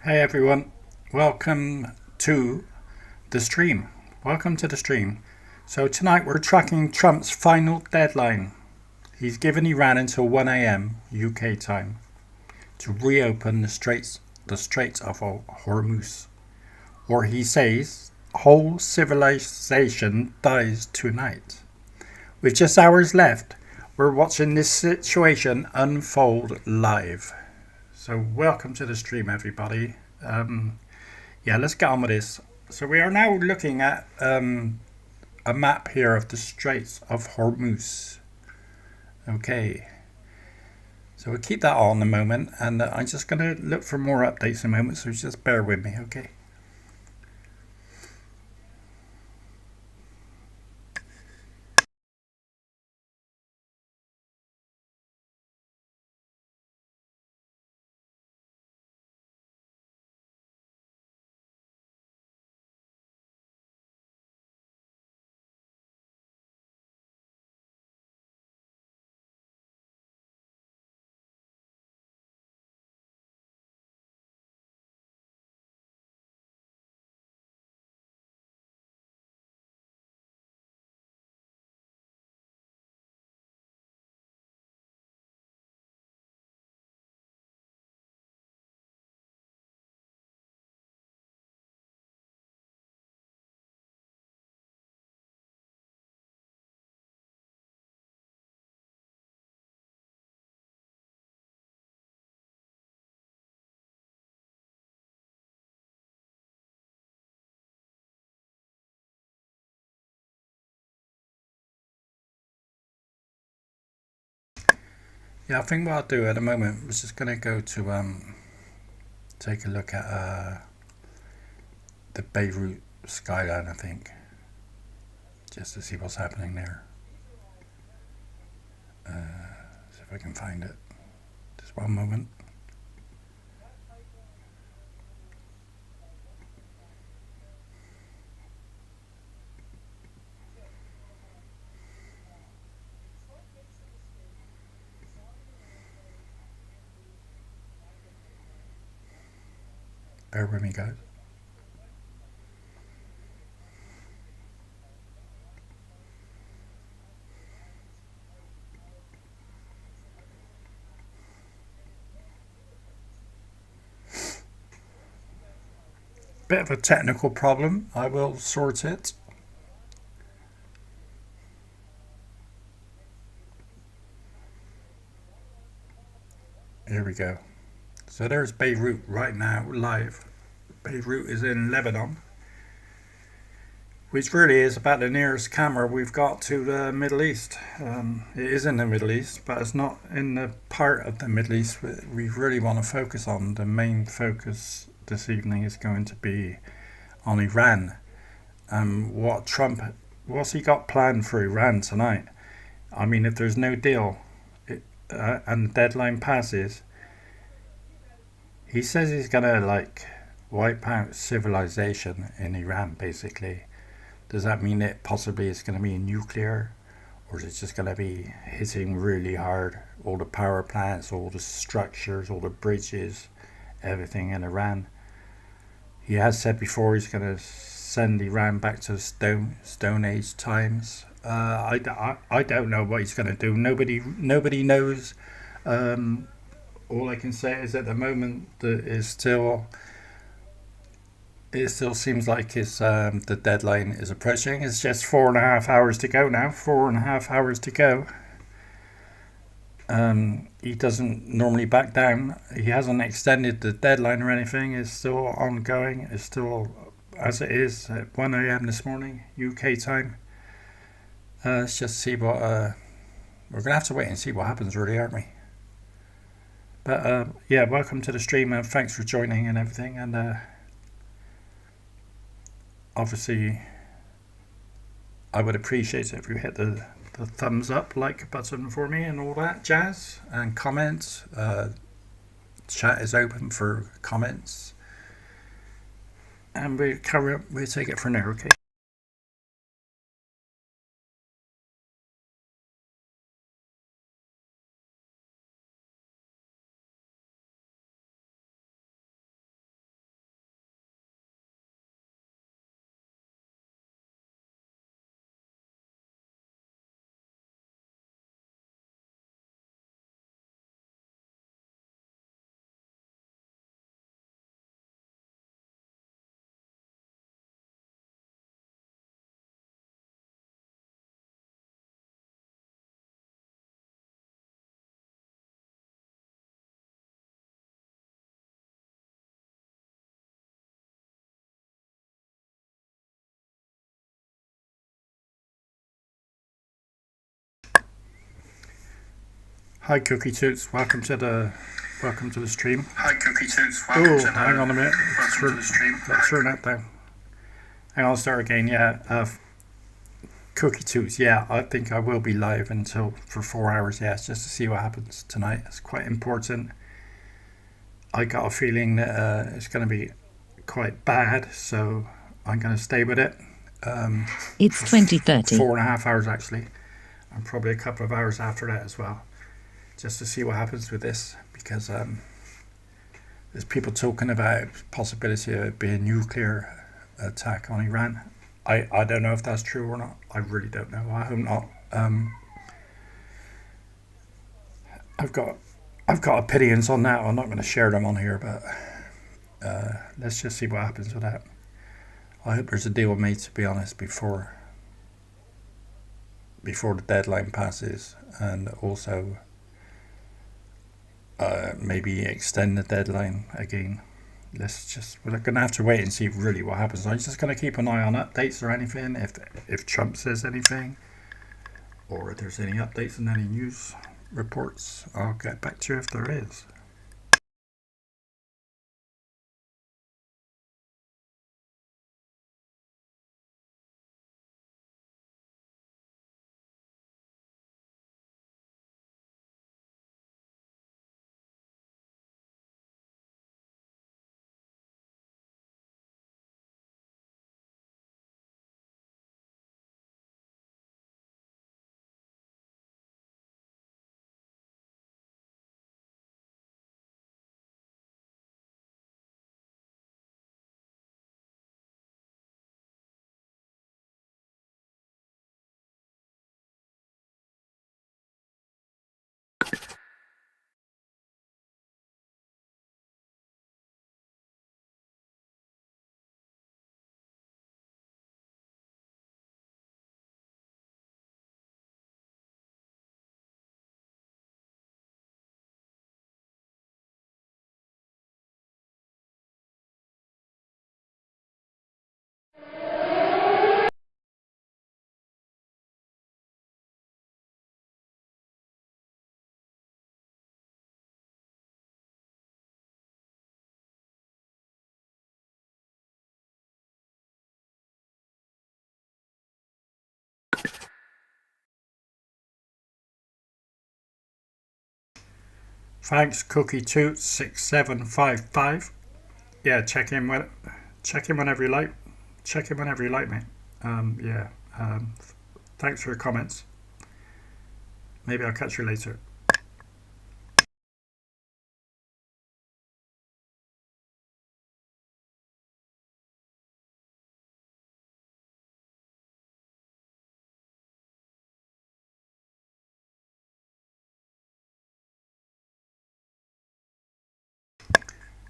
Hey everyone, welcome to the stream. Welcome to the stream. So tonight we're tracking Trump's final deadline. He's given Iran until 1 a.m. UK time to reopen the Straits of Hormuz. Or he says whole civilization dies tonight. With just hours left, we're watching this situation unfold live. So welcome to the stream, everybody. Yeah, let's get on with this. So we are now looking at a map here of the Straits of Hormuz. Okay, so we'll keep that on a moment, and I'm just going to look for more updates in a moment, so just bear with me, okay? Yeah, I think what I'll do at the moment is just going to go to take a look at the Beirut skyline, I think, just to see what's happening there. See if I can find it. Just one moment. Bear with me, guys. Bit of a technical problem. I will sort it. Here we go. So there's Beirut right now, live. Beirut is in Lebanon, which really is about the nearest camera we've got to the Middle East. It is in the Middle East, but it's not in the part of the Middle East we really want to focus on. The main focus this evening is going to be on Iran. What's he got planned for Iran tonight? I mean, if there's no deal and the deadline passes, he says he's gonna wipe out civilization in Iran, basically. Does that mean it possibly is going to be nuclear, or is it just going to be hitting really hard all the power plants, all the structures, all the bridges, everything in Iran? He has said before he's going to send Iran back to Stone Age times. I don't know what he's going to do. Nobody knows. All I can say is at the moment that it still seems like the deadline is approaching. It's just 4.5 hours to go now. 4.5 hours to go. He doesn't normally back down. He hasn't extended the deadline or anything. It's still ongoing. It's still as it is at 1 a.m. this morning, UK time. Let's just see what. We're going to have to wait and see what happens, really, aren't we? But yeah, welcome to the stream and thanks for joining and everything. And obviously, I would appreciate it if you hit the thumbs up, like button for me and all that jazz. And comments. Chat is open for comments. And we'll take it from there, okay? Hi Cookie Toots, welcome to the stream. Hi Cookie Toots, welcome to the Hang on a minute. stream. Let's turn that down. Hang on, I'll start again. Cookie Toots. Yeah, I think I will be live for 4 hours. Yes, just to see what happens tonight. It's quite important. I got a feeling that it's going to be quite bad, so I'm going to stay with it. It's 2030. 4.5 hours actually, and probably a couple of hours after that as well, just to see what happens with this, because there's people talking about possibility of it being a nuclear attack on Iran. I don't know if that's true or not. I really don't know. I hope not. I've got opinions on that. I'm not going to share them on here, but let's just see what happens with that. I hope there's a deal made, to be honest, before the deadline passes, and also maybe extend the deadline again. We're going to have to wait and see really what happens. I'm just going to keep an eye on updates or anything, if Trump says anything, or if there's any updates in any news reports. I'll get back to you if there is. Thanks, Cookie Toot 6755. Yeah, check in whenever you like. Check in whenever you like, mate. Thanks for your comments. Maybe I'll catch you later.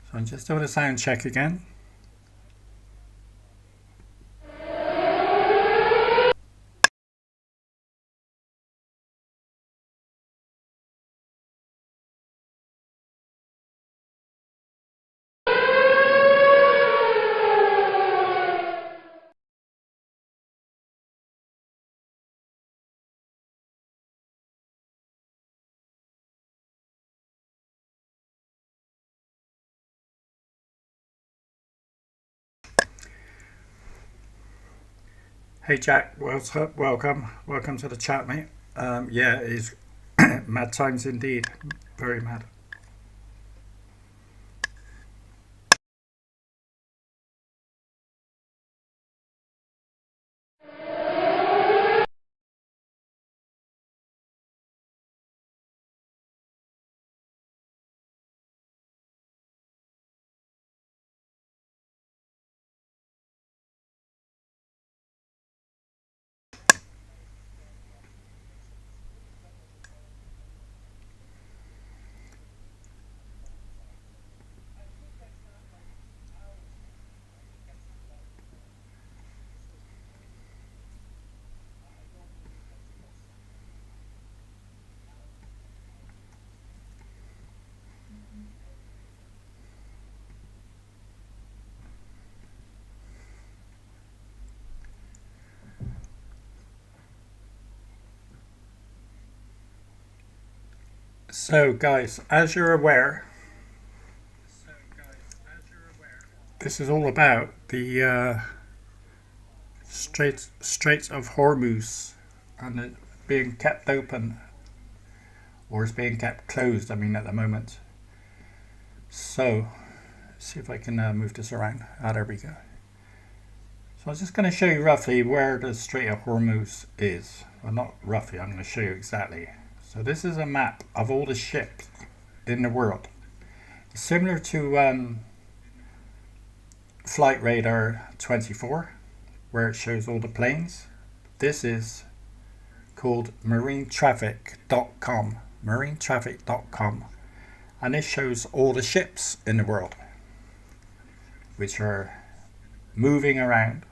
So I'm just doing a sound check again. Hey Jack, what's up? Welcome to the chat, mate. Yeah, it is mad times indeed, very mad. So guys, as you're aware, this is all about the Strait of Hormuz and it being kept open, or it's being kept closed, I mean, at the moment. So, let's see if I can move this around. There we go. So I'm just going to show you roughly where the Strait of Hormuz is. Well, not roughly, I'm going to show you exactly. So this is a map of all the ships in the world. It's similar to Flight Radar 24, where it shows all the planes. This is called marinetraffic.com. marinetraffic.com. And this shows all the ships in the world, which are moving around.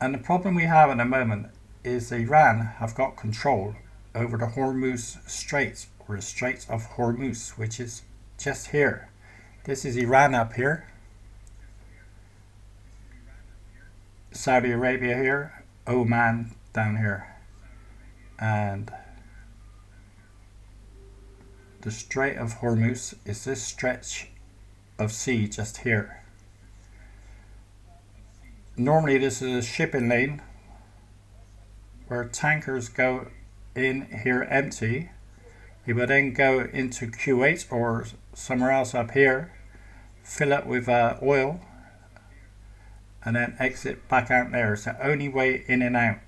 And the problem we have at the moment is Iran have got control over the Hormuz Strait, or the Strait of Hormuz, which is just here. This is Iran up here, Saudi Arabia here, Oman down here, and the Strait of Hormuz is this stretch of sea just here. Normally this is a shipping lane where tankers go in here empty. He will then go into Kuwait or somewhere else up here, fill up with oil, and then exit back out there. It's the only way in and out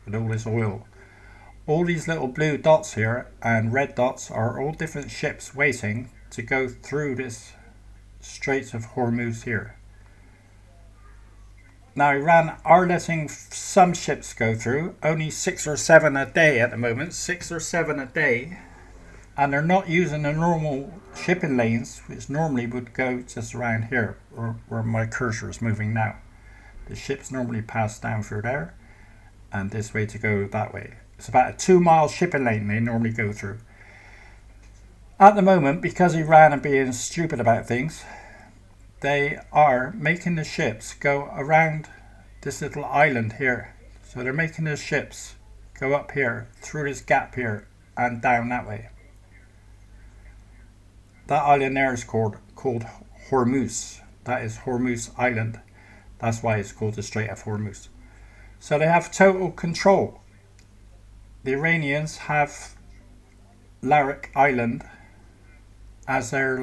with all this oil. All these little blue dots here and red dots are all different ships waiting to go through this Strait of Hormuz here. Now Iran are letting some ships go through, only 6 or 7 a day at the moment, 6 or 7 a day, and they're not using the normal shipping lanes, which normally would go just around here, or where my cursor is moving now. The ships normally pass down through there, and this way to go that way. It's about a 2-mile shipping lane they normally go through. At the moment, because Iran are being stupid about things, they are making the ships go around this little island here. So they're making the ships go up here, through this gap here, and down that way. That island there is called Hormuz. That is Hormuz Island. That's why it's called the Strait of Hormuz. So they have total control. The Iranians have Larak Island as their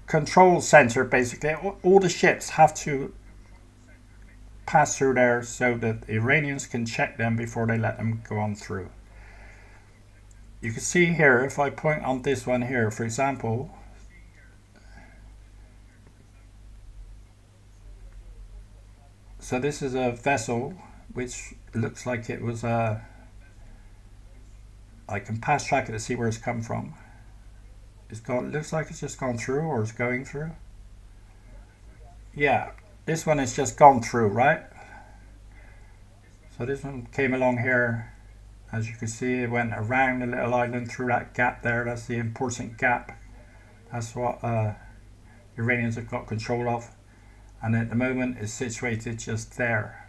control center, basically. All the ships have to pass through there so that the Iranians can check them before they let them go on through. You can see here, if I point on this one here, for example, so this is a vessel which looks like it was I can pass track it to see where it's come from. Looks like it's just gone through, or it's going through. Yeah, this one has just gone through, right? So this one came along here. As you can see, it went around the little island through that gap there. That's the important gap. That's what Iranians have got control of. And at the moment it's situated just there.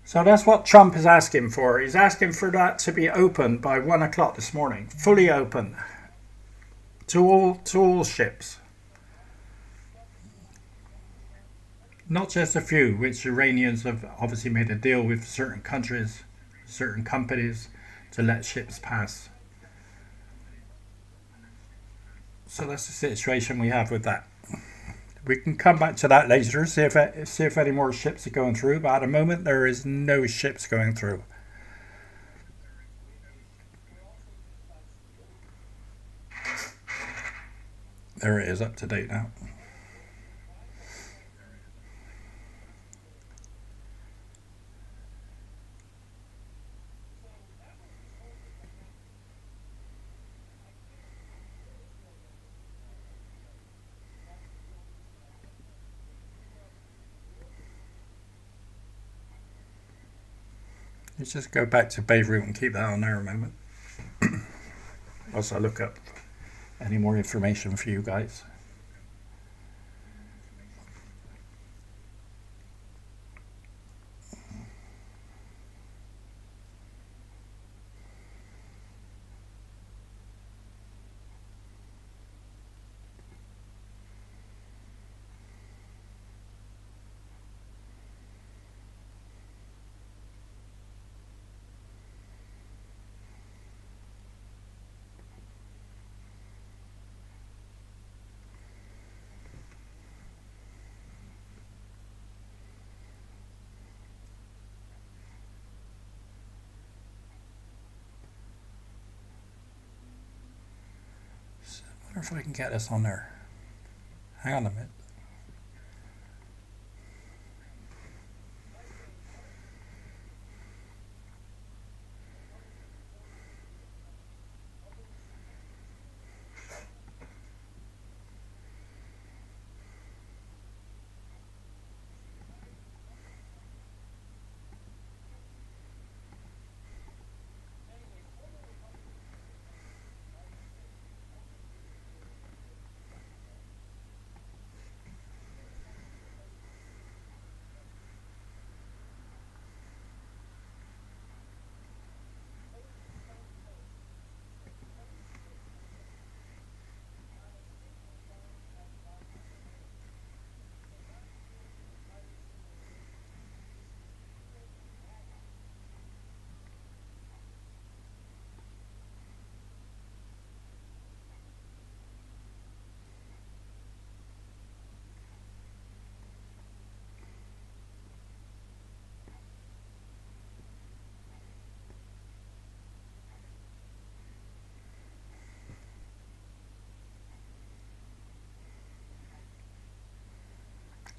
So that's what Trump is asking for. He's asking for that to be open by 1 o'clock this morning. Fully open. To all ships. Not just a few, which Iranians have obviously made a deal with certain countries, certain companies, to let ships pass. So that's the situation we have with that. We can come back to that later, see if any more ships are going through, but at the moment there is no ships going through. There it is, up to date now. Let's just go back to Beirut and keep that on there a moment. Whilst I look up any more information for you guys. wonder if I can get this on there. Hang on a minute.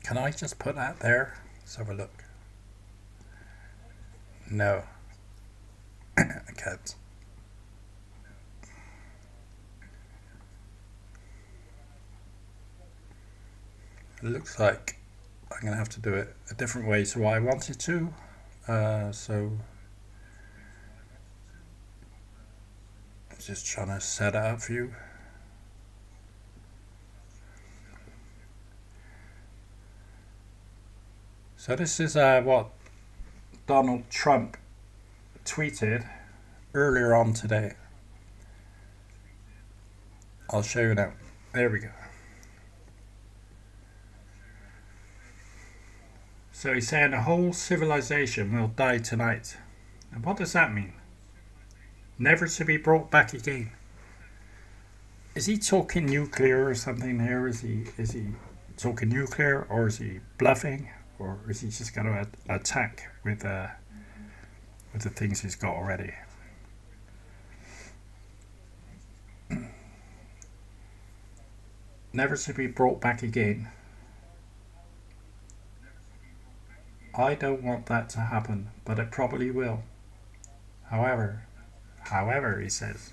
Can I just put that there? Let's have a look. No, I can't. It looks like I'm going to have to do it a different way to what I wanted to. So I'm just trying to set it up for you. So this is what Donald Trump tweeted earlier on today. I'll show you now. There we go. So he's saying the whole civilization will die tonight. And what does that mean? Never to be brought back again. Is he talking nuclear or something here? Is he talking nuclear, or is he bluffing? Or is he just going to attack with the things he's got already? Never to be brought back again. I don't want that to happen, but it probably will. However, he says,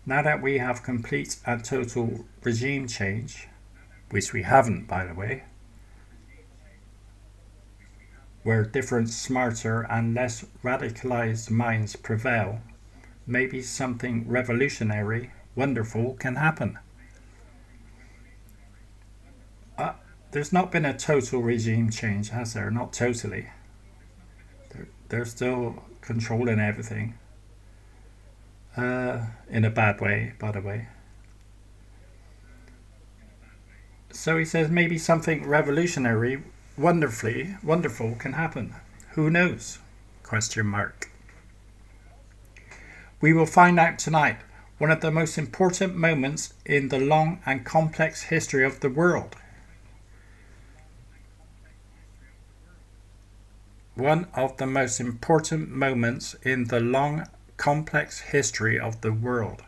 now that we have complete and total regime change, which we haven't, by the way, where different, smarter and less radicalized minds prevail, maybe something revolutionary, wonderful can happen. There's not been a total regime change, has there? Not totally. They're still controlling everything. In a bad way, by the way. So he says maybe something revolutionary, wonderful can happen. Who knows? Question mark. We will find out tonight, one of the most important moments in the long and complex history of the world. One of the most important moments in the long, complex history of the world.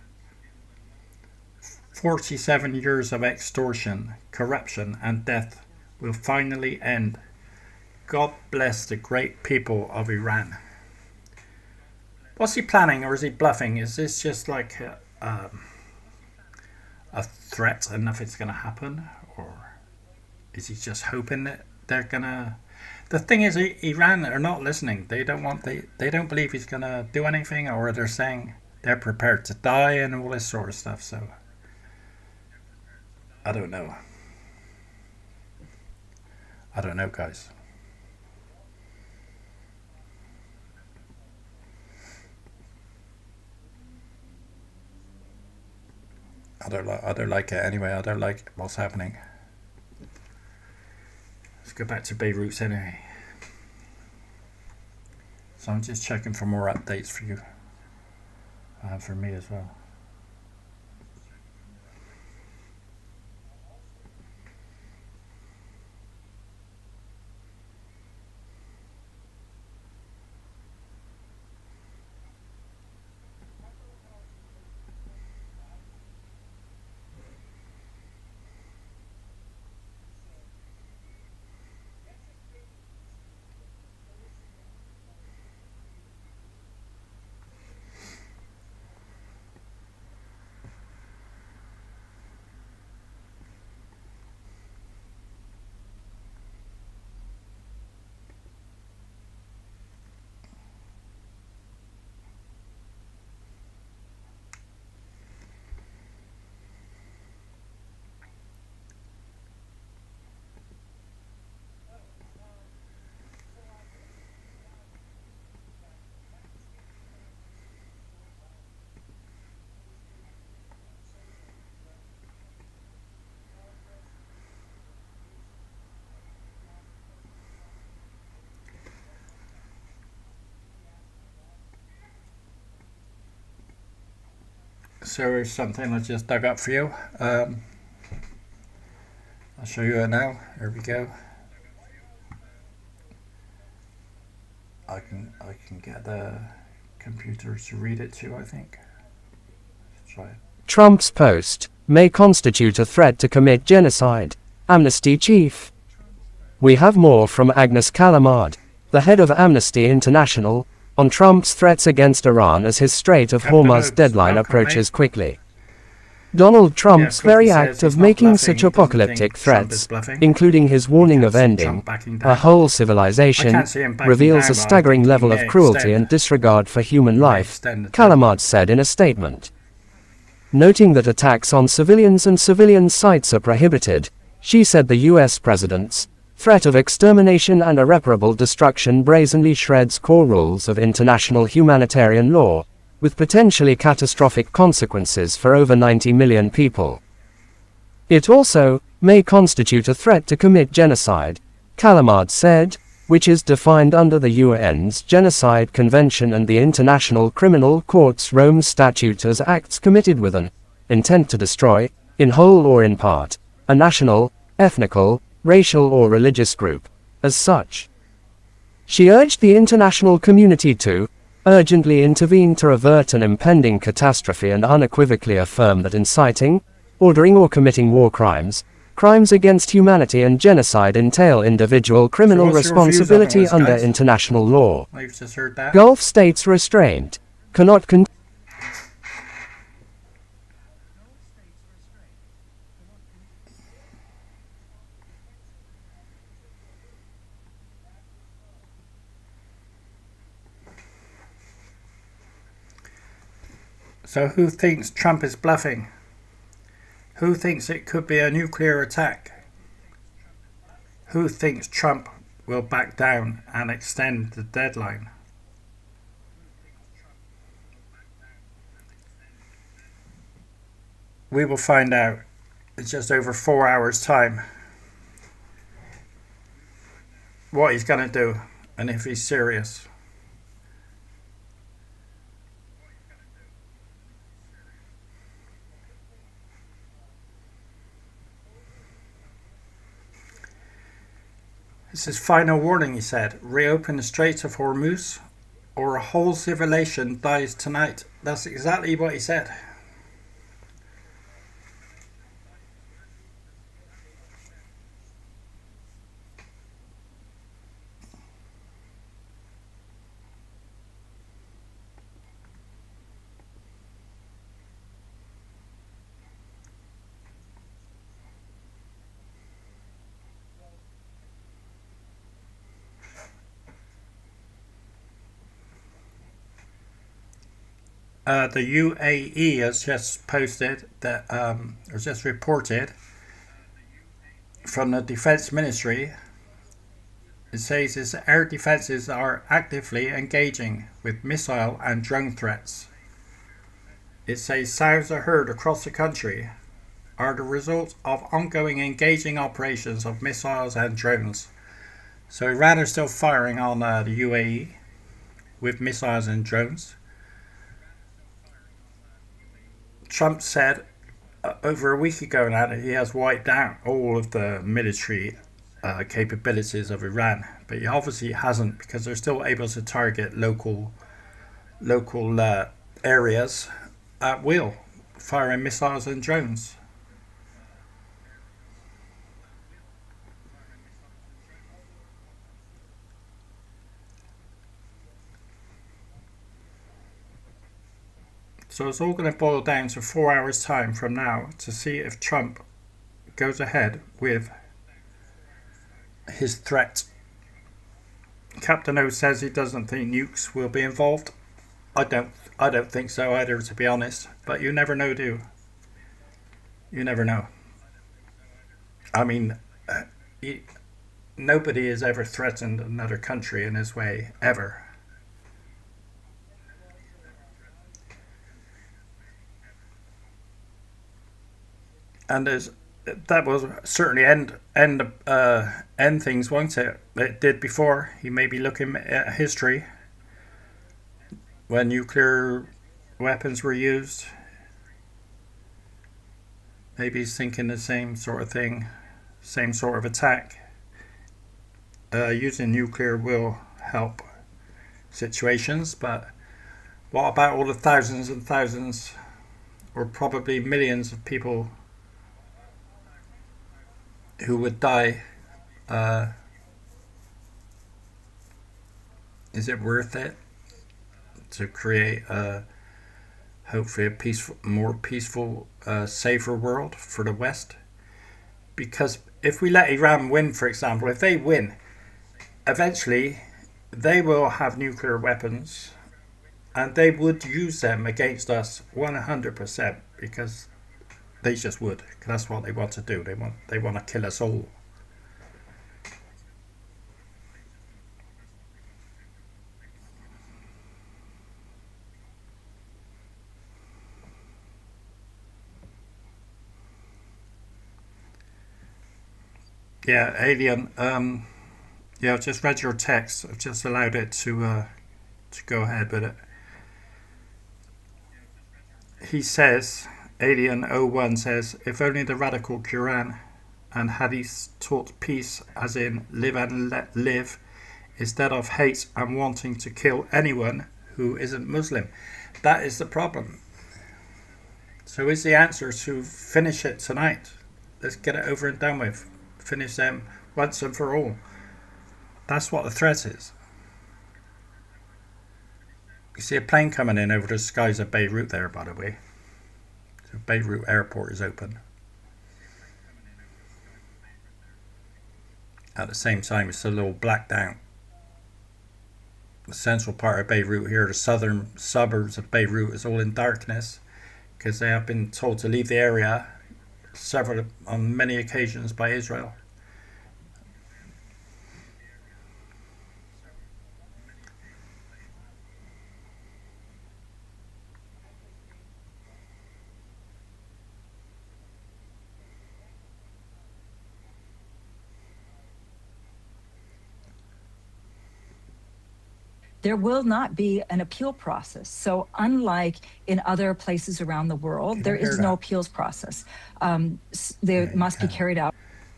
47 years of extortion, corruption, and death will finally end. God bless the great people of Iran. What's he planning, or is he bluffing? Is this just like a threat and nothing's going to happen? Or is he just hoping that they're going to... The thing is, Iran are not listening. They don't believe he's going to do anything, or they're saying they're prepared to die and all this sort of stuff. So I don't know. I don't know, guys. I don't like it anyway. I don't like what's happening. Let's go back to Beirut anyway. So I'm just checking for more updates for you. And for me as well. So here's something I just dug up for you. I'll show you it now. Here we go. I can get the computer to read it too, I think. Let's try it. Trump's post may constitute a threat to commit genocide. Amnesty chief. We have more from Agnes Callamard, the head of Amnesty International, on Trump's threats against Iran as his Strait of Hormuz deadline approaches quickly. Donald Trump's very act of making such apocalyptic threats, including his warning of ending a whole civilization, reveals a staggering level of cruelty and disregard for human life, Callamard said in a statement. Noting that attacks on civilians and civilian sites are prohibited, she said the U.S. president's threat of extermination and irreparable destruction brazenly shreds core rules of international humanitarian law, with potentially catastrophic consequences for over 90 million people. It also may constitute a threat to commit genocide, Callamard said, which is defined under the UN's Genocide Convention and the International Criminal Court's Rome Statute as acts committed with an intent to destroy, in whole or in part, a national, ethnical, racial or religious group. As such, she urged the international community to urgently intervene to avert an impending catastrophe and unequivocally affirm that inciting, ordering or committing war crimes, crimes against humanity and genocide entail individual criminal responsibility under international law. I've just heard that. Gulf states restraint cannot So who thinks Trump is bluffing? Who thinks it could be a nuclear attack? Who thinks Trump will back down and extend the deadline? We will find out in just over 4 hours' time what he's going to do and if he's serious. This is final warning, he said. Reopen the Strait of Hormuz or a whole civilization dies tonight. That's exactly what he said. The UAE has just posted that, or just reported from the Defense Ministry. It says its air defenses are actively engaging with missile and drone threats. It says sounds are heard across the country are the result of ongoing engaging operations of missiles and drones. So Iran is still firing on the UAE with missiles and drones. Trump said over a week ago now that he has wiped out all of the military capabilities of Iran, but he obviously hasn't, because they're still able to target local areas at will, firing missiles and drones. So it's all going to boil down to 4 hours time from now to see if Trump goes ahead with his threat. Captain O says he doesn't think nukes will be involved. I don't think so either, to be honest. But you never know, do you? You never know. I mean, nobody has ever threatened another country in this way, ever. And that will certainly end things, won't it? It did before. He may be looking at history when nuclear weapons were used. Maybe he's thinking the same sort of thing, same sort of attack. Using nuclear will help situations, but what about all the thousands and thousands, or probably millions of people who would die? Is it worth it to create hopefully a peaceful, more peaceful, safer world for the West? Because if we let Iran win, for example, if they win, eventually they will have nuclear weapons and they would use them against us 100%, because they just would. That's what they want to do. They want to kill us all. Yeah, Alien. Yeah, I've just read your text. I've just allowed it to go ahead with it. He says, Alien O1 says, if only the radical Quran and Hadith taught peace, as in live and let live, instead of hate and wanting to kill anyone who isn't Muslim. That is the problem. So is the answer to finish it tonight? Let's get it over and done with. Finish them once and for all. That's what the threat is. You see a plane coming in over the skies of Beirut there, by the way. So Beirut airport is open. At the same time, it's a little blacked out. The central part of Beirut here, the southern suburbs of Beirut, is all in darkness because they have been told to leave the area on many occasions by Israel. There will not be an appeal process. So unlike in other places around the world, there is no appeals process. They must be carried out.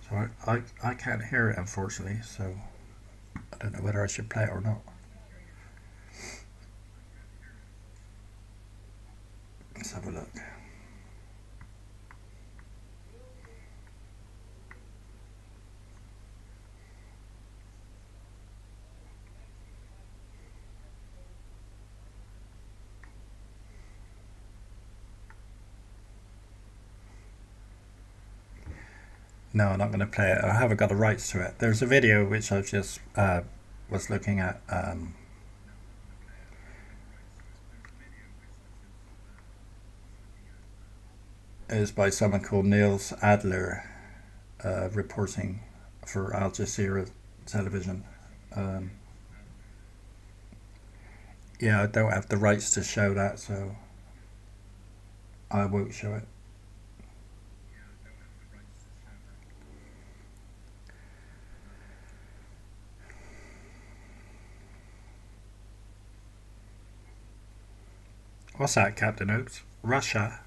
So I can't hear it, unfortunately, so I don't know whether I should play it or not. Let's have a look. No, I'm not going to play it. I haven't got the rights to it. There's a video which I just was looking at. It is by someone called Niels Adler, reporting for Al Jazeera television. Yeah, I don't have the rights to show that, so I won't show it. What's that, Captain Oates? Russia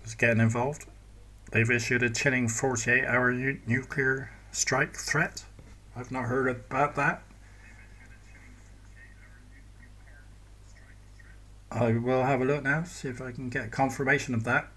is getting involved. They've issued a chilling 48-hour nuclear strike threat. I've not heard about that. I will have a look now, see if I can get confirmation of that.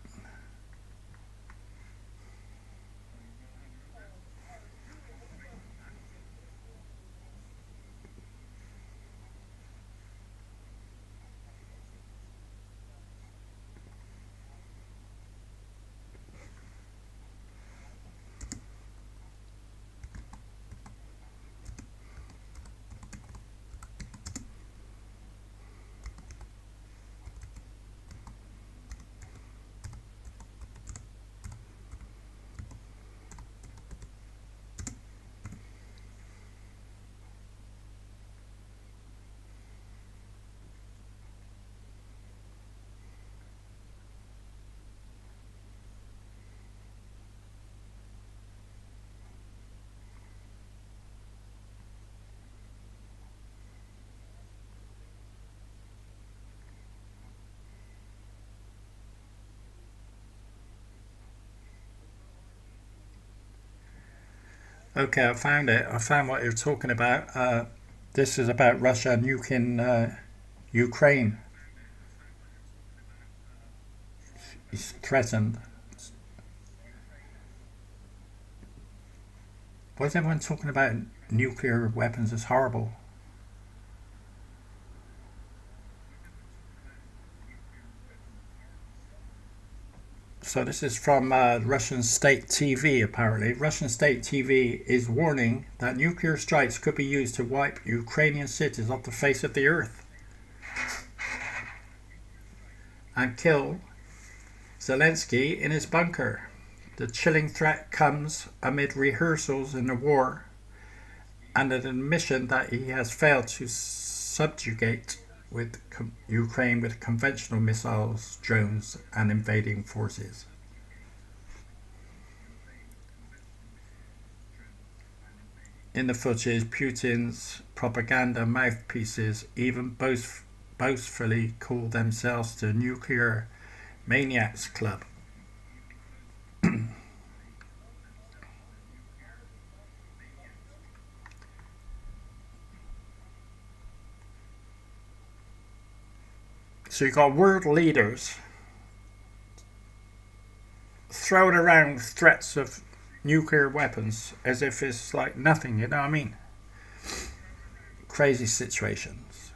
Okay, I found it. I found what you're talking about. This is about Russia nuking Ukraine. He's threatened. Why is everyone talking about nuclear weapons? It's horrible. So this is from Russian state TV, apparently. Russian state TV is warning that nuclear strikes could be used to wipe Ukrainian cities off the face of the earth and kill Zelensky in his bunker. The chilling threat comes amid rehearsals in the war and an admission that he has failed to subjugate with Ukraine with conventional missiles, drones, and invading forces. In the footage, Putin's propaganda mouthpieces even boastfully call themselves the Nuclear Maniacs Club. So you got world leaders throwing around threats of nuclear weapons as if it's like nothing, you know what I mean? Crazy situations.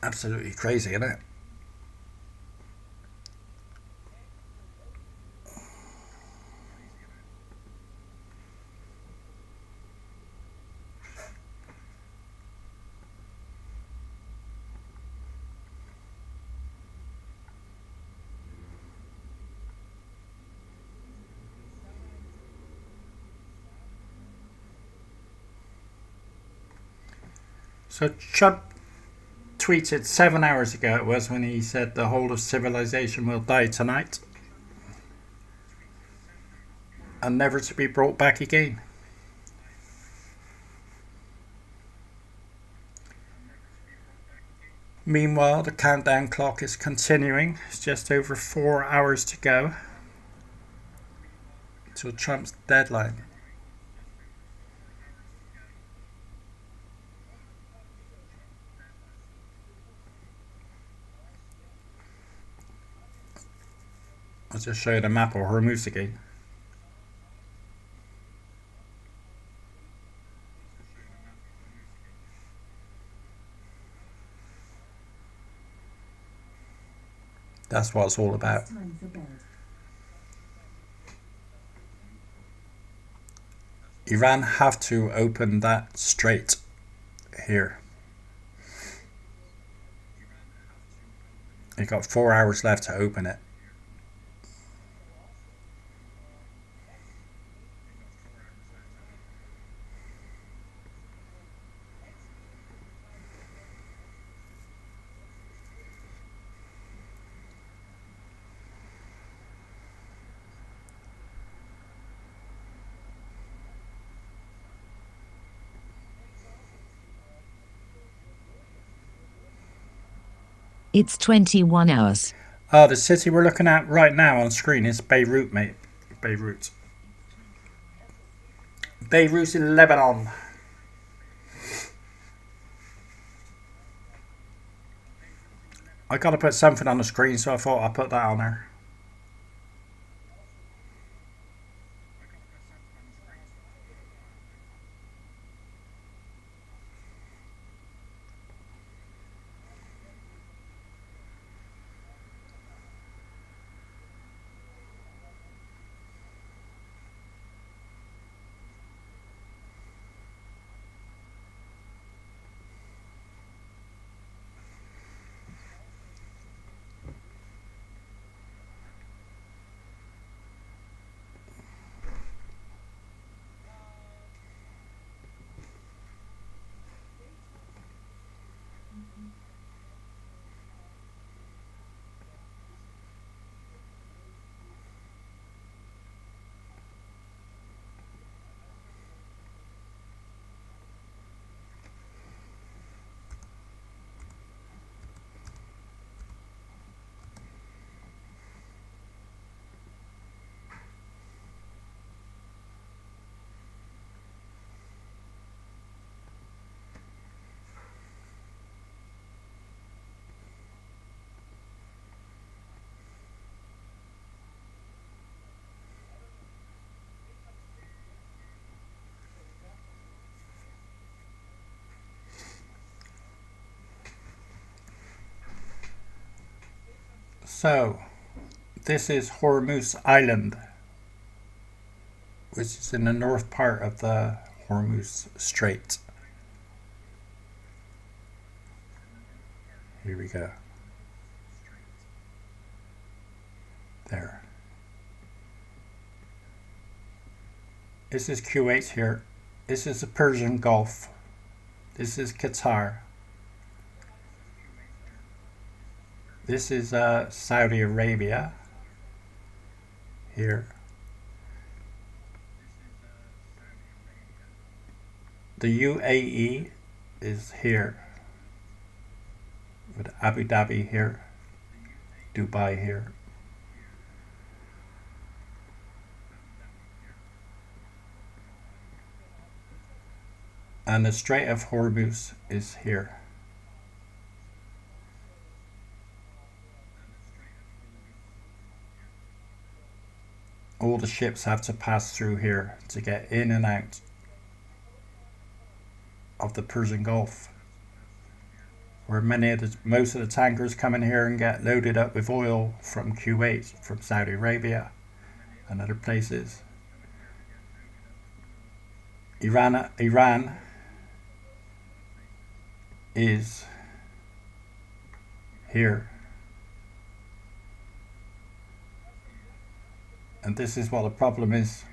Absolutely crazy, isn't it? So Trump tweeted 7 hours ago, it was, when he said the whole of civilization will die tonight and never to be brought back again. Meanwhile, the countdown clock is continuing. It's just over 4 hours to go till Trump's deadline. I'll just show you the map of Hormuz again. That's what it's all about. Iran have to open that strait here. They got 4 hours left to open it. It's 21 hours. The city we're looking at right now on screen is Beirut, mate. Beirut. Beirut in Lebanon. I gotta put something on the screen, so I thought I'd put that on there. So, this is Hormuz Island, which is in the north part of the Hormuz Strait. Here we go. There. This is Kuwait here. This is the Persian Gulf. This is Qatar. This is Saudi Arabia. Here. The UAE is here. With Abu Dhabi here. Dubai here. And the Strait of Hormuz is here. All the ships have to pass through here to get in and out of the Persian Gulf, where most of the tankers come in here and get loaded up with oil from Kuwait, from Saudi Arabia and other places. Iran is here, and this is what the problem is.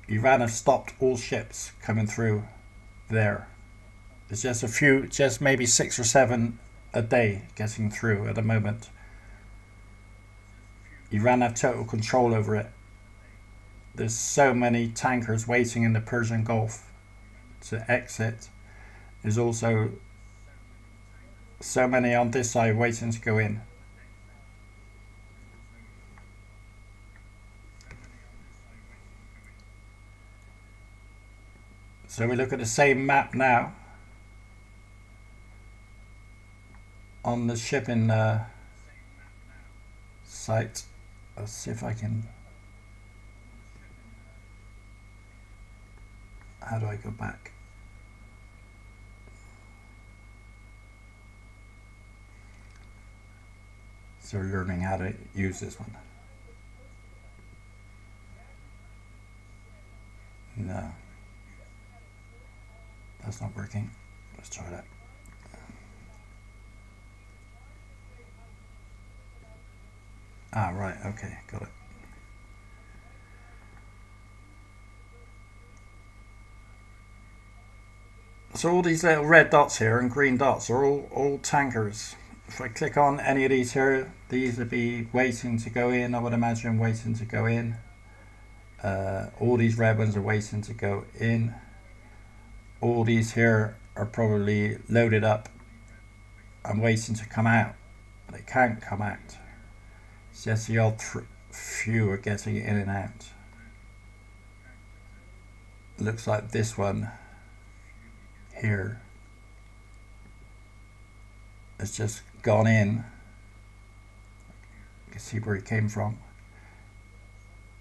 Iran have stopped all ships coming through there. There's just a few, just maybe 6 or 7 a day getting through at the moment. Iran have total control over it. There's so many tankers waiting in the Persian Gulf to exit. There's also so many on this side waiting to go in. So we look at the same map now on the shipping site. Let's see if I can. How do I go back? So we're learning how to use this one. No. That's not working. Let's try that. Ah, right, okay, got it. So all these little red dots here and green dots are all tankers. If I click on any of these here, these would be waiting to go in, I would imagine waiting to go in. All these red ones are waiting to go in. All these here are probably loaded up and waiting to come out. They can't come out. It's just the odd few are getting in and out. Looks like this one here has just gone in. You can see where he came from.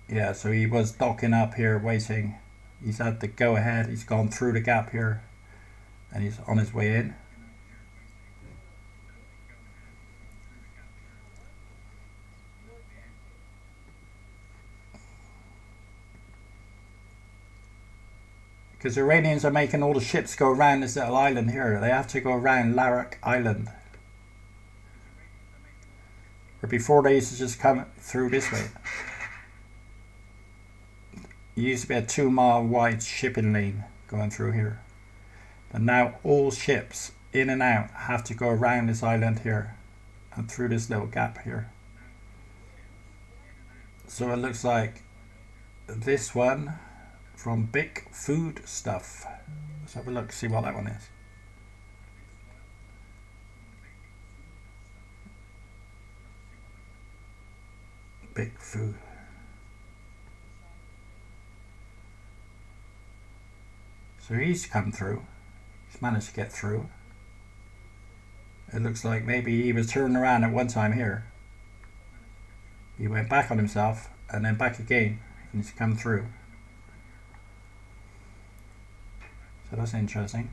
Yeah, so he was docking up here waiting. He's had the go ahead, he's gone through the gap here and he's on his way in. Because the Iranians are making all the ships go around this little island here. They have to go around Larak Island. Where before they used to just come through this way. It used to be a 2-mile wide shipping lane going through here. And now all ships in and out have to go around this island here and through this little gap here. So it looks like this one from Big Food Stuff. Let's have a look, see what that one is. Big Food. So he's come through. He's managed to get through. It looks like maybe he was turning around at one time here. He went back on himself and then back again and he's come through. So that's interesting.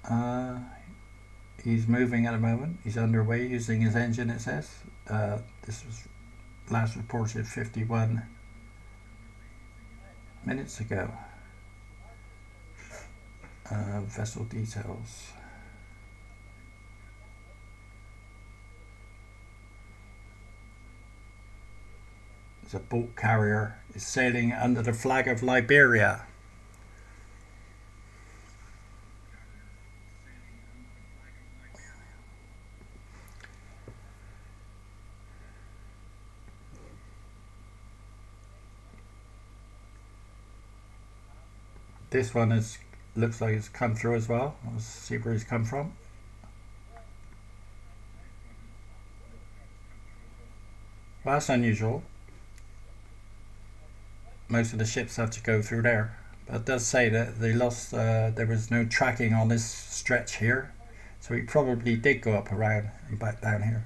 Uh, he's moving at the moment. He's underway using his engine, it says. This was last reported 51 minutes ago. Vessel details. There's a boat carrier. Is sailing under the flag of Liberia. This one looks like it's come through as well. Let's see where he's come from. Well, that's unusual. Most of the ships have to go through there. But it does say that they lost, there was no tracking on this stretch here. So he probably did go up around and back down here.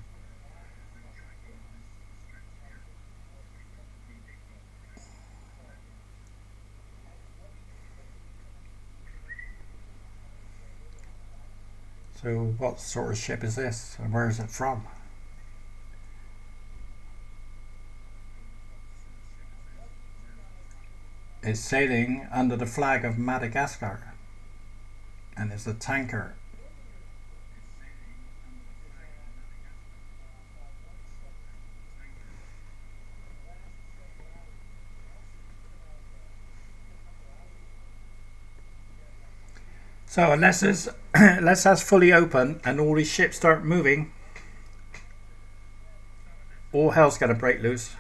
So what sort of ship is this and where is it from? It's sailing under the flag of Madagascar and it's a tanker. So unless that's fully open and all these ships start moving, all hell's gonna break loose.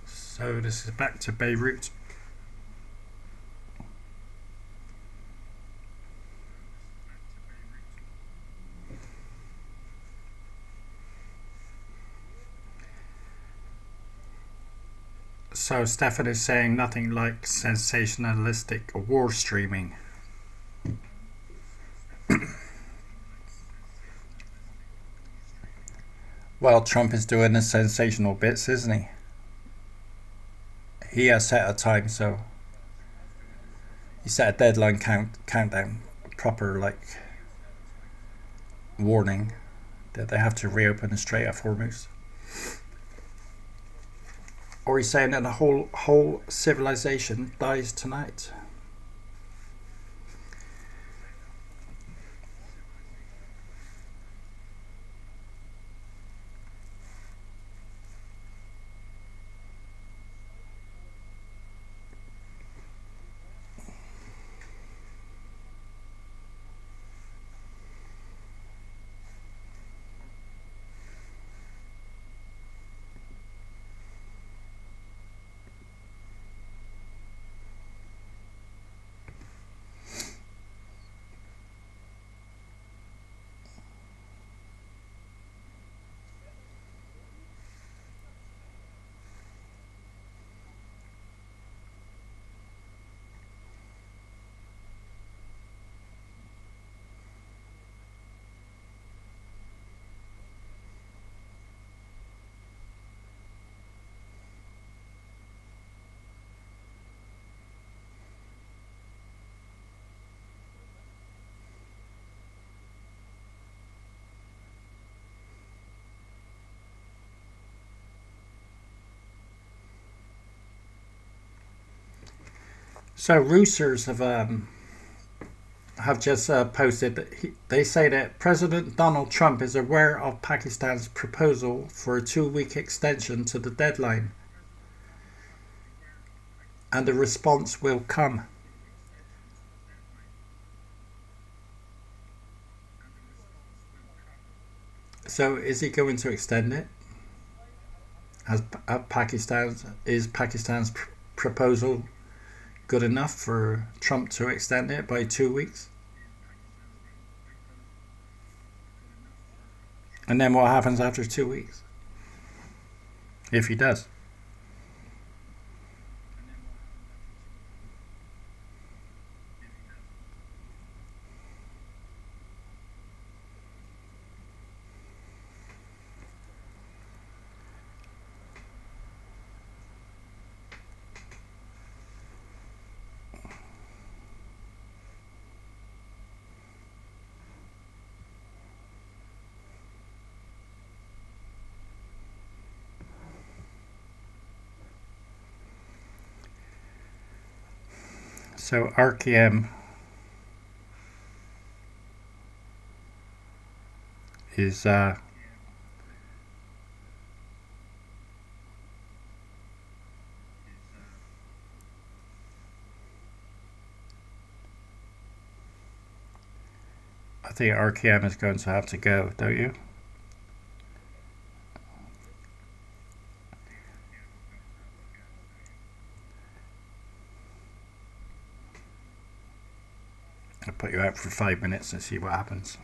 So this is back to Beirut. So Stefan is saying nothing like sensationalistic war streaming. Well, Trump is doing the sensational bits, isn't he? He has set a time, so he set a deadline countdown, proper like warning that they have to reopen the Strait of Hormuz. Or he's saying that the whole civilization dies tonight. So Roosters have just posted that they say that President Donald Trump is aware of Pakistan's proposal for a 2-week extension to the deadline, and a response will come. So is he going to extend it? Is Pakistan's proposal good enough for Trump to extend it by 2 weeks? And then what happens after 2 weeks? If he does. So RKM is I think RKM is going to have to go, don't you? I'll put you out for 5 minutes and see what happens.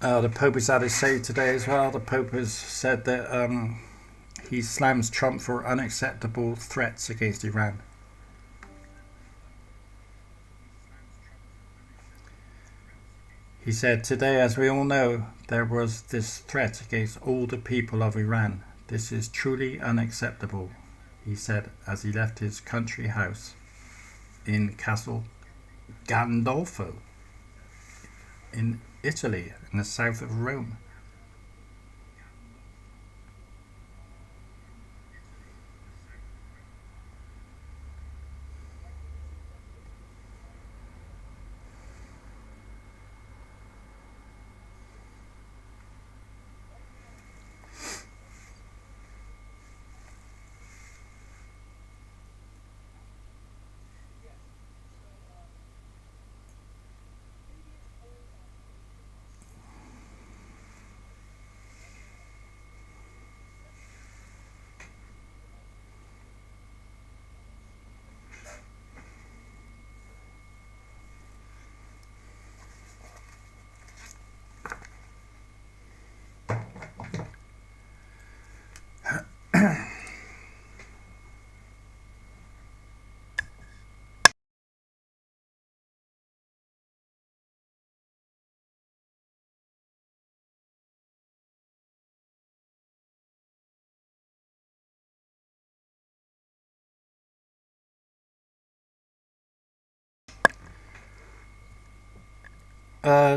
The Pope has had his say today as well. The Pope has said that he slams Trump for unacceptable threats against Iran. He said, today, as we all know, there was this threat against all the people of Iran. This is truly unacceptable, he said as he left his country house in Castle Gandolfo in Italy, in the south of Rome.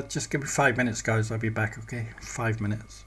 Just give me 5 minutes, guys. I'll be back, okay? 5 minutes.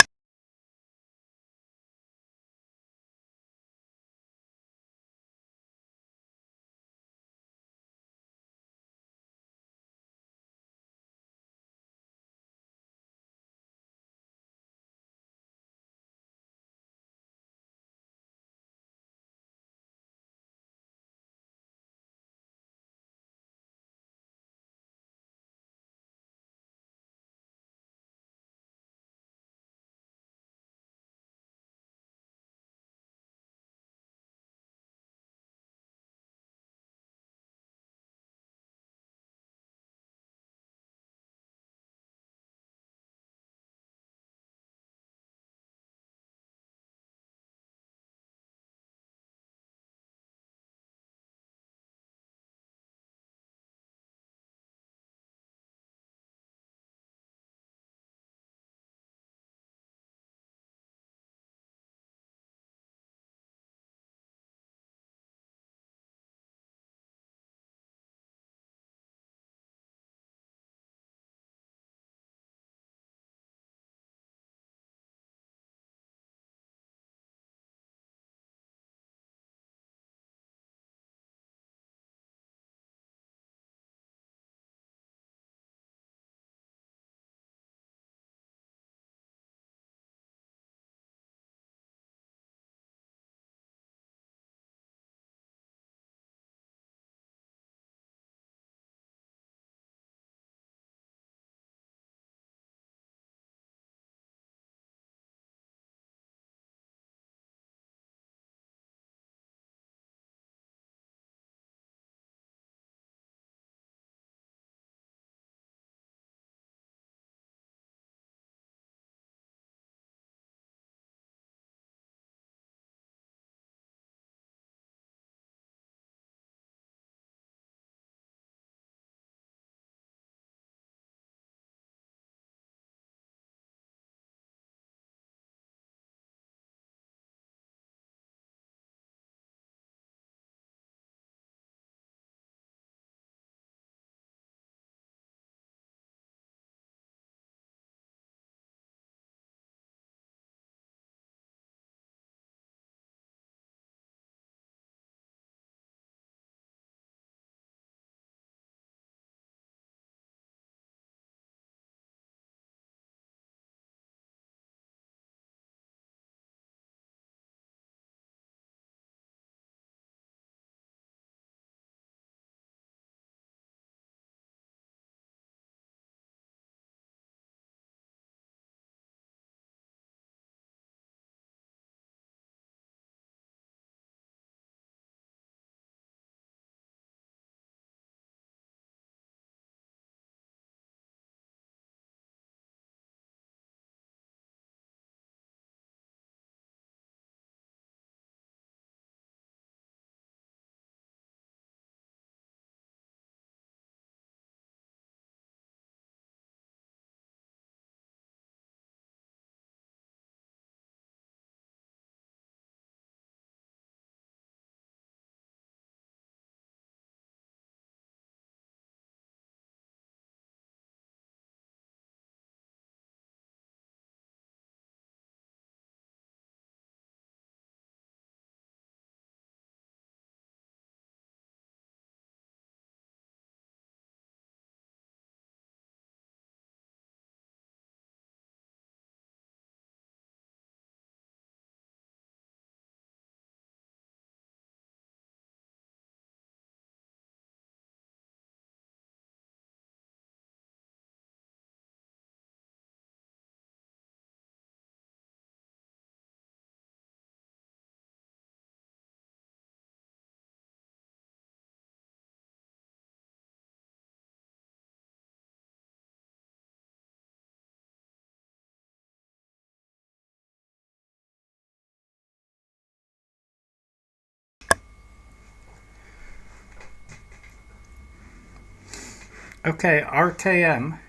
Okay, RKM.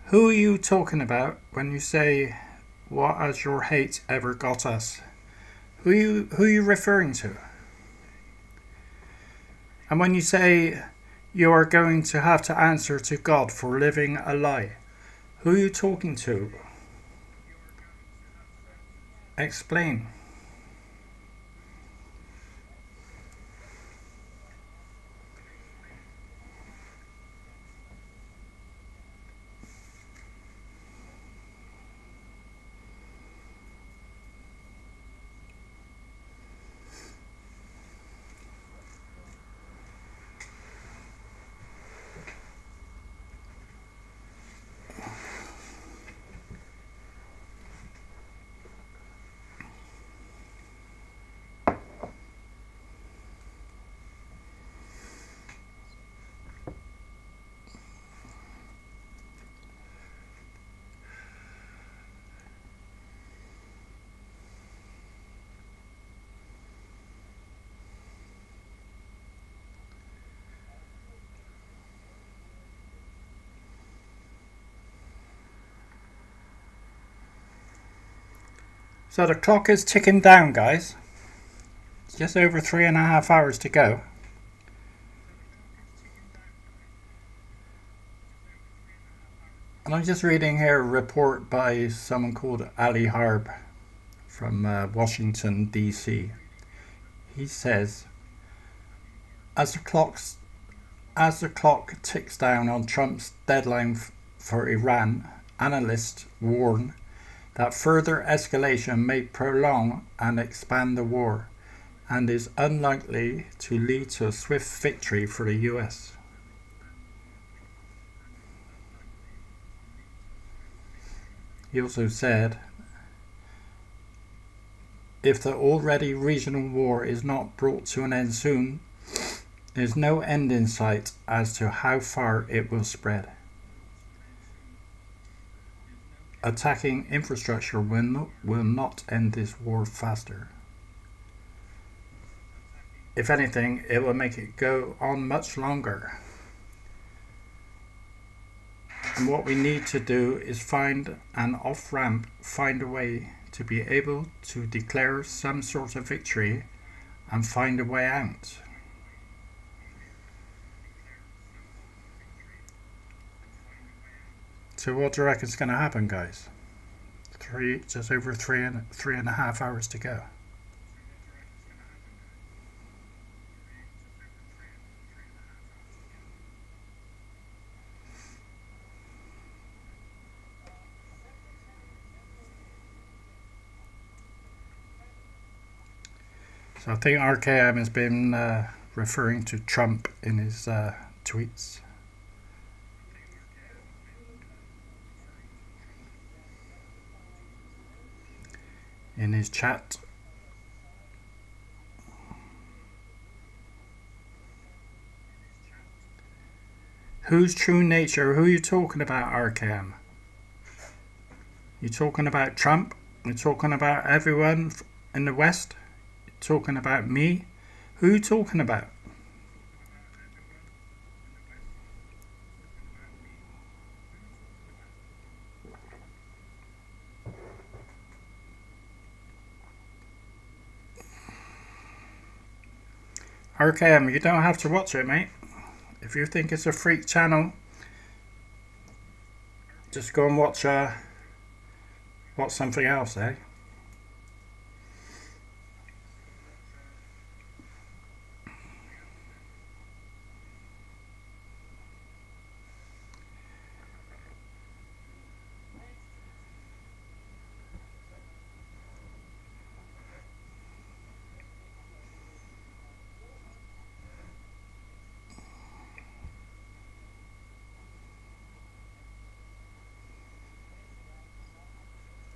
Who are you talking about when you say, "What has your hate ever got us"? Who are you referring to? And when you say you are going to have to answer to God for living a lie, who are you talking to? Explain. So the clock is ticking down, guys. Just over 3.5 hours to go. And I'm just reading here a report by someone called Ali Harb from Washington, D.C. He says, as the clock ticks down on Trump's deadline for Iran, analysts warn that further escalation may prolong and expand the war and is unlikely to lead to a swift victory for the US. He also said, if the already regional war is not brought to an end soon, there's no end in sight as to how far it will spread. Attacking infrastructure will not end this war faster. If anything, it will make it go on much longer. And what we need to do is find an off-ramp, find a way to be able to declare some sort of victory and find a way out. So what do you reckon is going to happen, guys? Just over 3.5 hours to go. So I think RKM has been referring to Trump in his tweets. In his chat. Whose true nature? Who are you talking about, RKM? You talking about Trump? You're talking about everyone in the West? You're talking about me? Who are you talking about? RKM, you don't have to watch it, mate. If you think it's a freak channel, just go and watch something else, eh?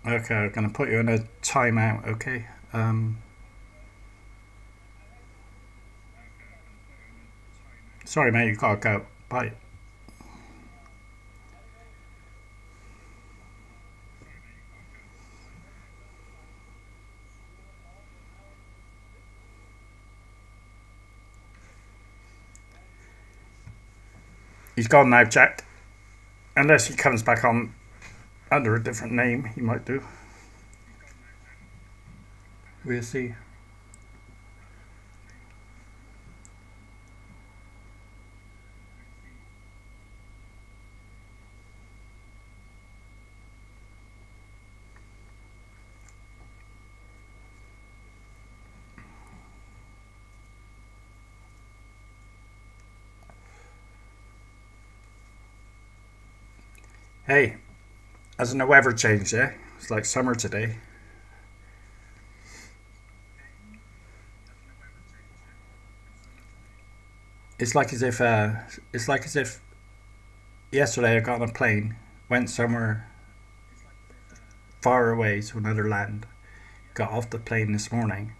Okay, I'm going to put you in a timeout, okay? Sorry, mate, you got to go. Bye. He's gone now, Jack. Unless he comes back on under a different name, he might do. We'll see. Hey, hasn't the weather changed yet? It's like summer today. It's like as if yesterday I got on a plane, went somewhere far away to another land, got off the plane this morning,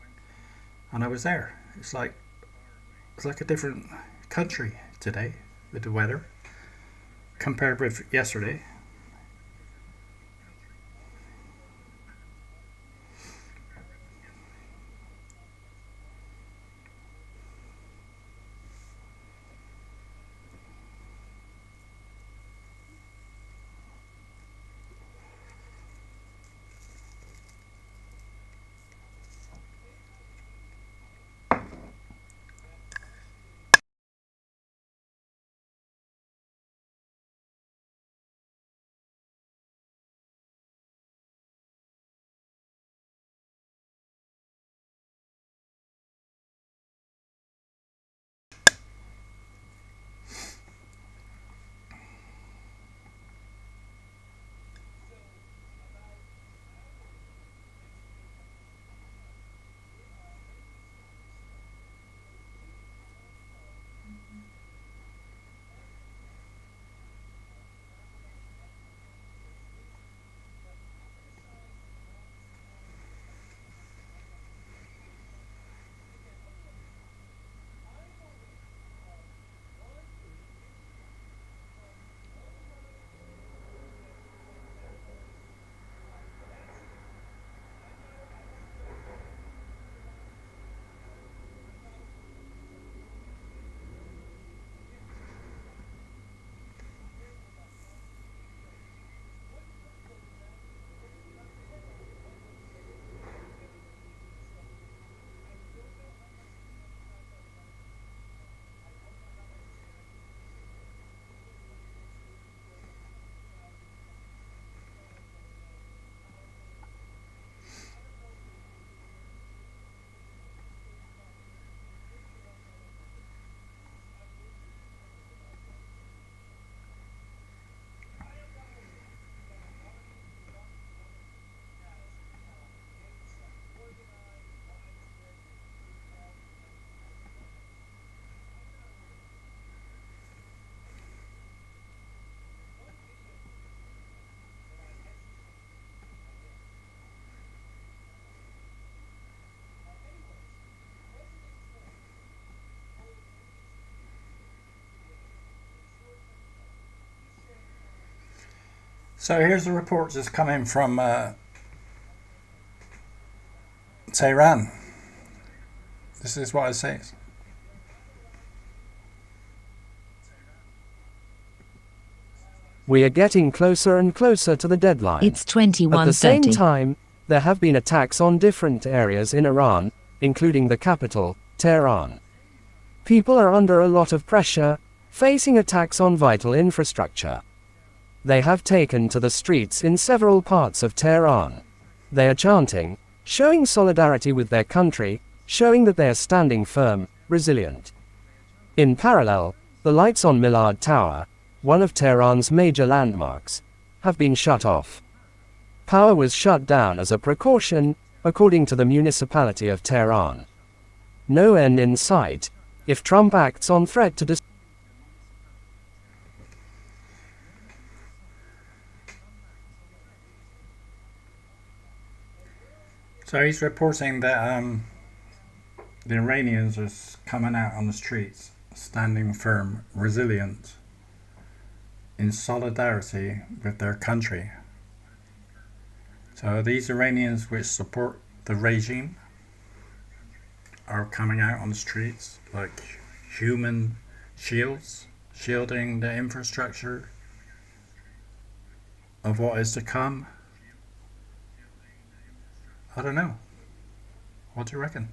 and I was there. It's like a different country today with the weather compared with yesterday. So here's the reports that's coming from Tehran. This is what it says. We are getting closer and closer to the deadline. It's At the same 21:30. time, there have been attacks on different areas in Iran, including the capital, Tehran. People are under a lot of pressure, facing attacks on vital infrastructure. They have taken to the streets in several parts of Tehran. They are chanting, showing solidarity with their country, showing that they are standing firm, resilient. In parallel, the lights on Milad Tower, one of Tehran's major landmarks, have been shut off. Power was shut down as a precaution, according to the municipality of Tehran. No end in sight, if Trump acts on threat to So he's reporting that the Iranians are coming out on the streets, standing firm, resilient, in solidarity with their country. So these Iranians which support the regime are coming out on the streets like human shields, shielding the infrastructure of what is to come. I don't know. What do you reckon?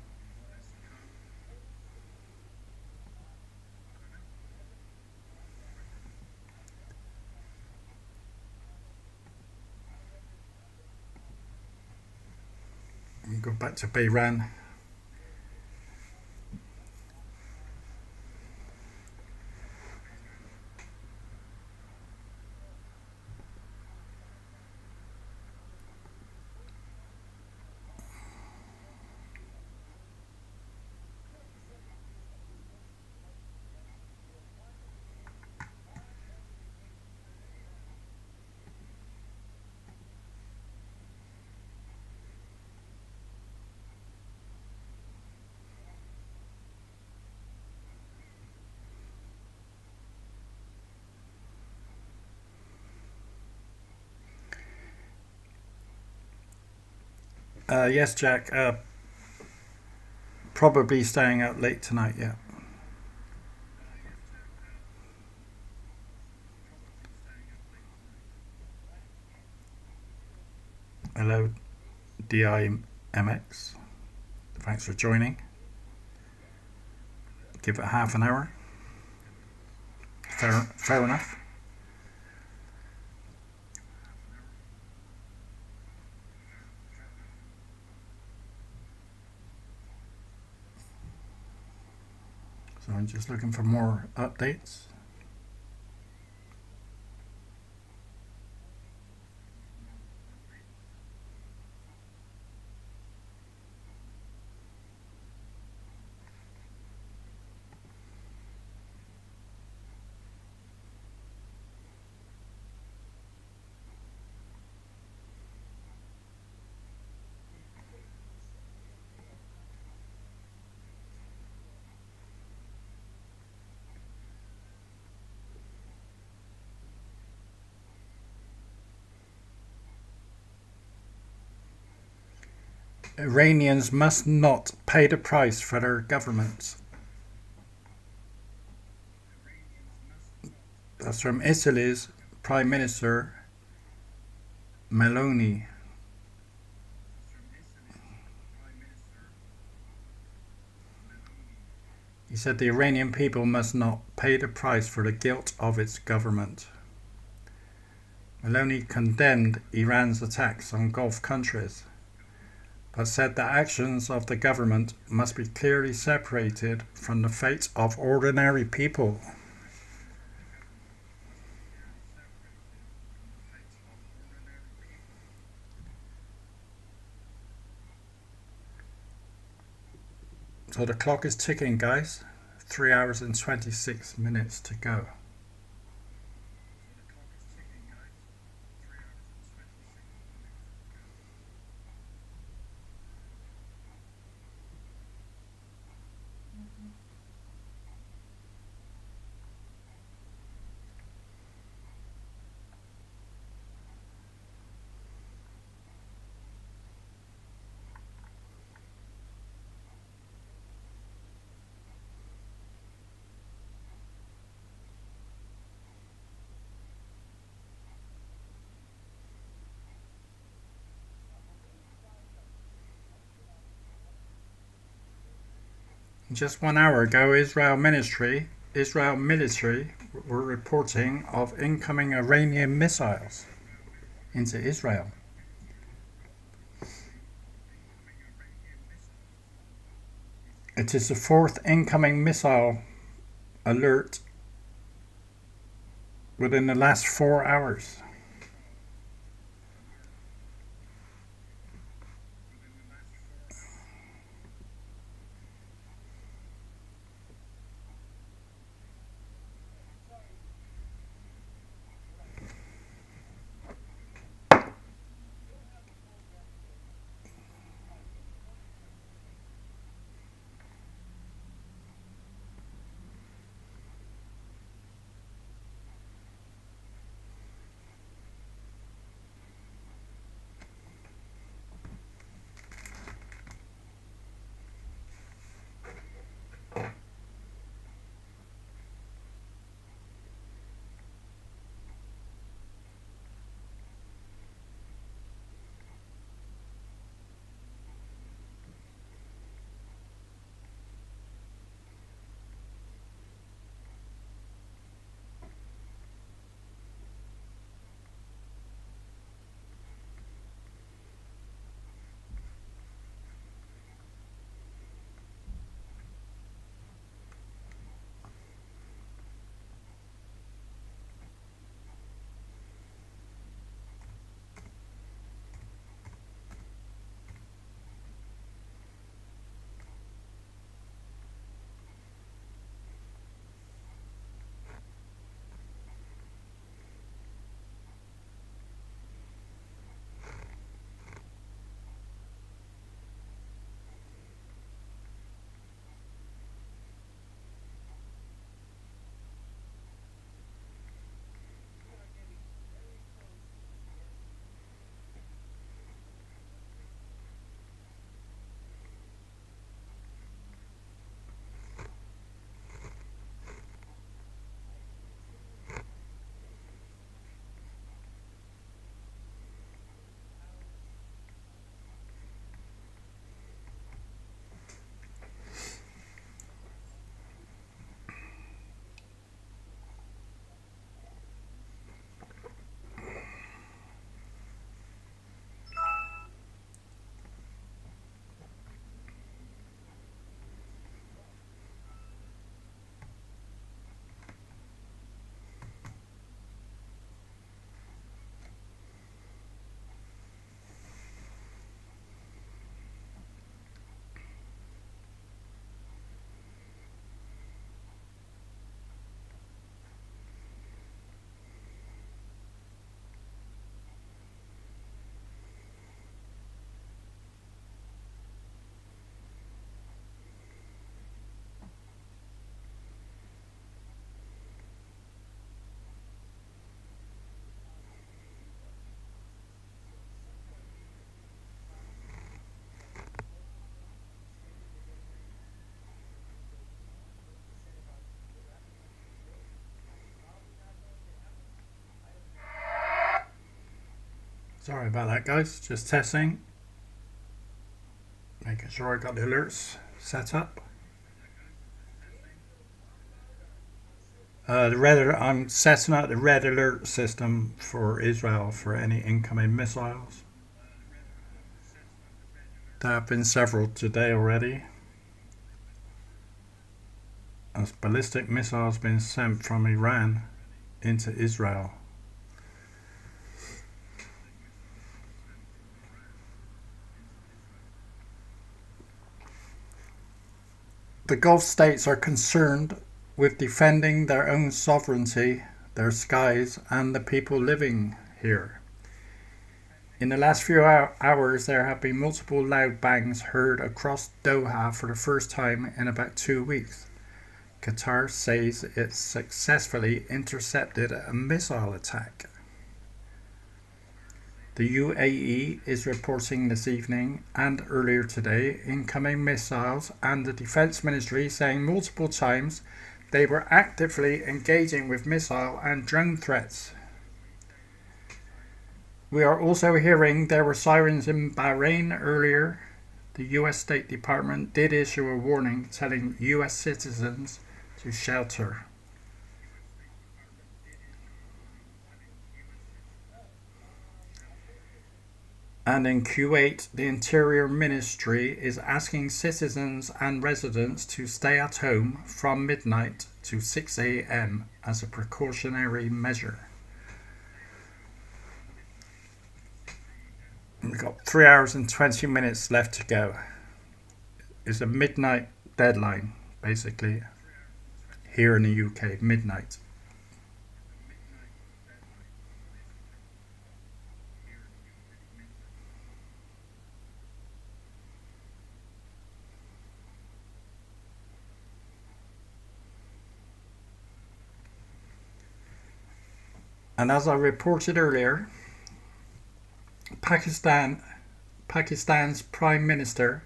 We go back to Bahrain. Yes, Jack. Probably staying out late tonight, yeah. Hello, DIMX. Thanks for joining. Give it half an hour. Fair enough. So I'm just looking for more updates. Iranians must not pay the price for their government. That's from Italy's Prime Minister Meloni. He said the Iranian people must not pay the price for the guilt of its government. Meloni condemned Iran's attacks on Gulf countries, but said the actions of the government must be clearly separated from the fate of ordinary people. So the clock is ticking, guys. 3 hours and 26 minutes to go. Just 1 hour ago, Israel military were reporting of incoming Iranian missiles into Israel. It is the fourth incoming missile alert within the last 4 hours. Sorry about that, guys. Just testing. Making sure I got the alerts set up. I'm setting up the red alert system for Israel for any incoming missiles. There have been several today already, as ballistic missiles been sent from Iran into Israel. The Gulf states are concerned with defending their own sovereignty, their skies, and the people living here. In the last few hours, there have been multiple loud bangs heard across Doha for the first time in about 2 weeks. Qatar says it successfully intercepted a missile attack. The UAE is reporting this evening and earlier today incoming missiles, and the Defense Ministry saying multiple times they were actively engaging with missile and drone threats. We are also hearing there were sirens in Bahrain earlier. The US State Department did issue a warning telling US citizens to shelter. And in Kuwait, the Interior Ministry is asking citizens and residents to stay at home from midnight to 6 a.m. as a precautionary measure. We've got 3 hours and 20 minutes left to go. It's a midnight deadline, basically, here in the UK, midnight. And as I reported earlier, Pakistan's Prime Minister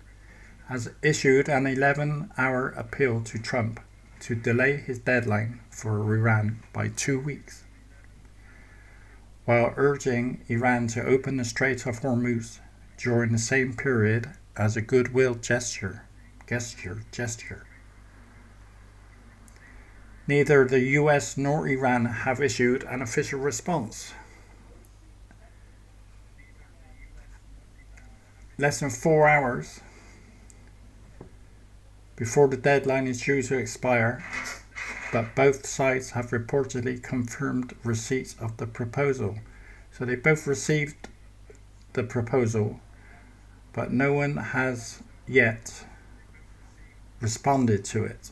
has issued an 11-hour appeal to Trump to delay his deadline for Iran by 2 weeks, while urging Iran to open the Strait of Hormuz during the same period as a goodwill gesture. Neither the US nor Iran have issued an official response. Less than 4 hours before the deadline is due to expire, but both sides have reportedly confirmed receipt of the proposal. So they both received the proposal, but no one has yet responded to it.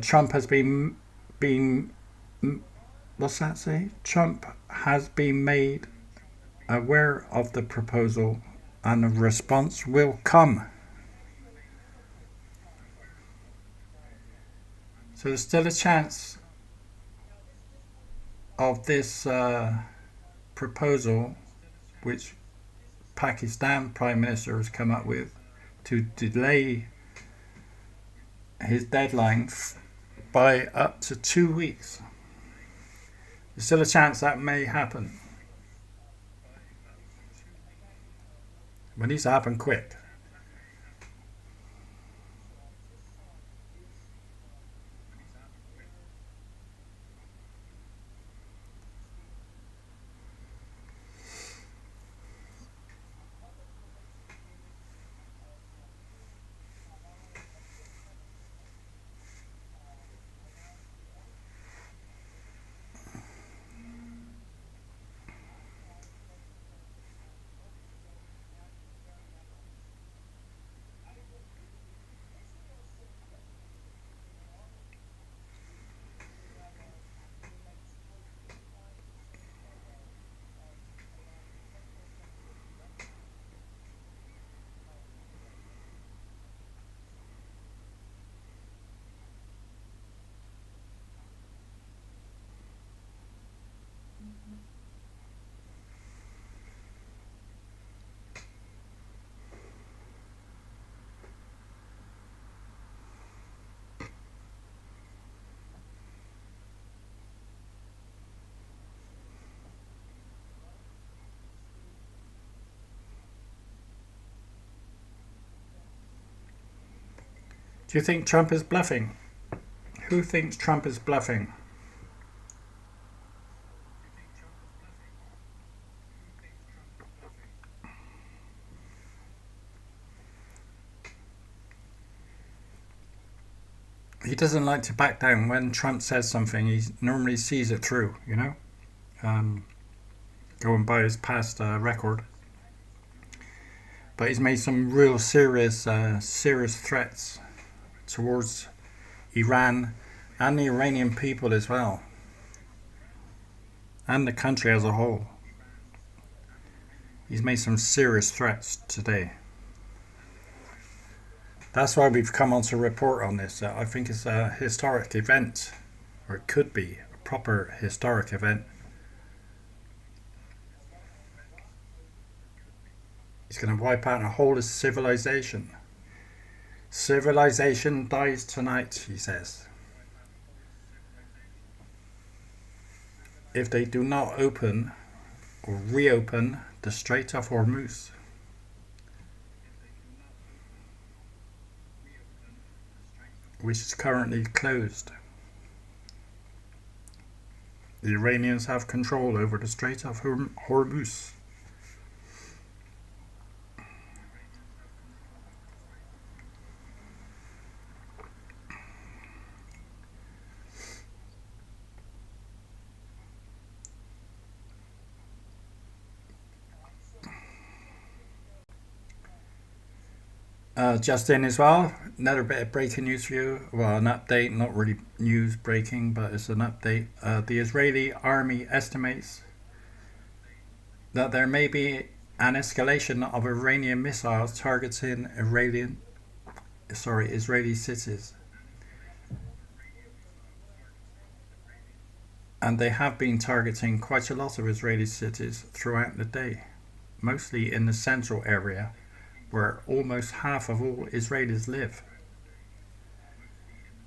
Trump has been what's that say? Trump has been made aware of the proposal and a response will come. So there's still a chance of this proposal, which Pakistan Prime Minister has come up with, to delay his deadline by up to 2 weeks. There's still a chance that may happen. But it needs to happen quick. Do you think Trump is bluffing? Who thinks Trump is bluffing? He doesn't like to back down. When Trump says something, he normally sees it through, you know? Going by his past record. But he's made some real serious threats towards Iran and the Iranian people as well. And the country as a whole. He's made some serious threats today. That's why we've come on to report on this. I think it's a historic event, or it could be a proper historic event. He's going to wipe out a whole civilization. Civilization dies tonight, he says. If they do not open or reopen the Strait of Hormuz. Which is currently closed. The Iranians have control over the Strait of Hormuz. Just in as well, another bit of breaking news for you. Well, an update, not really news breaking, but it's an update. The Israeli army estimates that there may be an escalation of Iranian missiles targeting Israeli cities. And they have been targeting quite a lot of Israeli cities throughout the day, mostly in the central area, where almost half of all Israelis live.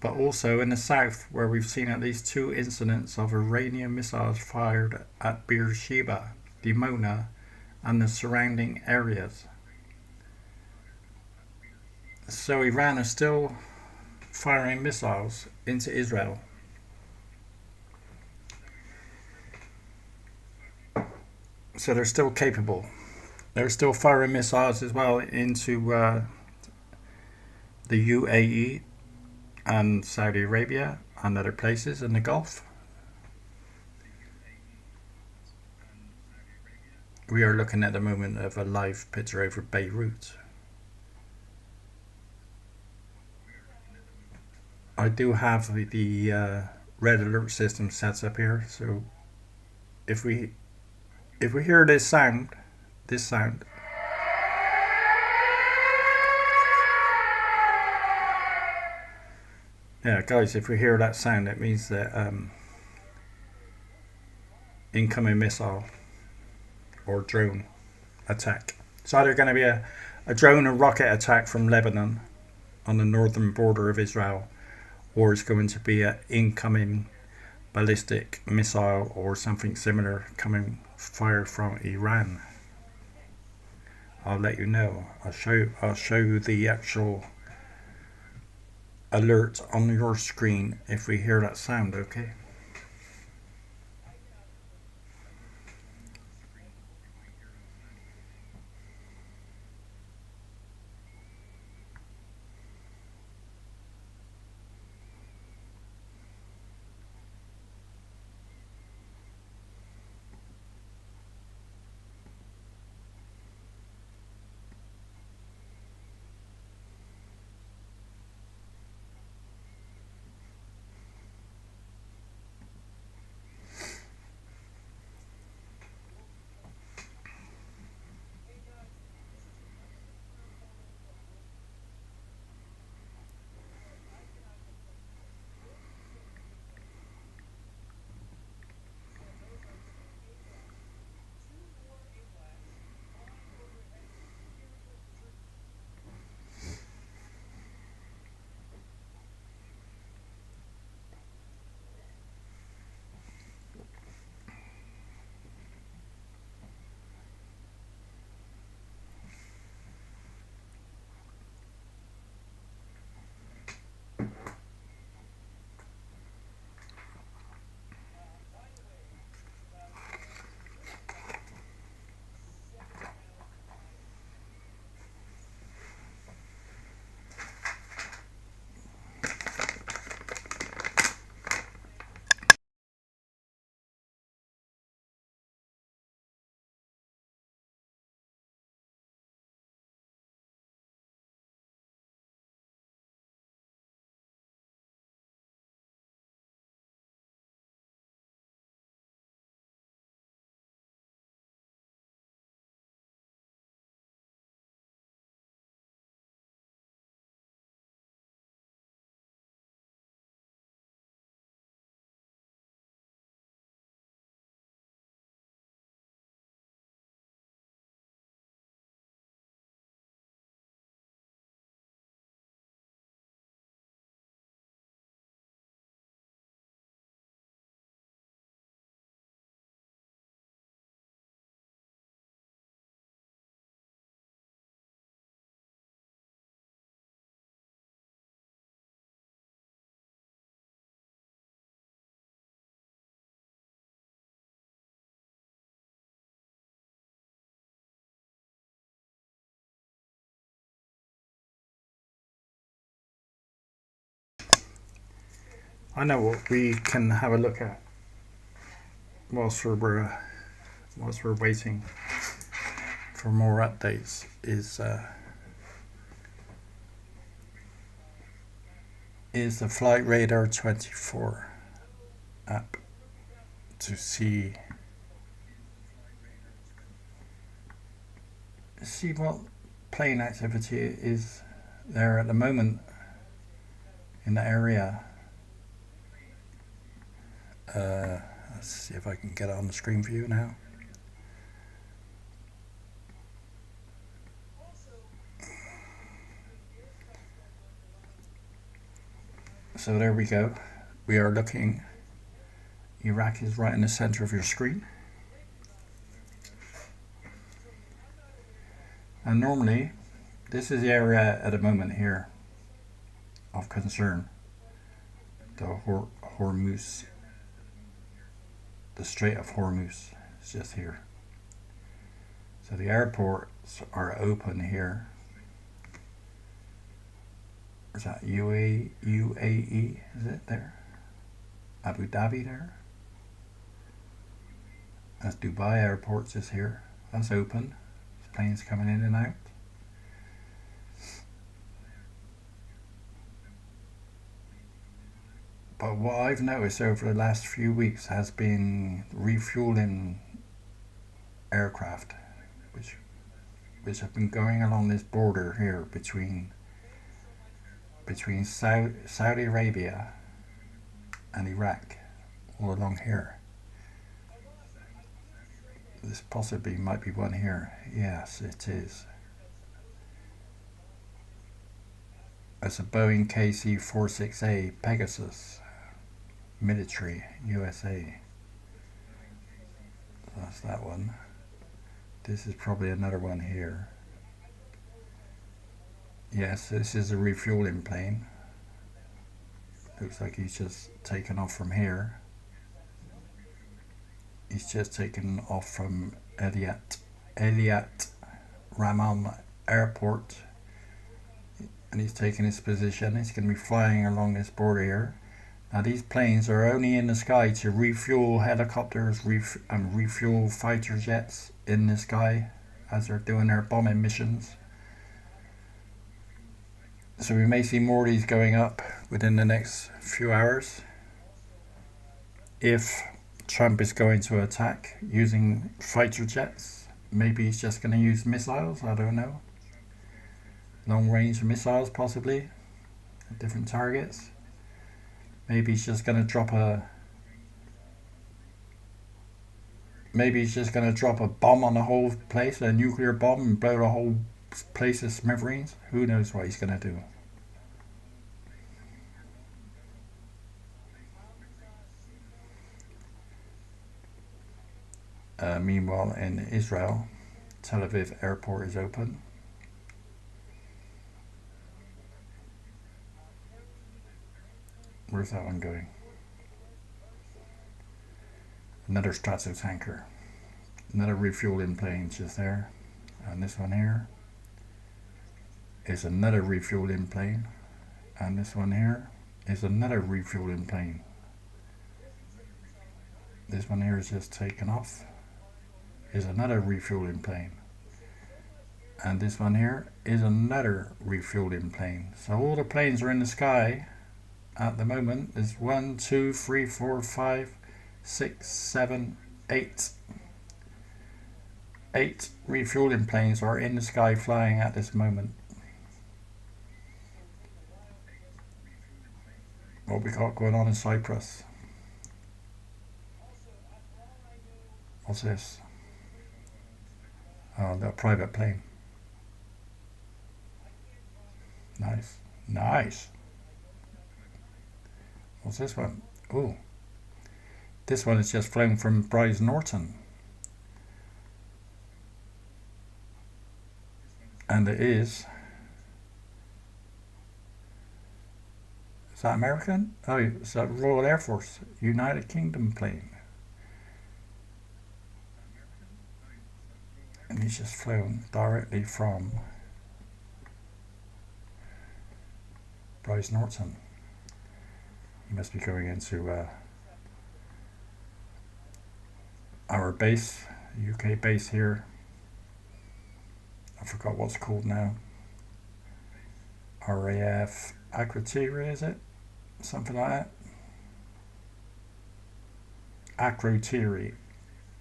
But also in the south, where we've seen at least 2 incidents of Iranian missiles fired at Beersheba, Dimona, and the surrounding areas. So Iran is still firing missiles into Israel. So they're still capable. They're still firing missiles as well into the UAE and Saudi Arabia and other places in the Gulf. We are looking at the moment of a live picture over Beirut. I do have the red alert system set up here, so if we hear this sound. Yeah, guys, if we hear that sound, it means that incoming missile or drone attack. It's either going to be a drone or rocket attack from Lebanon on the northern border of Israel, or it's going to be an incoming ballistic missile or something similar coming fired from Iran. I'll let you know. I'll show you the actual alert on your screen if we hear that sound, okay? I know what we can have a look at whilst we're waiting for more updates is the Flight Radar 24 app to see what plane activity is there at the moment in the area. Let's see if I can get it on the screen view now. So there we go. We are looking. Iraq is right in the center of your screen. And normally, this is the area at the moment here of concern. The Hormuz, the Strait of Hormuz is just here. So the airports are open here. Is that UAE? Is it there? Abu Dhabi there? That's Dubai airports is here. That's open. There's planes coming in and out. But what I've noticed over the last few weeks has been refueling aircraft, which have been going along this border here between Saudi Arabia and Iraq, all along here. This possibly might be one here. Yes, it is. It's a Boeing KC-46A Pegasus, military, USA. That's that one. This is probably another one here. Yes, this is a refueling plane. Looks like he's just taken off from here. He's just taken off from Eliat Rahman Airport. And he's taking his position. He's going to be flying along this border here. Now these planes are only in the sky to refuel helicopters and refuel fighter jets in the sky as they're doing their bombing missions. So we may see more of these going up within the next few hours if Trump is going to attack using fighter jets. Maybe he's just going to use missiles, I don't know. Long range missiles possibly at different targets. Maybe he's just going to drop a bomb on the whole place, a nuclear bomb, and blow the whole place to smithereens. Who knows what he's going to do. Meanwhile, in Israel, Tel Aviv airport is open. Where's that one going? Another Stratotanker. Another refueling plane just there. And this one here is another refueling plane. And this one here is another refueling plane. This one here is just taken off. Is another refueling plane. And this one here is another refueling plane. So all the planes are in the sky at the moment. There's 1, 2, 3, 4, 5, 6, 7, 8. 8 refueling planes are in the sky flying at this moment. What we got going on in Cyprus? What's this? Oh, the private plane. Nice. Nice. What's this one? Oh, this one is just flown from Bryce Norton. And it is that American? Oh, it's a Royal Air Force, United Kingdom plane. And he's just flown directly from Bryce Norton. He must be going into our base, UK base here. I forgot what's called now. RAF Akrotiri, is it? Something like that. Akrotiri,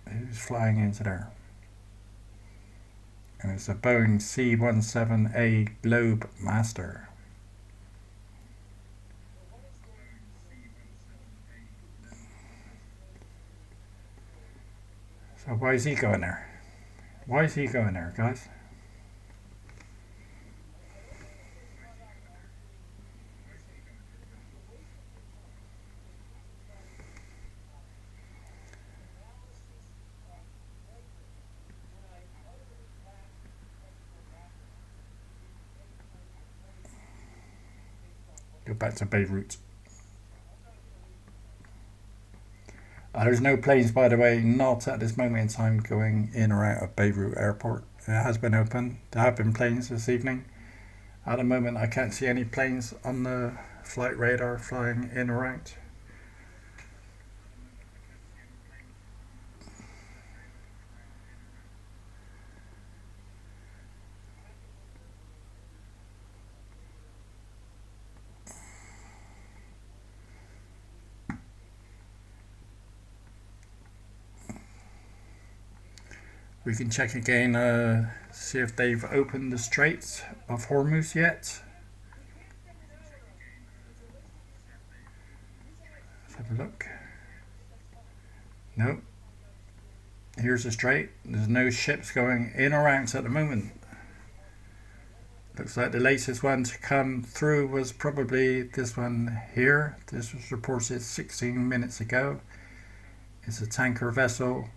who's flying into there. And it's a Boeing C-17A Globe Master. So why is he going there? Why is he going there, guys? Go back to Beirut. There's no planes, by the way, not at this moment in time going in or out of Beirut airport. It has been open. There have been planes this evening. At the moment I can't see any planes on the flight radar flying in or out. We can check again, see if they've opened the Strait of Hormuz yet. Let's have a look. Nope. Here's the strait. There's no ships going in or out at the moment. Looks like the latest one to come through was probably this one here. This was reported 16 minutes ago. It's a tanker vessel,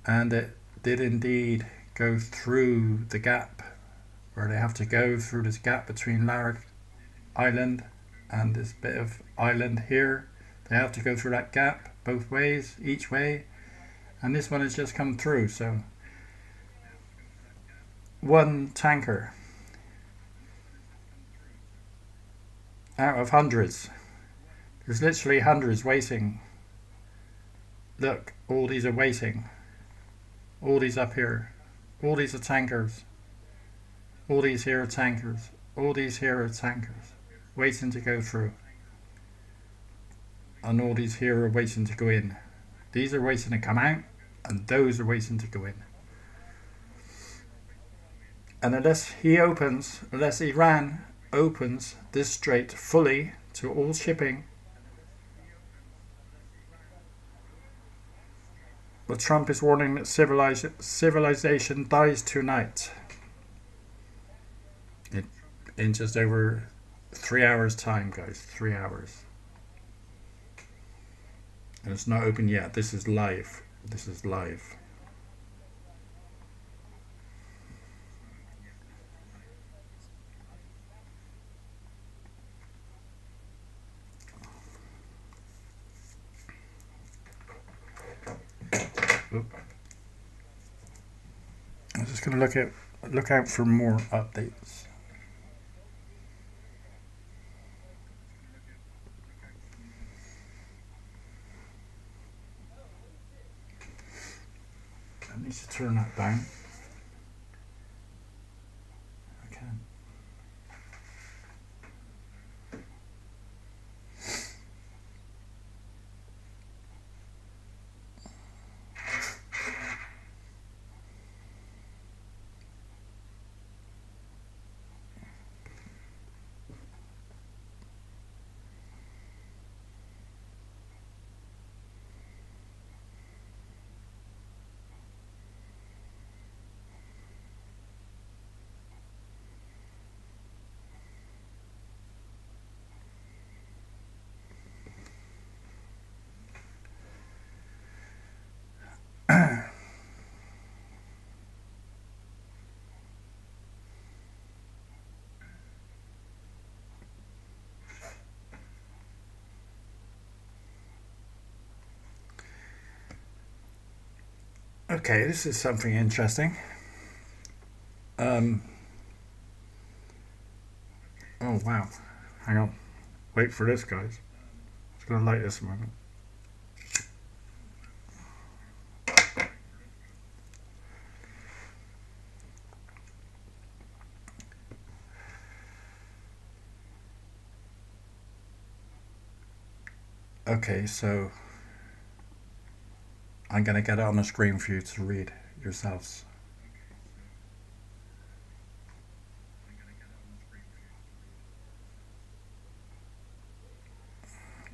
and it did indeed go through the gap where they have to go through this gap between Larrick Island and this bit of island here. They have to go through that gap both ways, each way, and this one has just come through. So one tanker out of hundreds. There's literally hundreds waiting. Look, all these are waiting. All these up here. All these are tankers. All these here are tankers. All these here are tankers. Waiting to go through. And all these here are waiting to go in. These are waiting to come out. And those are waiting to go in. And unless Iran opens this strait fully to all shipping, but Trump is warning that civilization dies tonight. In just over 3 hours time, guys. 3 hours. And it's not open yet. This is live. This is live. I'm just going to look out for more updates. I need to turn that down. I can. Okay, this is something interesting. Oh wow, hang on, wait for this, guys. Just gonna light this a moment. Okay, so I'm gonna get it on the screen for you to read yourselves.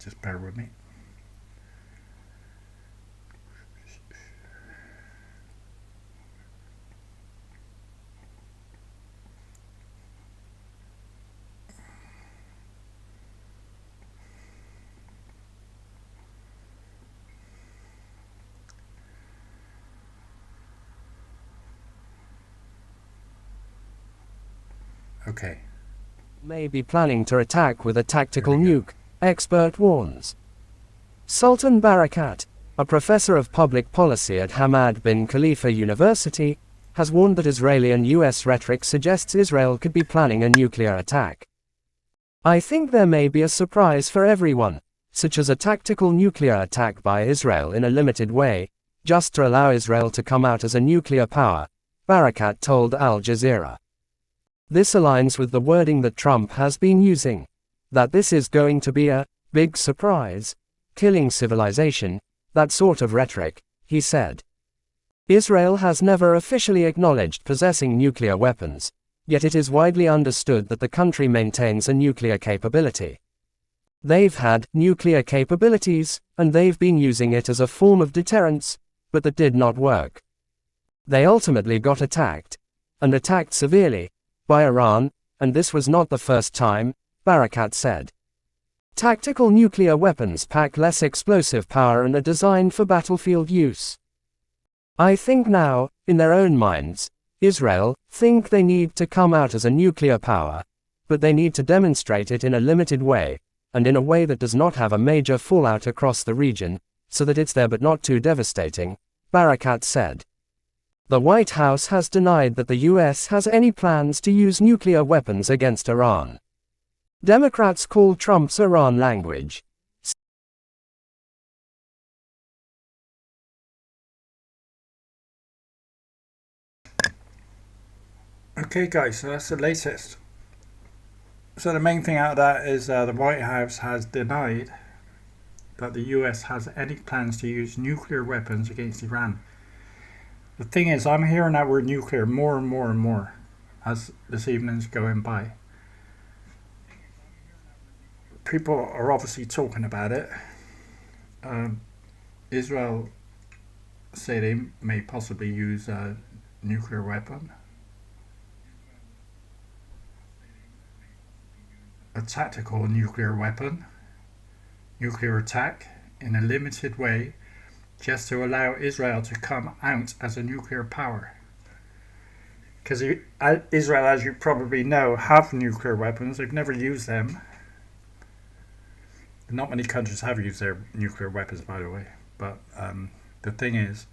Just bear with me. Okay. May be planning to attack with a tactical nuke, expert warns. Sultan Barakat, a professor of public policy at Hamad bin Khalifa University, has warned that Israeli and US rhetoric suggests Israel could be planning a nuclear attack. I think there may be a surprise for everyone, such as a tactical nuclear attack by Israel in a limited way, just to allow Israel to come out as a nuclear power, Barakat told Al Jazeera. This aligns with the wording that Trump has been using, that this is going to be a big surprise, killing civilization, that sort of rhetoric, he said. Israel has never officially acknowledged possessing nuclear weapons, yet it is widely understood that the country maintains a nuclear capability. They've had nuclear capabilities, and they've been using it as a form of deterrence, but that did not work. They ultimately got attacked, and attacked severely, by Iran, and this was not the first time, Barakat said. Tactical nuclear weapons pack less explosive power and are designed for battlefield use. I think now, in their own minds, Israel think they need to come out as a nuclear power, but they need to demonstrate it in a limited way, and in a way that does not have a major fallout across the region, so that it's there but not too devastating, Barakat said. The White House has denied that the US has any plans to use nuclear weapons against Iran. Democrats call Trump's Iran language. Okay guys, so that's the latest. So the main thing out of that is the White House has denied that the US has any plans to use nuclear weapons against Iran. The thing is, I'm hearing that word nuclear more and more and more as this evening's going by. People are obviously talking about it. Israel say they may possibly use a nuclear weapon. A tactical nuclear weapon. Nuclear attack in a limited way, just to allow Israel to come out as a nuclear power. Because Israel, as you probably know, have nuclear weapons. They've never used them. Not many countries have used their nuclear weapons, by the way. But the thing is,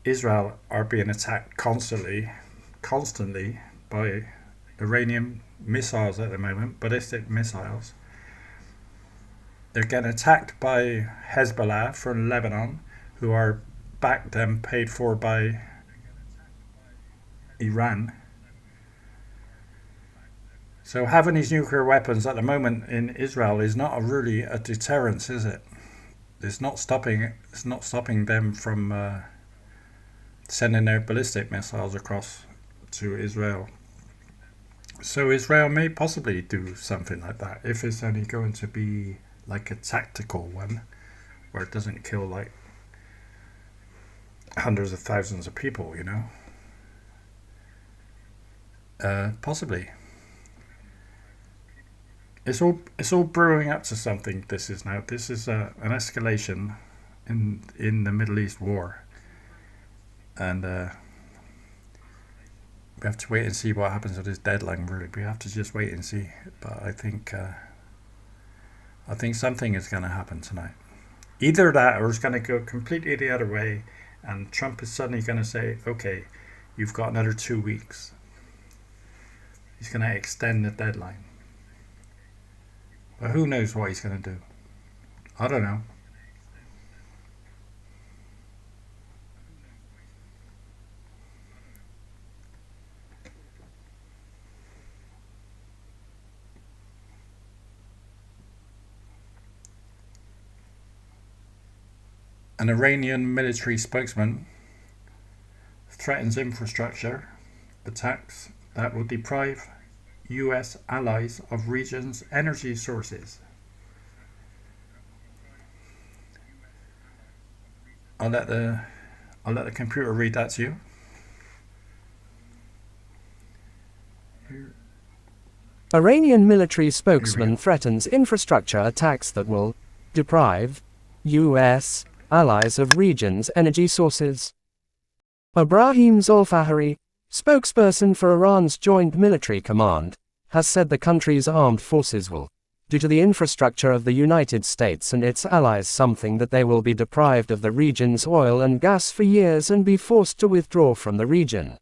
Israel are being attacked constantly by Iranian missiles at the moment, ballistic missiles. They're getting attacked by Hezbollah from Lebanon, who are backed and paid for by Iran. So having these nuclear weapons at the moment in Israel is not really a deterrence, is it? It's not stopping them from sending their ballistic missiles across to Israel. So Israel may possibly do something like that if it's only going to be like a tactical one, where it doesn't kill like hundreds of thousands of people, you know. Possibly. It's all brewing up to something. This is an escalation in the Middle East war, and we have to wait and see what happens with this deadline. Really, we have to just wait and see. But I think something is going to happen tonight. Either that, or it's going to go completely the other way, and Trump is suddenly going to say, "Okay, you've got another 2 weeks." He's going to extend the deadline. But who knows what he's going to do. I don't know. An Iranian military spokesman threatens infrastructure attacks that will deprive US allies of region's energy sources. I'll let the computer read that to you. Iranian military spokesman threatens infrastructure attacks that will deprive US allies of region's energy sources. Ibrahim Zolfahari, spokesperson for Iran's Joint Military Command, has said the country's armed forces will do to the infrastructure of the United States and its allies something that they will be deprived of the region's oil and gas for years and be forced to withdraw from the region.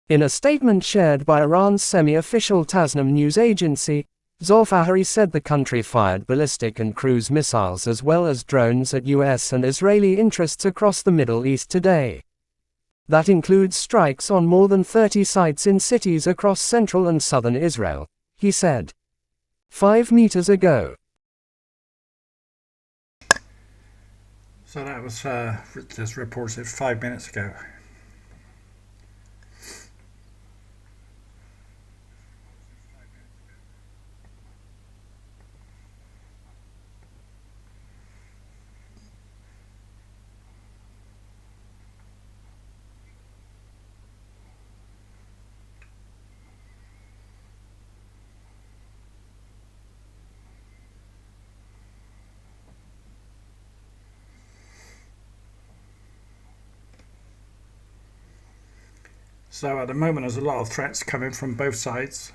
In a statement shared by Iran's semi-official Tasnim news agency, Zolfahari said the country fired ballistic and cruise missiles as well as drones at US and Israeli interests across the Middle East today. That includes strikes on more than 30 sites in cities across central and southern Israel, he said. 5 meters ago. So that was just reported 5 minutes ago. So at the moment there's a lot of threats coming from both sides.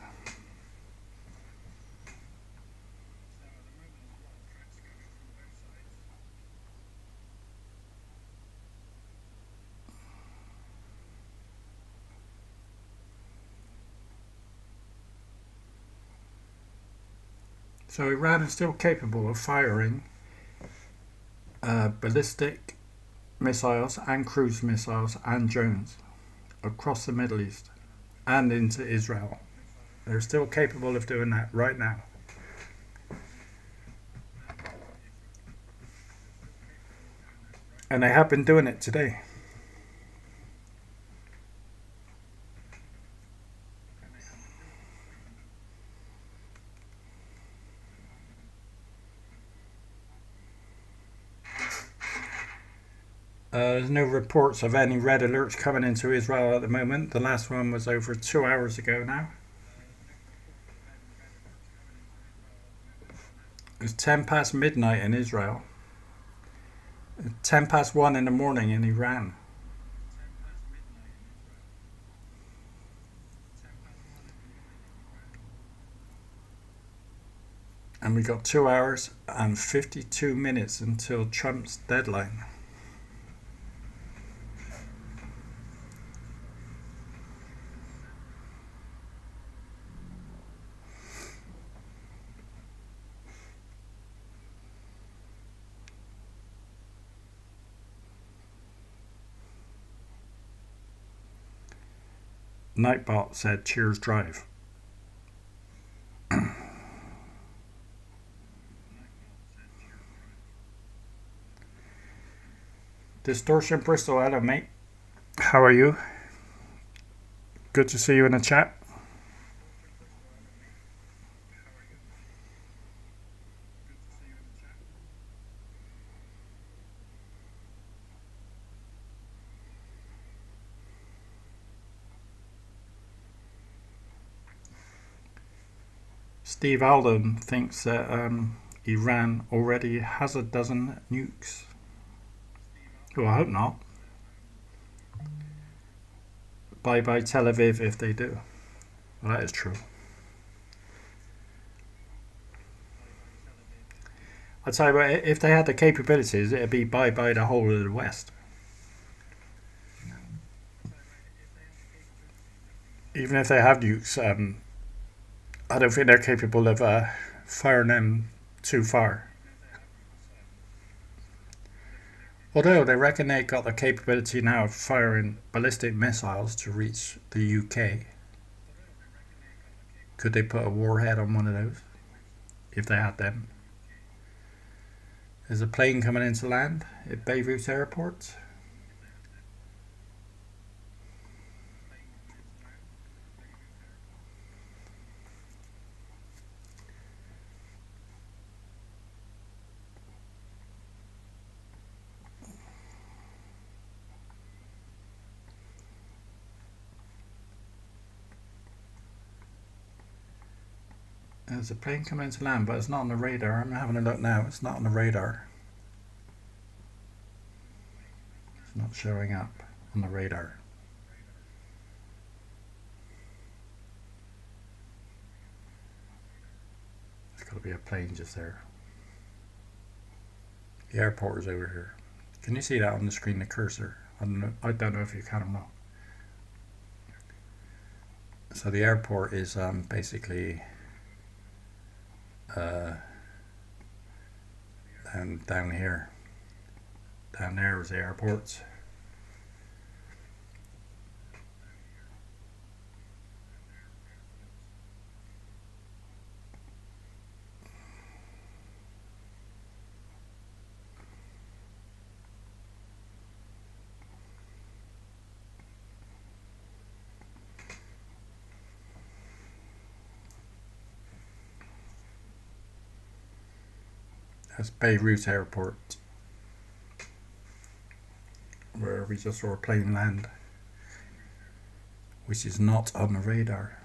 So Iran is still capable of firing ballistic missiles and cruise missiles and drones across the Middle East and into Israel. They're still capable of doing that right now. And they have been doing it today. There's no reports of any red alerts coming into Israel at the moment. The last one was over 2 hours ago now. It's 10 past midnight in Israel. 10 past 1 in the morning in Iran. And we got 2 hours and 52 minutes until Trump's deadline. Nightbot said, "Cheers, drive." Distortion Bristol, hello mate. How are you? Good to see you in the chat. Steve Alden thinks that Iran already has a dozen nukes. Well, I hope not. Bye bye Tel Aviv if they do. Well, that is true. I'd tell you what, if they had the capabilities, it'd be bye bye the whole of the West. Even if they have nukes, I don't think they're capable of firing them too far. Although they reckon they got the capability now of firing ballistic missiles to reach the UK. Could they put a warhead on one of those if they had them? There's a plane coming into land at Beirut airport. There's a plane coming into land, but it's not on the radar. I'm having a look now. It's not on the radar. It's not showing up on the radar. There's got to be a plane just there. The airport is over here. Can you see that on the screen, the cursor? I don't know if you can or not. So the airport is basically down here. Down there is the airport. That's Beirut airport, where we just saw a plane land, which is not on the radar.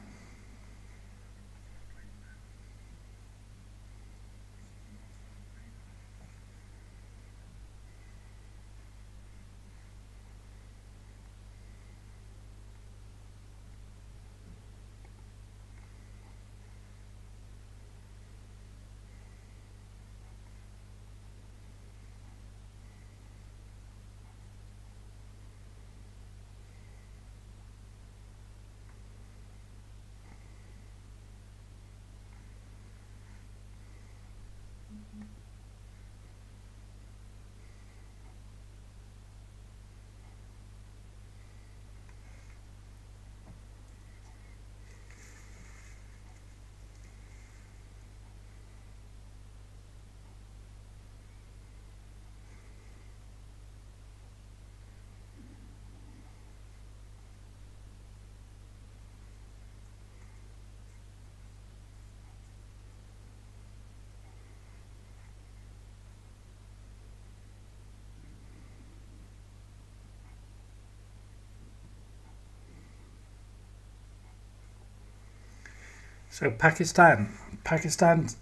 So Pakistan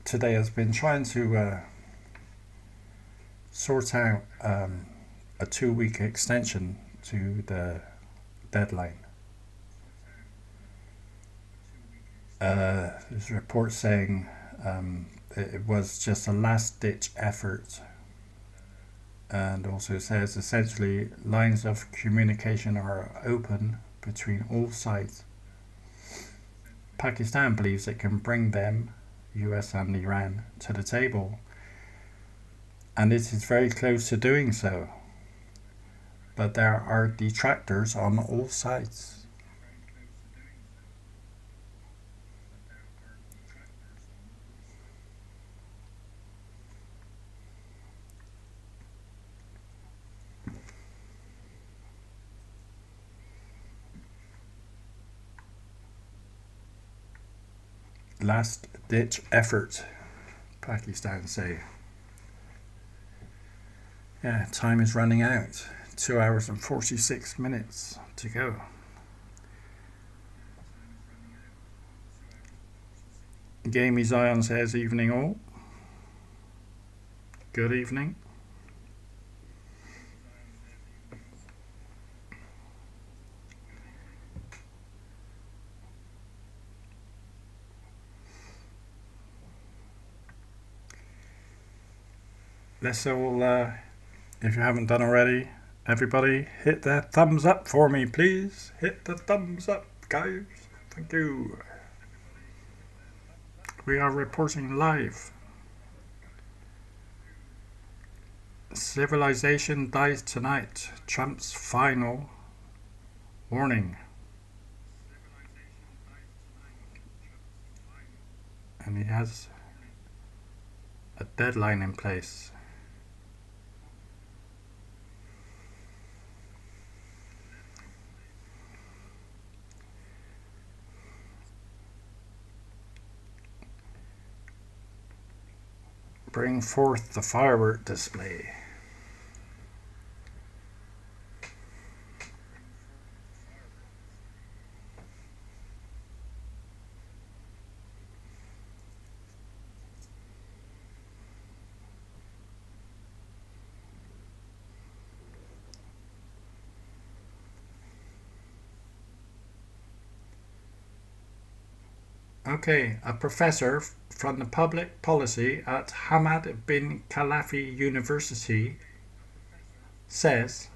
today has been trying to sort out a 2-week extension to the deadline. There's a report saying it was just a last-ditch effort, and also says essentially lines of communication are open between all sides. Pakistan believes it can bring them, US and Iran, to the table, and it is very close to doing so. But there are detractors on all sides. Last ditch effort, Pakistan say. Yeah, time is running out. 2 hours and 46 minutes to go. Gamey Zion says evening all. Good evening. Let's all, if you haven't done already, everybody hit that thumbs up for me, please. Hit the thumbs up, guys. Thank you. We are reporting live. Civilization dies tonight. Trump's final warning. And he has a deadline in place. Bring forth the firework display. Okay, a professor from the public policy at Hamad bin Khalifa University says,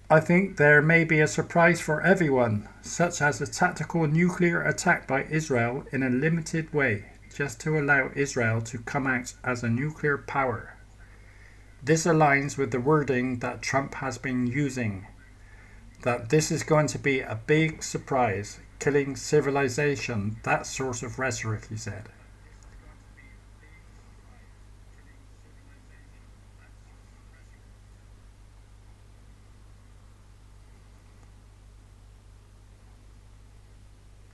I think there may be a surprise for everyone, such as a tactical nuclear attack by Israel in a limited way, just to allow Israel to come out as a nuclear power. This aligns with the wording that Trump has been using, that this is going to be a big surprise, killing civilization, that sort of rhetoric, he said.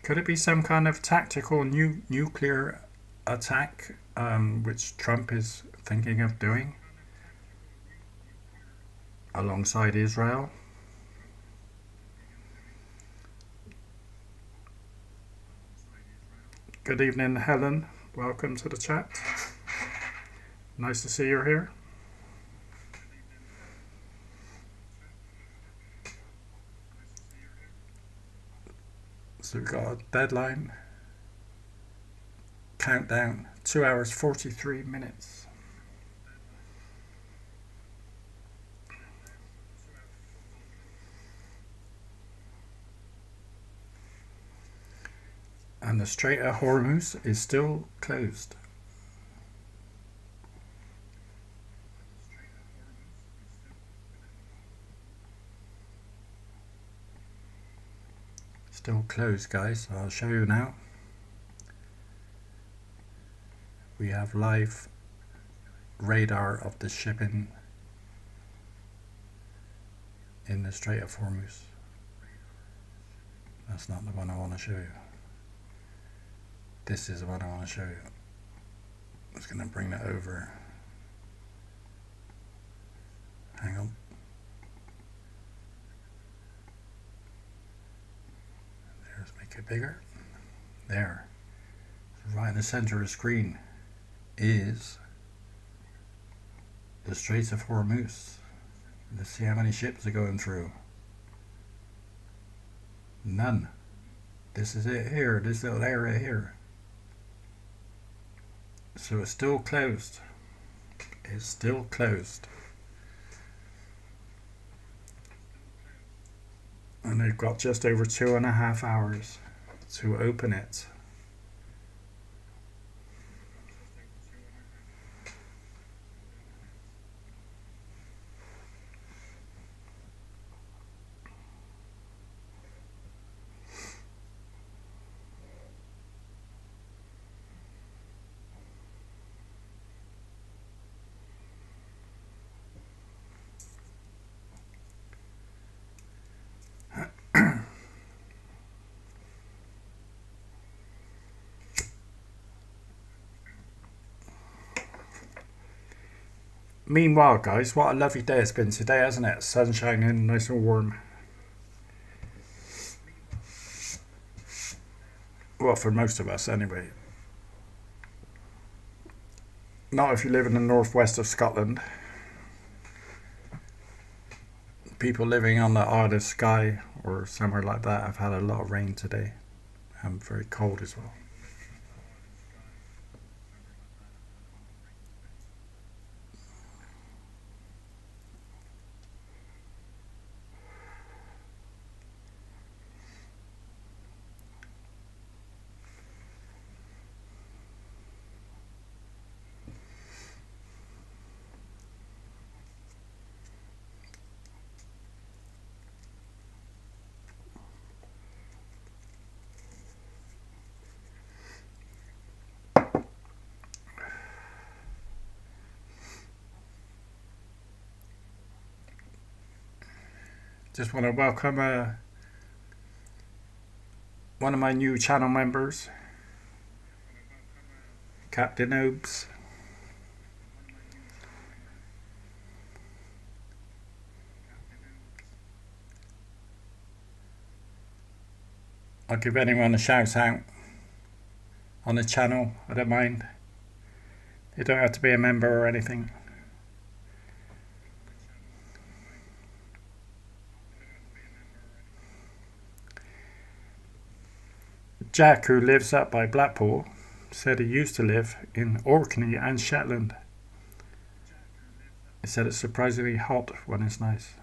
Could it be some kind of tactical nuclear attack, which Trump is thinking of doing alongside Israel? Good evening, Helen. Welcome to the chat. Nice to see you're here. So we've got a deadline. Countdown, 2 hours 43 minutes. And the Strait of Hormuz is still closed. Still closed, guys. I'll show you now. We have live radar of the shipping in the Strait of Hormuz. That's not the one I want to show you. This is the one I want to show you. I'm just going to bring that over. Hang on. There's, make it bigger. There. Right in the center of the screen is the Strait of Hormuz. Let's see how many ships are going through. None. This is it here, this little area here. So it's still closed. It's still closed. And they've got just over 2.5 hours to open it. Meanwhile, guys, what a lovely day it's been today, hasn't it? Sun shining, nice and warm. Well, for most of us, anyway. Not if you live in the northwest of Scotland. People living on the Isle of Skye or somewhere like that have had a lot of rain today. And very cold as well. Just want to welcome one of my new channel members, Captain Obes. I'll give anyone a shout out on the channel, I don't mind. You don't have to be a member or anything. Jack, who lives up by Blackpool, said he used to live in Orkney and Shetland. He said it's surprisingly hot when it's nice.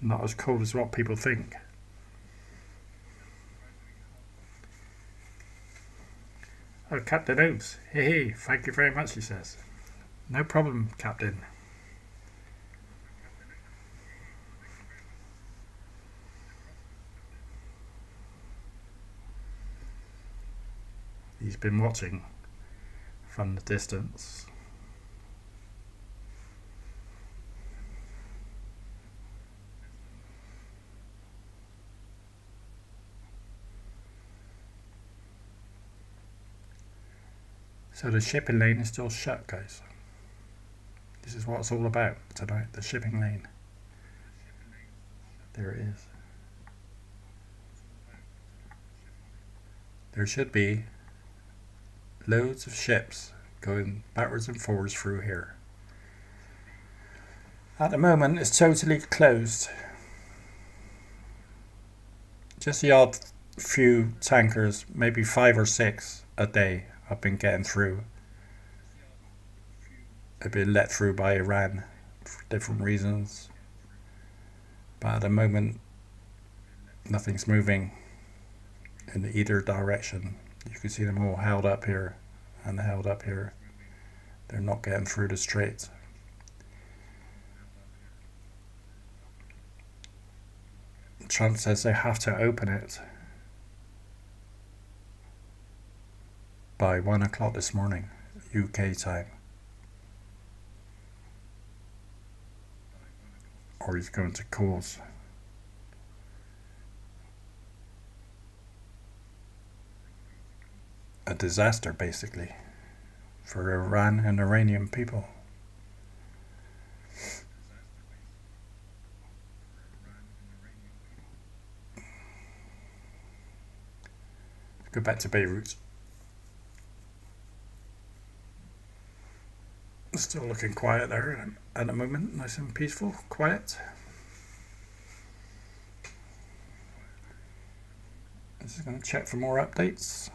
Not as cold as what people think. Oh, Captain Oates. Hey, thank you very much, he says. No problem, Captain. He's been watching from the distance. So the shipping lane is still shut, guys. This is what it's all about tonight, the shipping lane. There it is. There should be loads of ships going backwards and forwards through here. At the moment it's totally closed. Just the odd few tankers, maybe 5 or 6 a day, I've been getting through. They've been let through by Iran for different reasons. But at the moment nothing's moving in either direction. You can see them all held up here and held up here. They're not getting through the strait. Trump says they have to open it by 1 o'clock this morning, UK time. Or he's going to cause a disaster, basically, for Iran and Iranian people. Go back to Beirut. Still looking quiet there at the moment, nice and peaceful, quiet. I'm just going to check for more updates.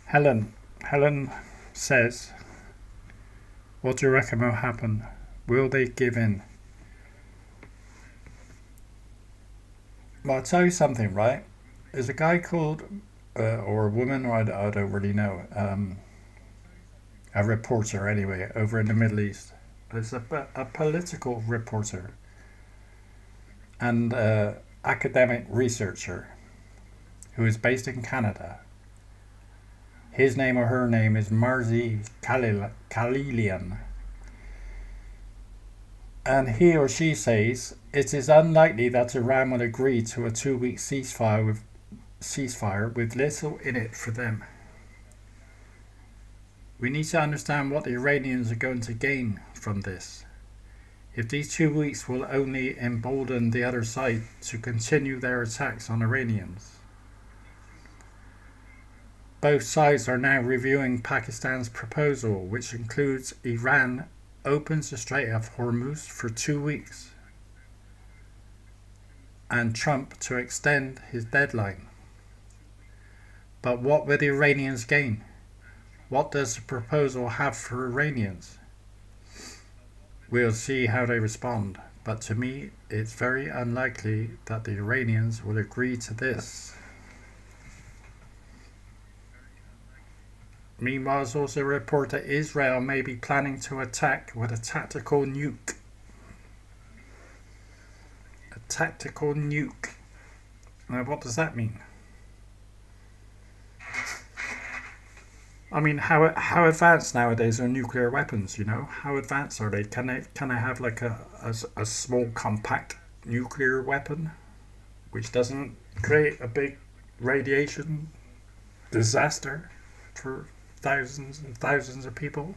Helen says, what do you reckon will happen? Will they give in? Well, I'll tell you something, right? There's a guy called, or a woman, or I don't really know, a reporter anyway, over in the Middle East. There's a political reporter and academic researcher who is based in Canada. His name or her name is Marzi Khalilian. And he or she says it is unlikely that Iran will agree to a 2-week ceasefire with little in it for them. We need to understand what the Iranians are going to gain from this. If these 2 weeks will only embolden the other side to continue their attacks on Iranians. Both sides are now reviewing Pakistan's proposal, which includes Iran opens the Strait of Hormuz for 2 weeks. and Trump to extend his deadline. But what will the Iranians gain? What does the proposal have for Iranians? We'll see how they respond, but to me it's very unlikely that the Iranians will agree to this. Meanwhile, there's also a report that Israel may be planning to attack with a tactical nuke. A tactical nuke. Now, what does that mean? I mean, how advanced nowadays are nuclear weapons, you know? How advanced are they? Can they have like a small compact nuclear weapon which doesn't create a big radiation disaster for thousands and thousands of people?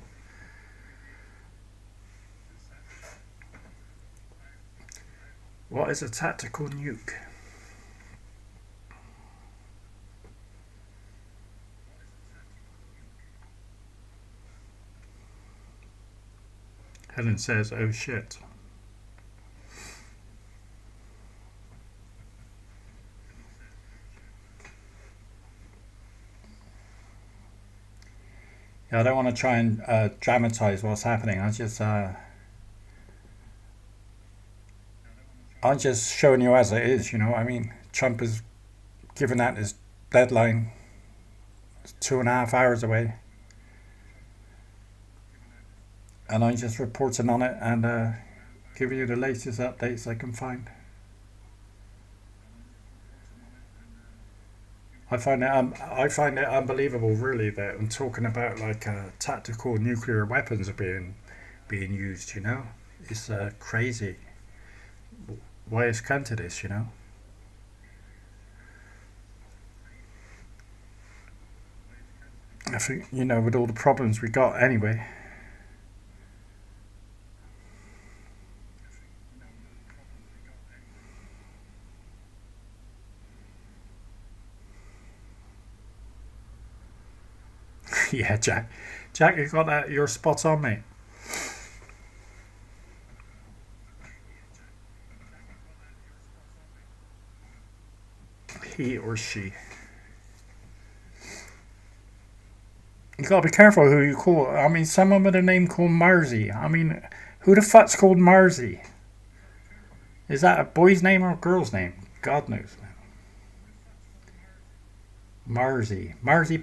What is a tactical nuke? Helen says, oh shit. Yeah, I don't want to try and dramatize what's happening. I'm just showing you as it is, you know. I mean, Trump is given out his deadline 2.5 hours away. And I'm just reporting on it and giving you the latest updates I can find. I find it unbelievable, really, that I'm talking about like tactical nuclear weapons are being used. You know, it's crazy why it's come to this. You know. I think, you know, with all the problems we got anyway. Yeah, Jack, you got that. You're spot on, mate. He or she. You gotta be careful who you call. I mean, someone with a name called Marzi. I mean, who the fuck's called Marzi? Is that a boy's name or a girl's name? God knows. Marzi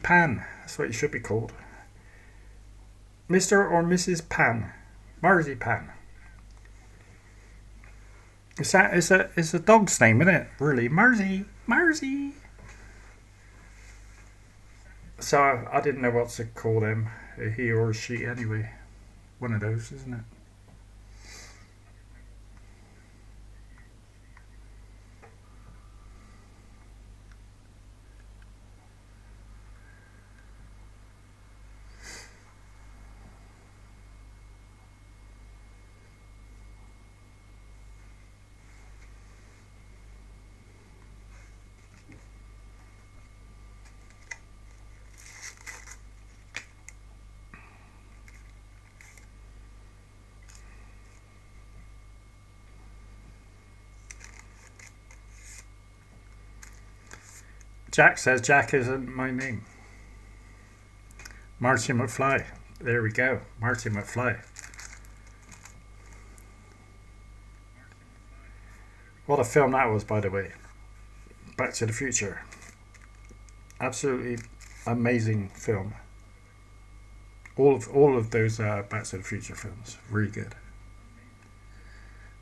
Pan. That's what you should be called. Mr. or Mrs. Pan. Marzi Pan. It's a dog's name, isn't it? Really, Marzi. So I didn't know what to call them, he or she. Anyway, one of those, isn't it? Jack says Jack isn't my name. Marty McFly. There we go. Marty McFly. What a film that was, by the way. Back to the Future. Absolutely amazing film. All of those Back to the Future films. Really good.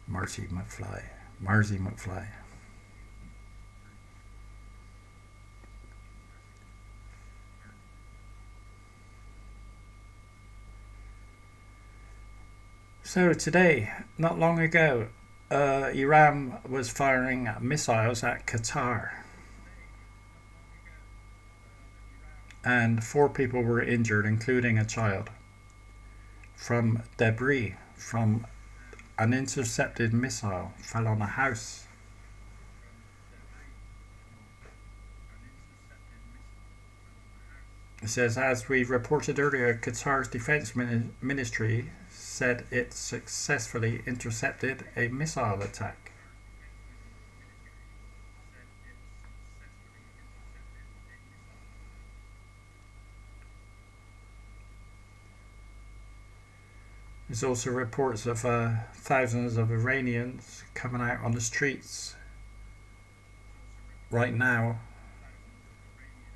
Marty McFly. Marty McFly. So today, not long ago, Iran was firing missiles at Qatar. And 4 people were injured, including a child, from debris from an intercepted missile fell on a house. It says, as we reported earlier, Qatar's defense ministry said it successfully intercepted a missile attack. There's also reports of thousands of Iranians coming out on the streets right now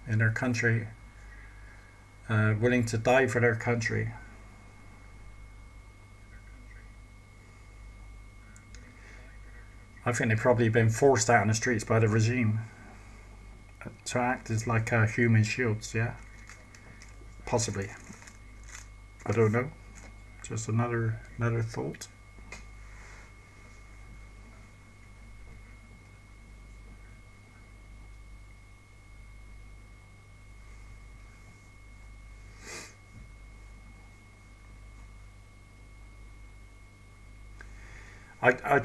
in their country, willing to die for their country. I think they've probably been forced out on the streets by the regime to act as like human shields, yeah? Possibly. I don't know. Just another thought. I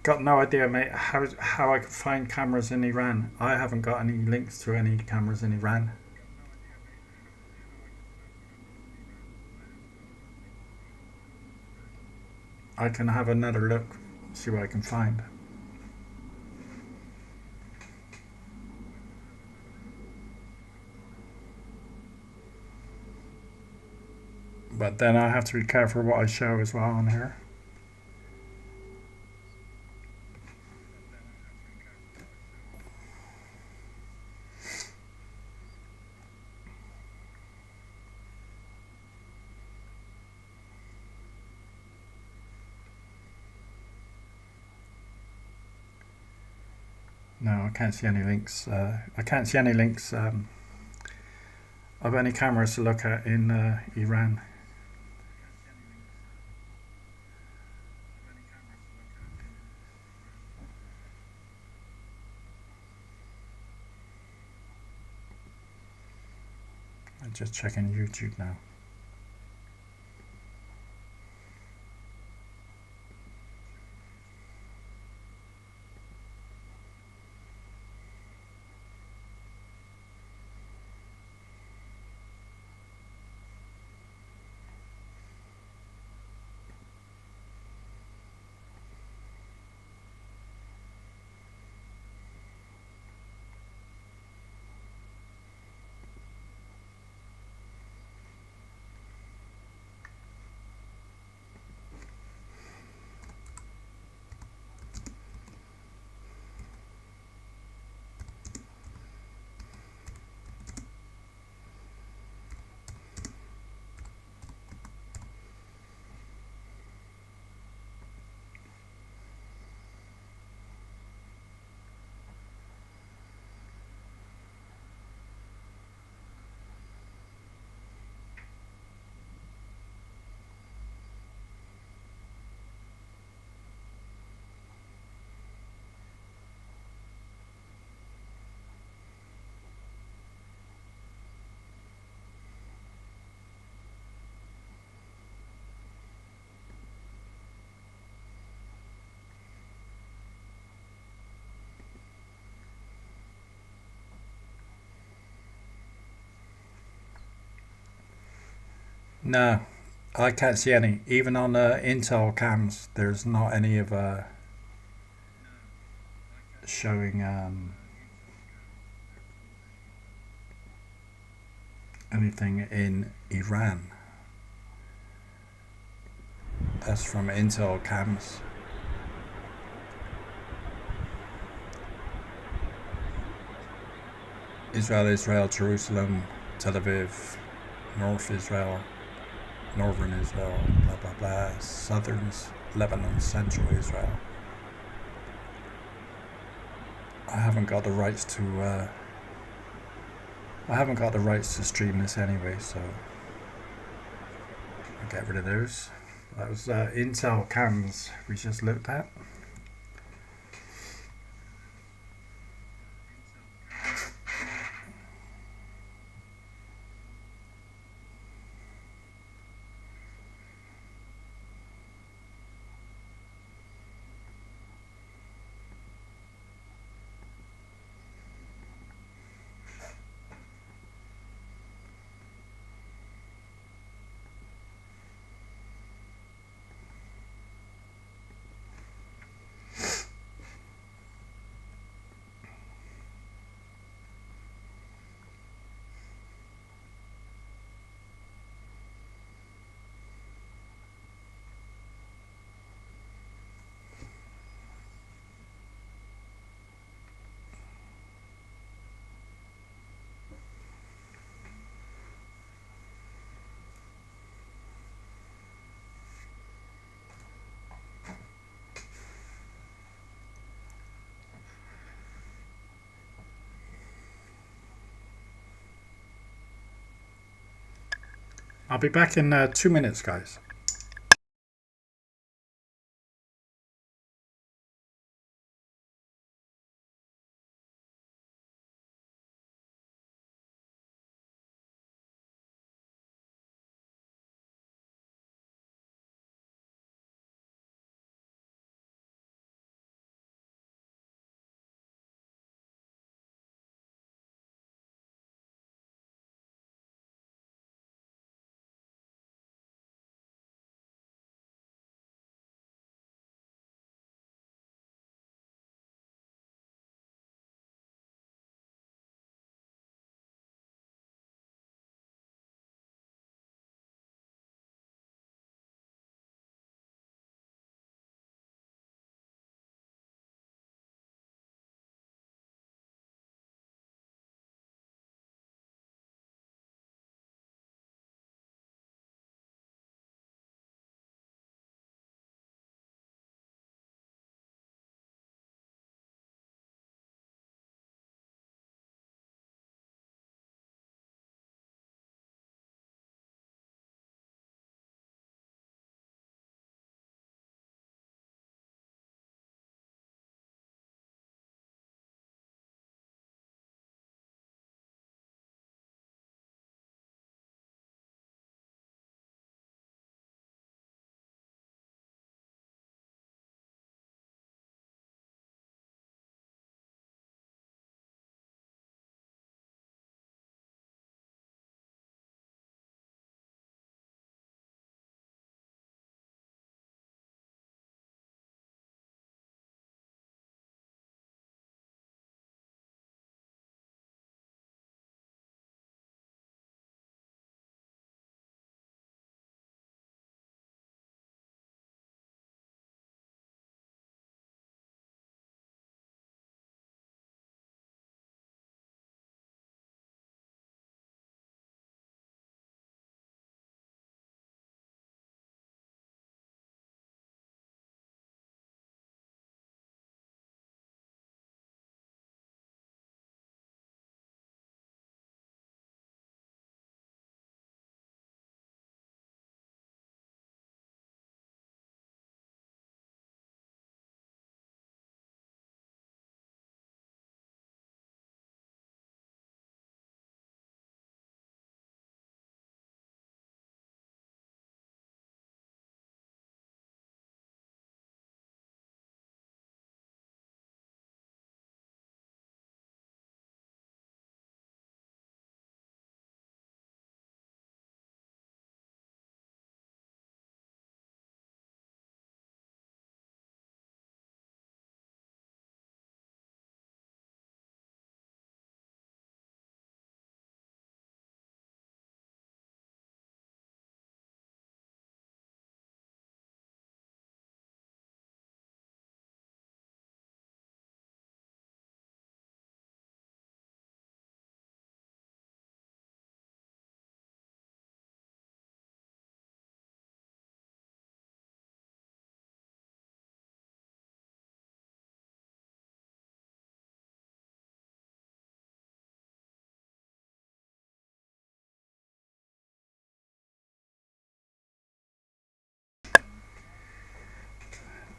got no idea, mate, how I could find cameras in Iran. I haven't got any links to any cameras in Iran. I can have another look, see what I can find. But then I have to be careful what I show as well on here. No, I can't see any links. I can't see any links of any cameras to look at in Iran. I'm just checking YouTube now. No, I can't see any. Even on the Intel cams, there's not any of showing anything in Iran. That's from Intel cams. Israel, Jerusalem, Tel Aviv, North Israel, Northern Israel, blah blah blah, Southern Lebanon, Central Israel. I haven't got the rights to stream this anyway, so I'll get rid of those. That was Intel cams we just looked at. I'll be back in 2 minutes, guys.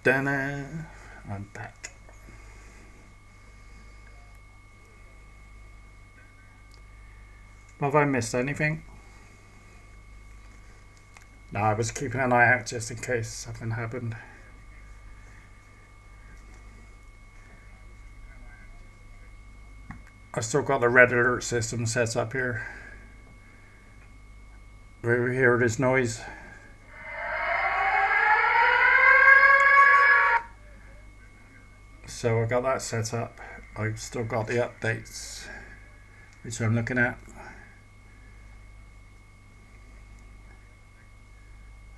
Da-na. I'm back. Have I missed anything? No, I was keeping an eye out just in case something happened. I still got the red alert system set up here. We hear this noise. So I got that set up. I've still got the updates, which I'm looking at.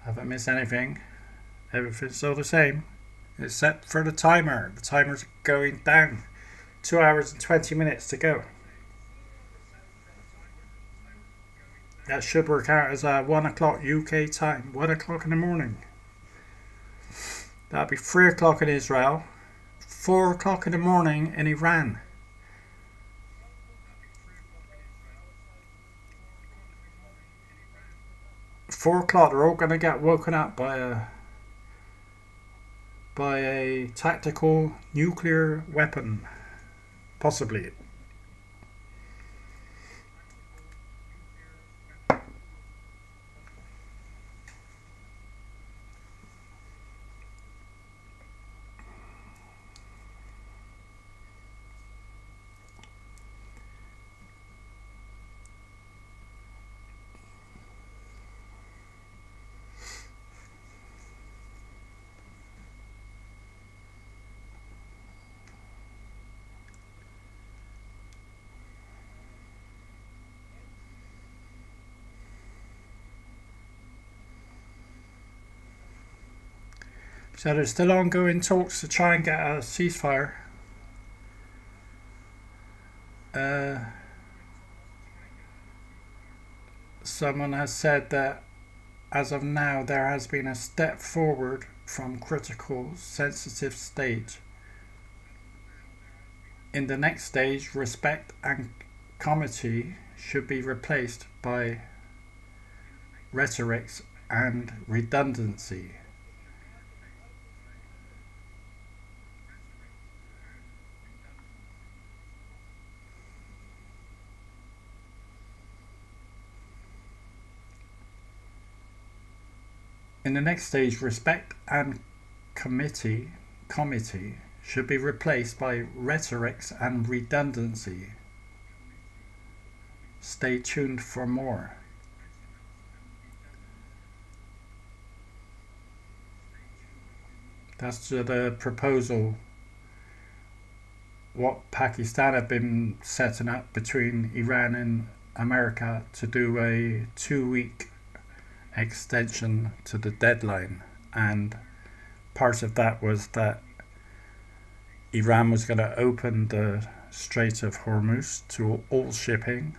Haven't missed anything. Everything's still the same. It's set for the timer. The timer's going down. 2 hours and 20 minutes to go. That should work out as 1 o'clock UK time. 1 o'clock in the morning. That'll be 3 o'clock in Israel. 4 o'clock in the morning in Iran. 4 o'clock, they're all going to get woken up by a tactical nuclear weapon, possibly. So there's still ongoing talks to try and get a ceasefire. Someone has said that as of now there has been a step forward from critical sensitive stage. In the next stage, respect and comity should be replaced by rhetoric and redundancy. In the next stage, respect and comity should be replaced by rhetoric and redundancy. Stay tuned for more. That's the proposal. What Pakistan have been setting up between Iran and America to do a 2-week extension to the deadline, and part of that was that Iran was going to open the Strait of Hormuz to all shipping,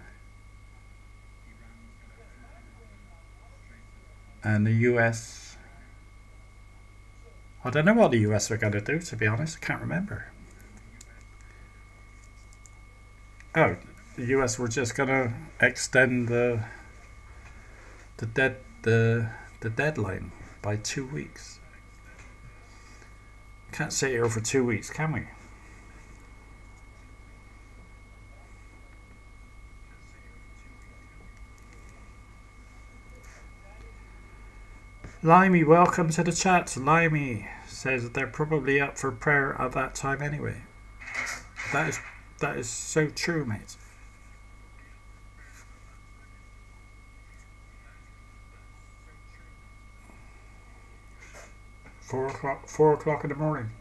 and the US, I don't know what the US were going to do, to be honest. I can't remember. Oh, the US were just going to extend the deadline by 2 weeks. Can't sit here for 2 weeks, can we? Limey, welcome to the chat. Limey says that they're probably up for prayer at that time anyway. That is so true, mate. 4 o'clock in the morning.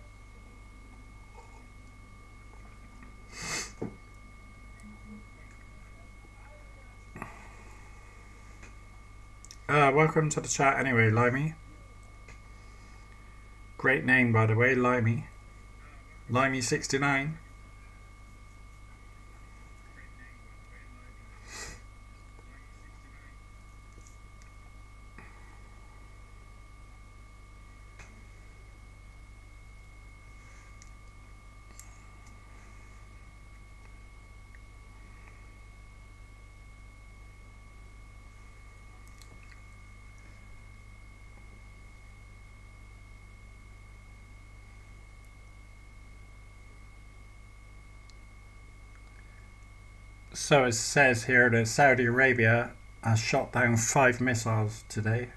Welcome to the chat anyway, Limey. Great name, by the way, Limey. Limey69. So it says here that Saudi Arabia has shot down 5 missiles today.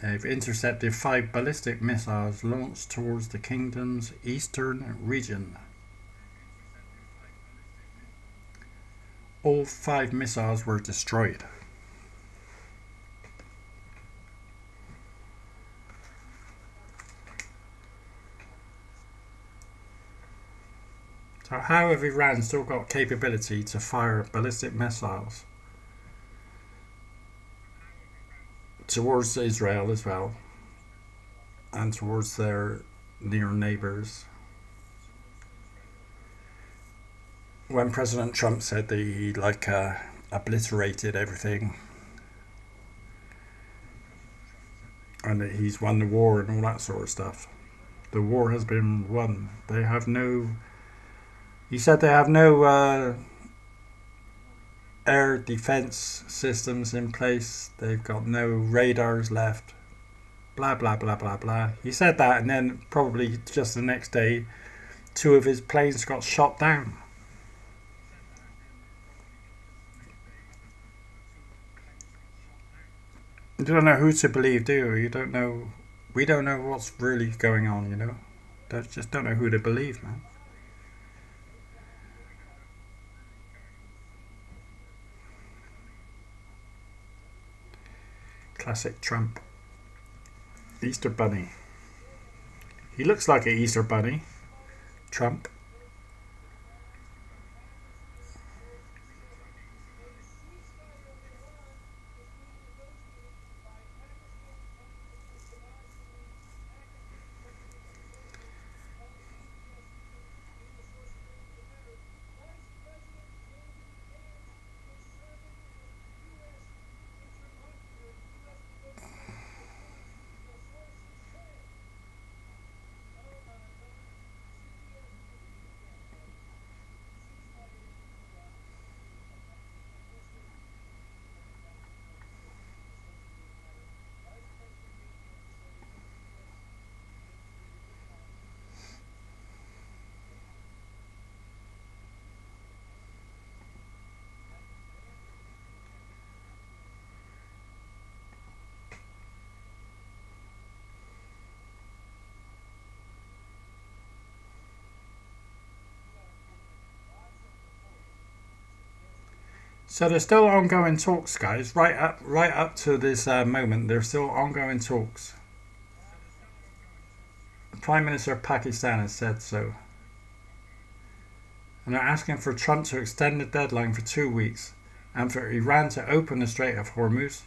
They've intercepted 5 ballistic missiles launched towards the kingdom's eastern region. All 5 missiles were destroyed. So how have Iran still got capability to fire ballistic missiles towards Israel as well, and towards their near neighbours, when President Trump said that he obliterated everything and that he's won the war and all that sort of stuff? The war has been won. They have no... He said they have no air defense systems in place. They've got no radars left. Blah, blah, blah, blah, blah. He said that, and then probably just the next day, 2 of his planes got shot down. You don't know who to believe, do you? You don't know. We don't know what's really going on, you know? Just don't know who to believe, man. Classic Trump. Easter Bunny. He looks like an Easter Bunny. Trump. So there's still ongoing talks, guys. Right up to this moment, there's still ongoing talks. The Prime Minister of Pakistan has said so. And they're asking for Trump to extend the deadline for 2 weeks and for Iran to open the Strait of Hormuz.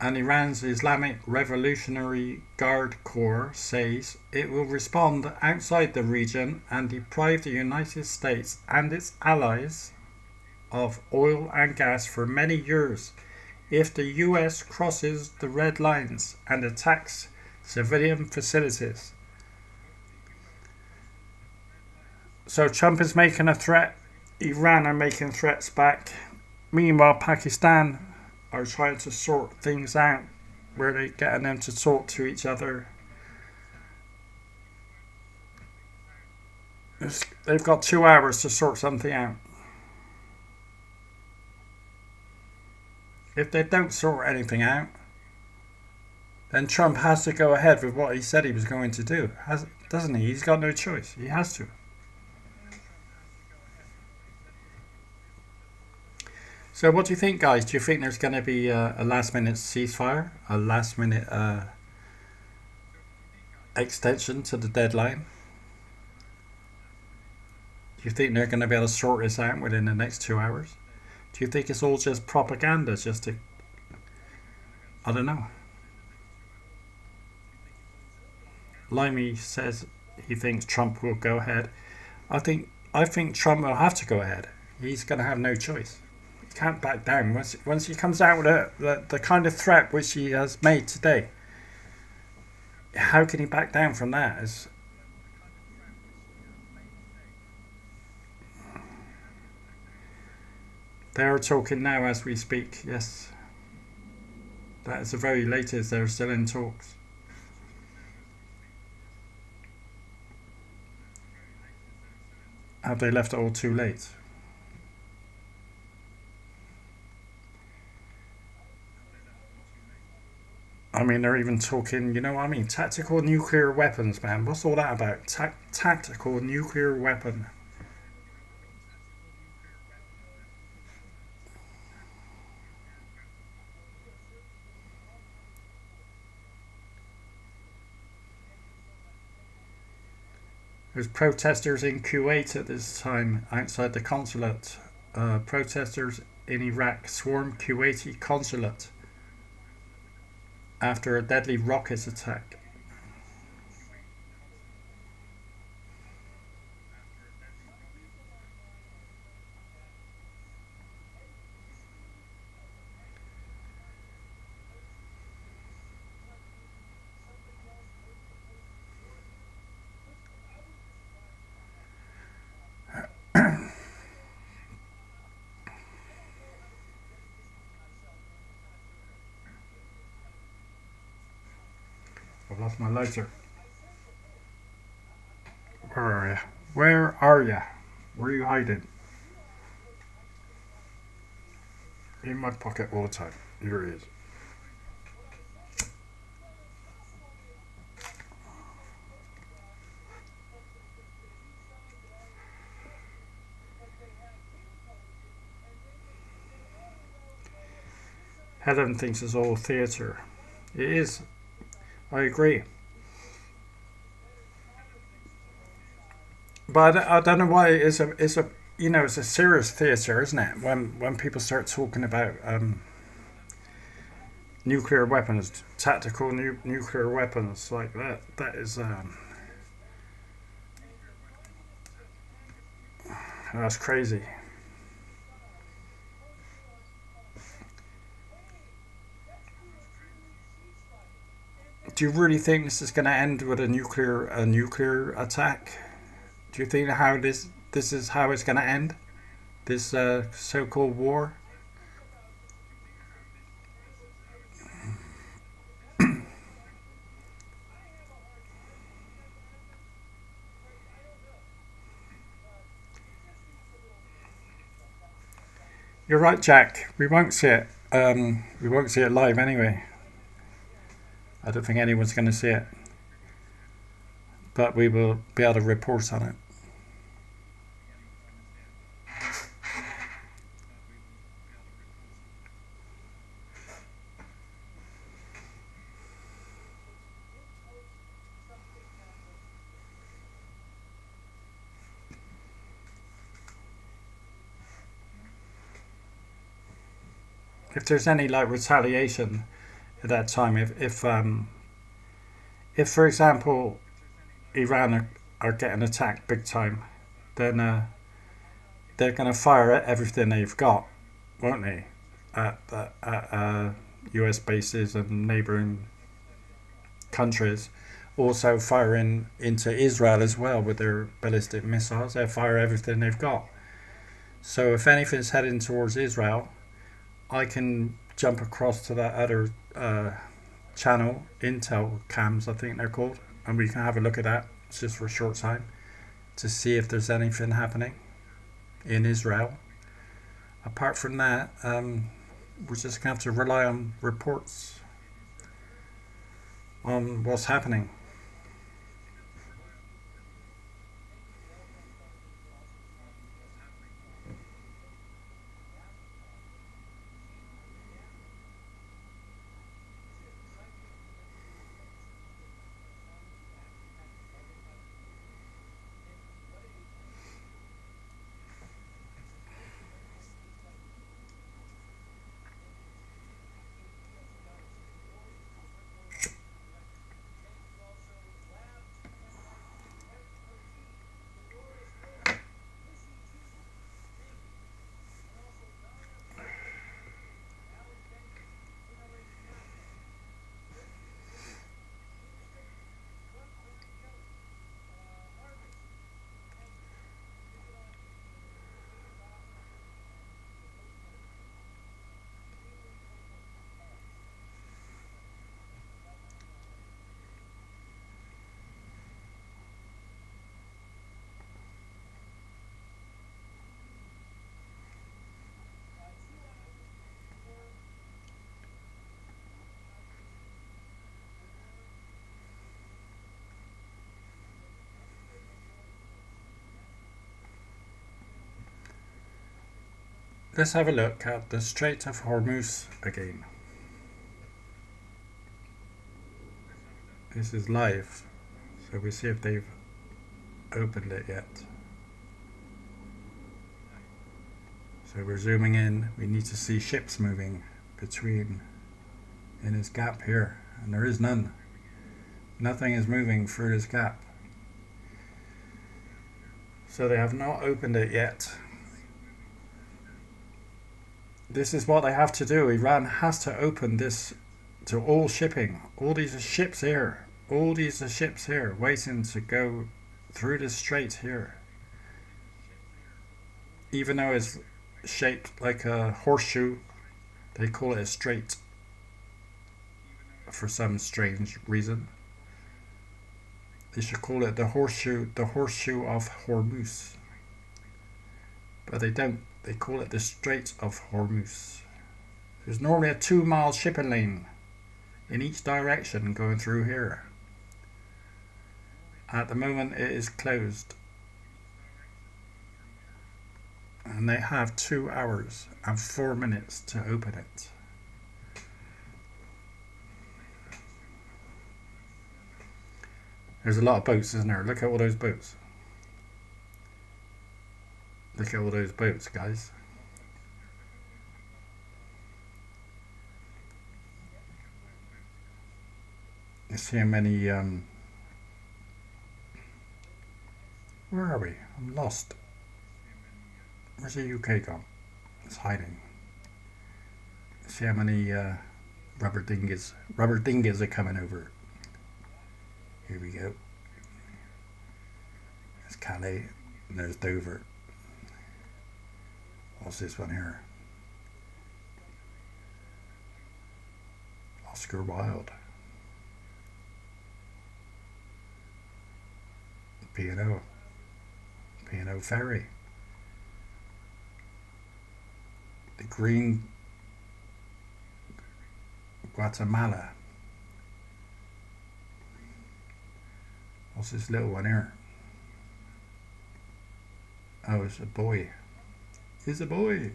And Iran's Islamic Revolutionary Guard Corps says it will respond outside the region and deprive the United States and its allies of oil and gas for many years if the US crosses the red lines and attacks civilian facilities. So Trump is making a threat, Iran are making threats back. Meanwhile, Pakistan are trying to sort things out, where they're getting them to talk to each other. They've got 2 hours to sort something out. If they don't sort anything out, then Trump has to go ahead with what he said he was going to do, doesn't he? He's got no choice. He has to. So what do you think, guys? Do you think there's going to be a last-minute ceasefire? A last-minute extension to the deadline? Do you think they're going to be able to sort this out within the next 2 hours? Do you think it's all just propaganda, just to... I don't know. Limey says he thinks Trump will go ahead. I think Trump will have to go ahead. He's going to have no choice. He can't back down once he comes out with the kind of threat which he has made today. How can he back down from that? They are talking now as we speak. Yes, that is the very latest. They're still in talks. Have they left it all too late? I mean, they're even talking, you know what I mean? Tactical nuclear weapons, man. What's all that about? Tactical nuclear weapon. There's protesters in Kuwait at this time outside the consulate. Protesters in Iraq swarm Kuwaiti consulate after a deadly rocket attack. lost my lighter. Where are ya? Where are ya? Where are you hiding? In my pocket all the time. Here he is. Helen thinks it's all theatre. It is. I agree. But I don't know why it's a it's a serious theatre, isn't it? When people start talking about nuclear weapons, tactical nuclear weapons like that, that is that's crazy. Do you really think this is going to end with a nuclear attack? Do you think how this is how it's going to end? This so-called war? You're right, Jack. We won't see it. We won't see it live anyway. I don't think anyone's going to see it, but we will be able to report on it. If there's any like retaliation at that time, if for example Iran are getting attacked big time, then they're going to fire at everything they've got, won't they? At US bases and neighbouring countries. Also firing into Israel as well with their ballistic missiles. They'll fire everything they've got. So if anything's heading towards Israel, I can jump across to that other channel, Intel cams I think they're called, and we can have a look at that. It's just for a short time to see if there's anything happening in Israel. Apart from that, we're just going to have to rely on reports on what's happening. Let's have a look at the Strait of Hormuz again. This is live, so we see if they've opened it yet. So we're zooming in. We need to see ships moving between in this gap here, and there is none. Nothing is moving through this gap. So they have not opened it yet. This is what they have to do. Iran has to open this to all shipping. All these are ships here. All these are ships here waiting to go through the strait here. Even though it's shaped like a horseshoe, they call it a strait for some strange reason. They should call it the horseshoe of Hormuz. But they don't. They call it the Strait of Hormuz. There's normally a 2-mile shipping lane in each direction going through here. At the moment it is closed. And they have 2 hours and 4 minutes to open it. There's a lot of boats, isn't there? Look at all those boats. Look at all those boats, guys. You see how many, where are we? I'm lost. Where's the UK gone? It's hiding. See how many rubber dinghies are coming over. Here we go. There's Calais and there's Dover. What's this one here? Oscar Wilde. P&O Ferry. The Green Guatemala. What's this little one here? Oh, it's a buoy. It's a buoy.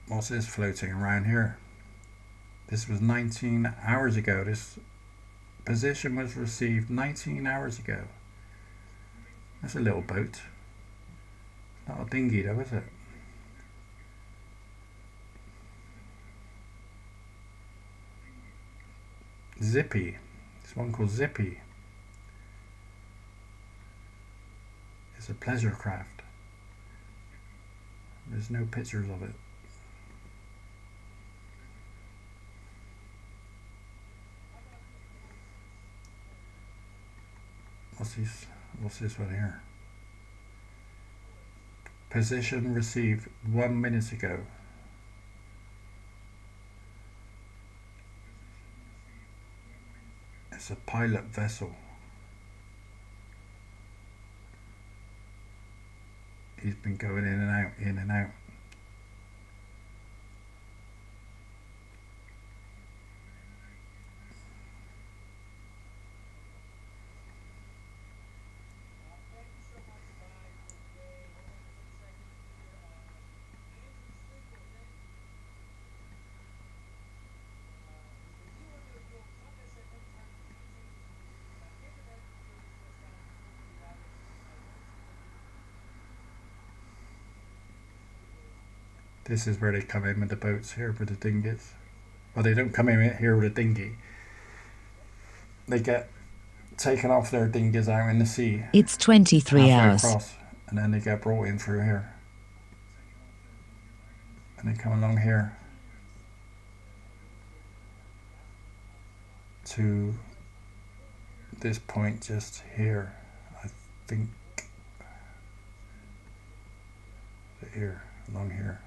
What's this floating around here? This was 19 hours ago. This position was received 19 hours ago. That's a little boat. Not a dinghy though, is it? Zippy. This one called Zippy. It's a pleasure craft. There's no pictures of it. What's this one here? Position received 1 minute ago. It's a pilot vessel. He's been going in and out, in and out. This is where they come in with the boats here, with the dinghies. Well, they don't come in here with a dinghy. They get taken off their dinghies out in the sea. It's 23 halfway hours. across, and then they get brought in through here. And they come along here to this point just here, I think. Here, along here.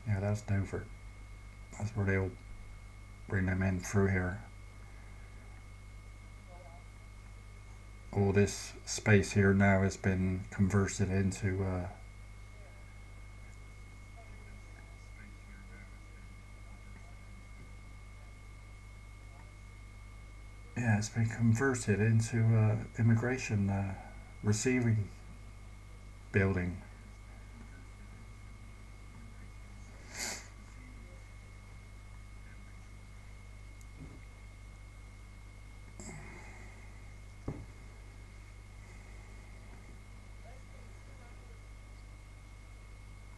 Yeah, that's Dover. That's where they'll bring them in through here. All this space here now has been converted into yeah, it's been converted into immigration receiving building.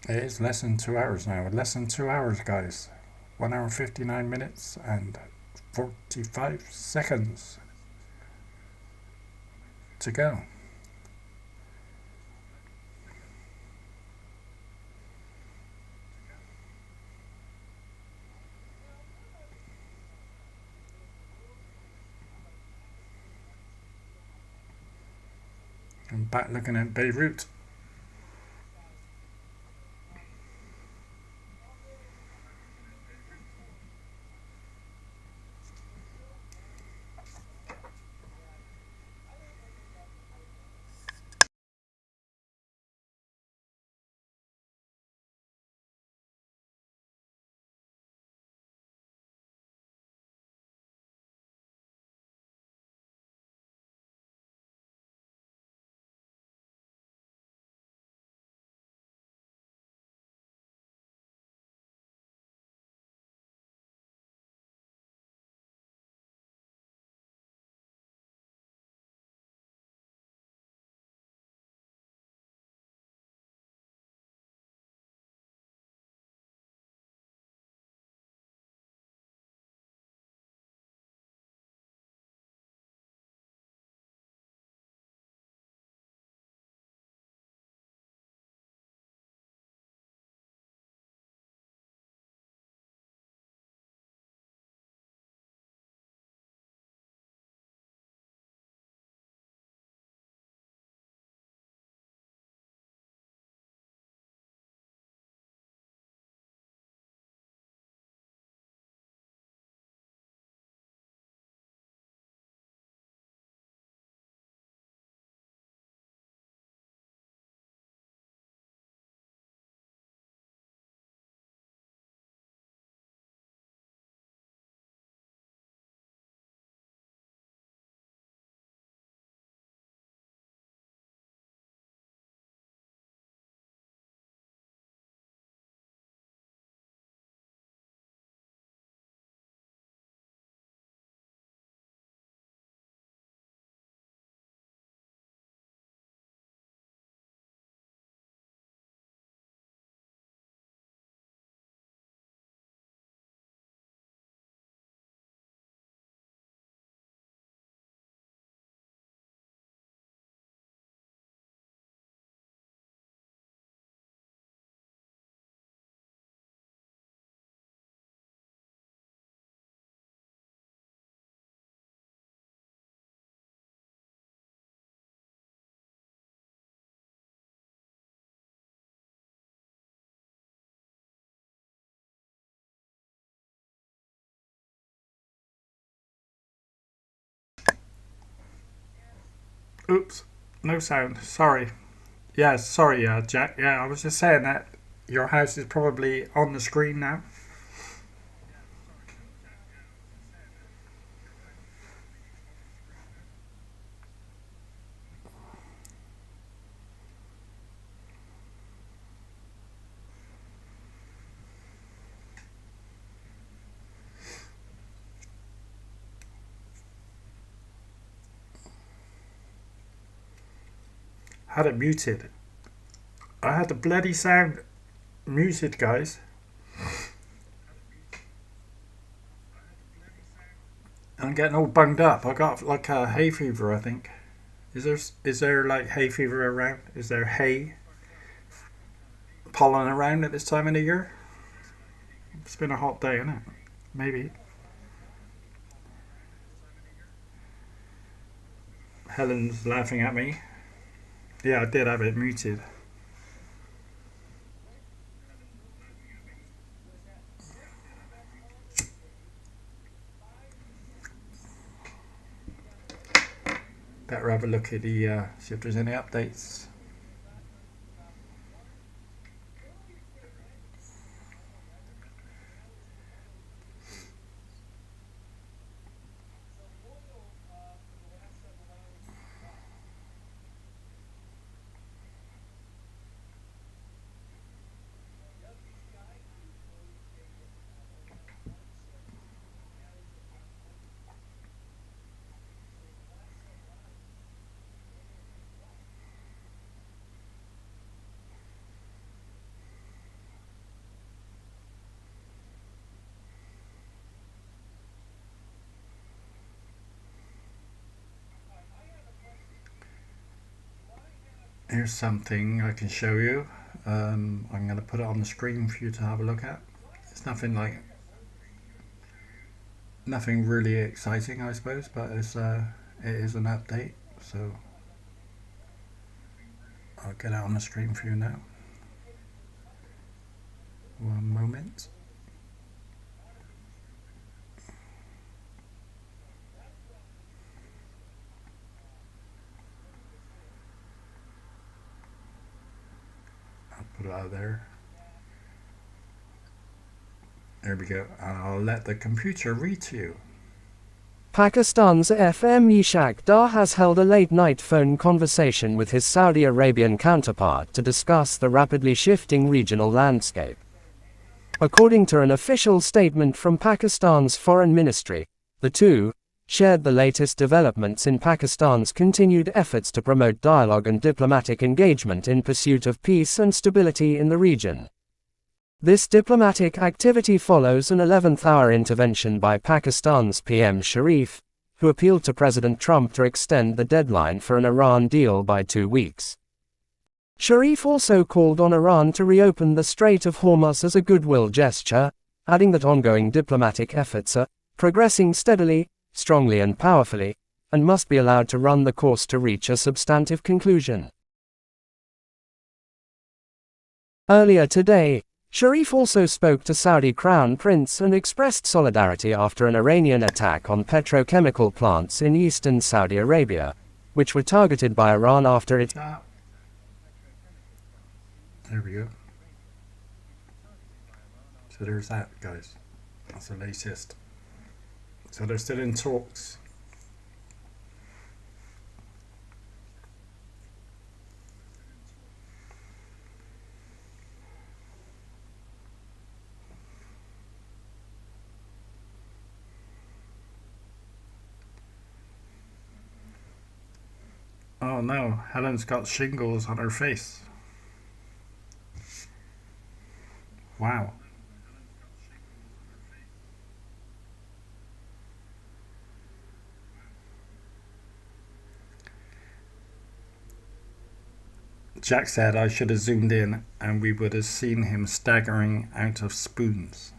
It is less than 2 hours now. Less than 2 hours, guys. 1 hour 59 minutes and 45 seconds to go. I'm back looking at Beirut. Oops, no sound. Sorry. Yeah, sorry, Jack. Yeah, I was just saying that your house is probably on the screen now. Had it muted. I had the bloody sound muted, guys. I'm getting all bunged up. I got like a hay fever, I think. Is there like hay fever around? Is there hay pollen around at this time of the year? It's been a hot day, isn't it? Maybe. Helen's laughing at me. Yeah, I did have it muted. Better have a look at the see if there's any updates. Here's something I can show you. I'm going to put it on the screen for you to have a look at. It's nothing really exciting, I suppose, but it is an update. So I'll get it on the screen for you now. One moment. I'll put it out there. There we go. I'll let the computer read to you. Pakistan's FM Ishaq Dar has held a late-night phone conversation with his Saudi Arabian counterpart to discuss the rapidly shifting regional landscape. According to an official statement from Pakistan's foreign ministry, the two shared the latest developments in Pakistan's continued efforts to promote dialogue and diplomatic engagement in pursuit of peace and stability in the region. This diplomatic activity follows an 11th-hour intervention by Pakistan's PM Sharif, who appealed to President Trump to extend the deadline for an Iran deal by 2 weeks. Sharif also called on Iran to reopen the Strait of Hormuz as a goodwill gesture, adding that ongoing diplomatic efforts are progressing steadily, strongly and powerfully, and must be allowed to run the course to reach a substantive conclusion. Earlier today, Sharif also spoke to Saudi Crown Prince and expressed solidarity after an Iranian attack on petrochemical plants in eastern Saudi Arabia, which were targeted by Iran after it. There we go. So there's that, guys. That's the latest. So they're still in talks. Oh no, Helen's got shingles on her face. Wow. Jack said I should have zoomed in and we would have seen him staggering out of spoons.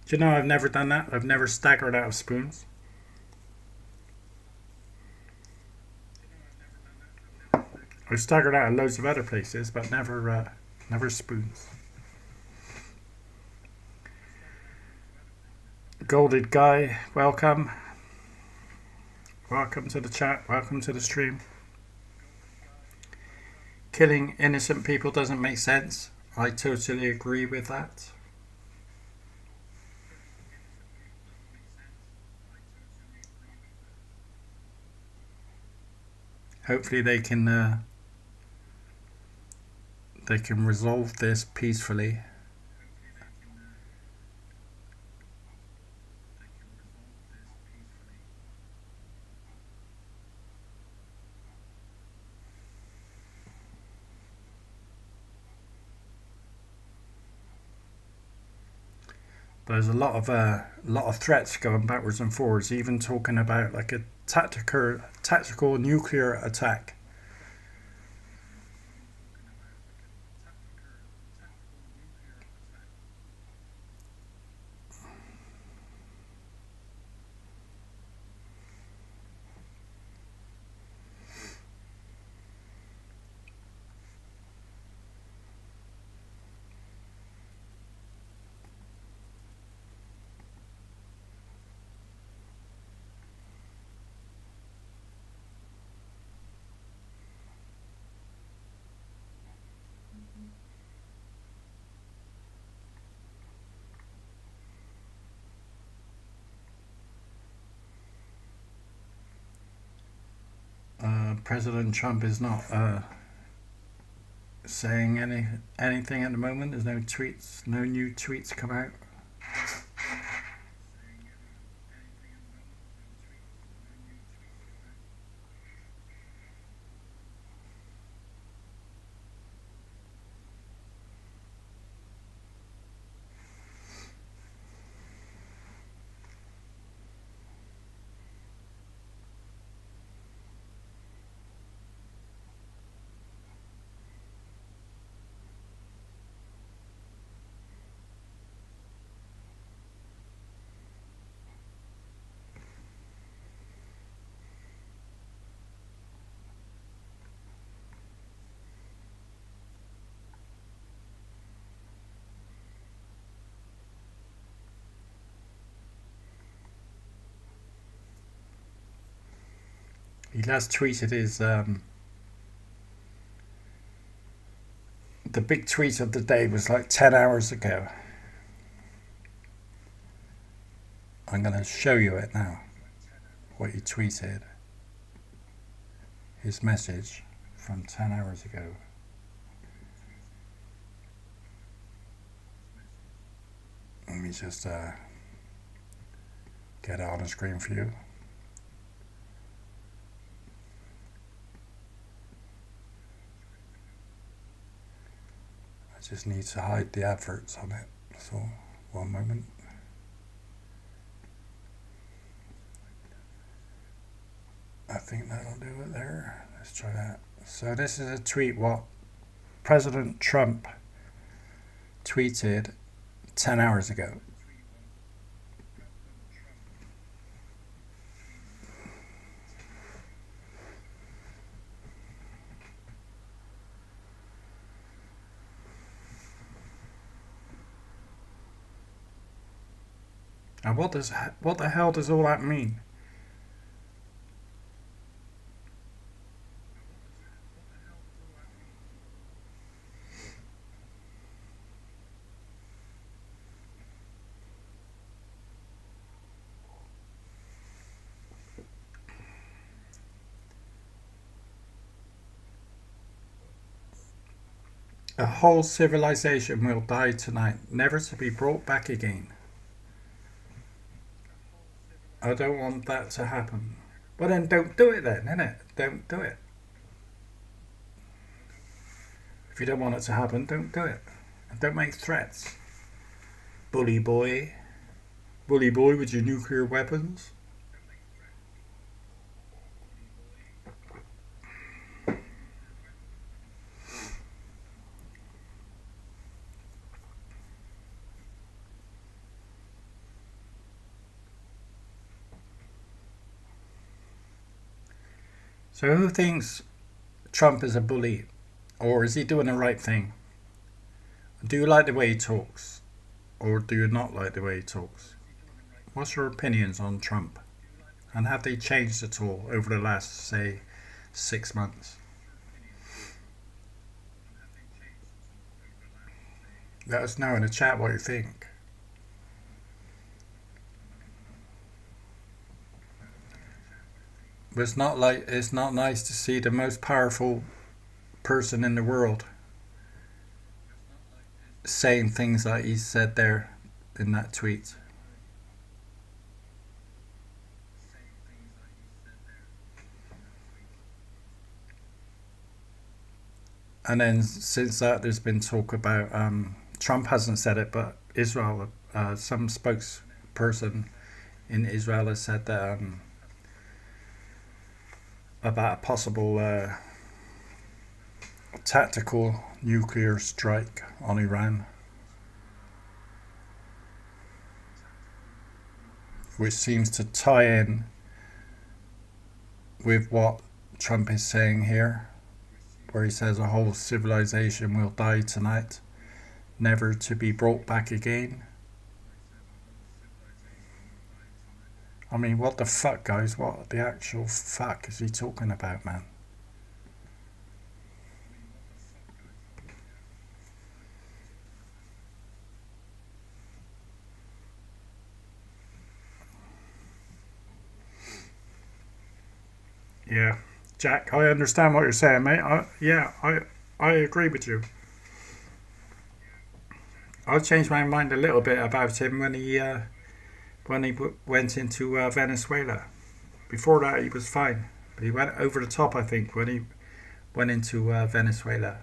Do you know I've never done that? I've never staggered out of spoons. I've staggered out of loads of other places, but never spoons. Golded Guy, welcome. Welcome to the chat, welcome to the stream. Killing innocent people doesn't make sense. I totally agree with that. Hopefully they can resolve this peacefully. There's a lot of threats going backwards and forwards, even talking about like a tactical nuclear attack. President Trump is not saying anything at the moment. There's no tweets, no new tweets come out. He last tweeted his the big tweet of the day was like 10 hours ago. I'm going to show you it now, what he tweeted. His message from 10 hours ago. Let me just get it on the screen for you. I just need to hide the adverts on it, so 1 moment. I think that'll do it there. Let's try that. So this is a tweet what President Trump tweeted 10 hours ago. And what the hell does all that mean? A whole civilization will die tonight, never to be brought back again. I don't want that to happen. Well then don't do it then, innit? Don't do it. If you don't want it to happen, don't do it. And don't make threats. Bully boy. Bully boy with your nuclear weapons. So who thinks Trump is a bully? Or is he doing the right thing? Do you like the way he talks? Or do you not like the way he talks? What's your opinions on Trump? And have they changed at all over the last, say, 6 months? Let us know in the chat what you think. But it's not nice to see the most powerful person in the world saying things like he said there in that tweet. And then since that, there's been talk about Trump hasn't said it, but Israel, some spokesperson in Israel has said that about a possible tactical nuclear strike on Iran, which seems to tie in with what Trump is saying here, where he says a whole civilization will die tonight, never to be brought back again. I mean, what the fuck, guys? What the actual fuck is he talking about, man? Yeah, Jack, I understand what you're saying, mate. I agree with you. I changed my mind a little bit about him when he went into Venezuela. Before that, he was fine, but he went over the top, I think, when he went into Venezuela.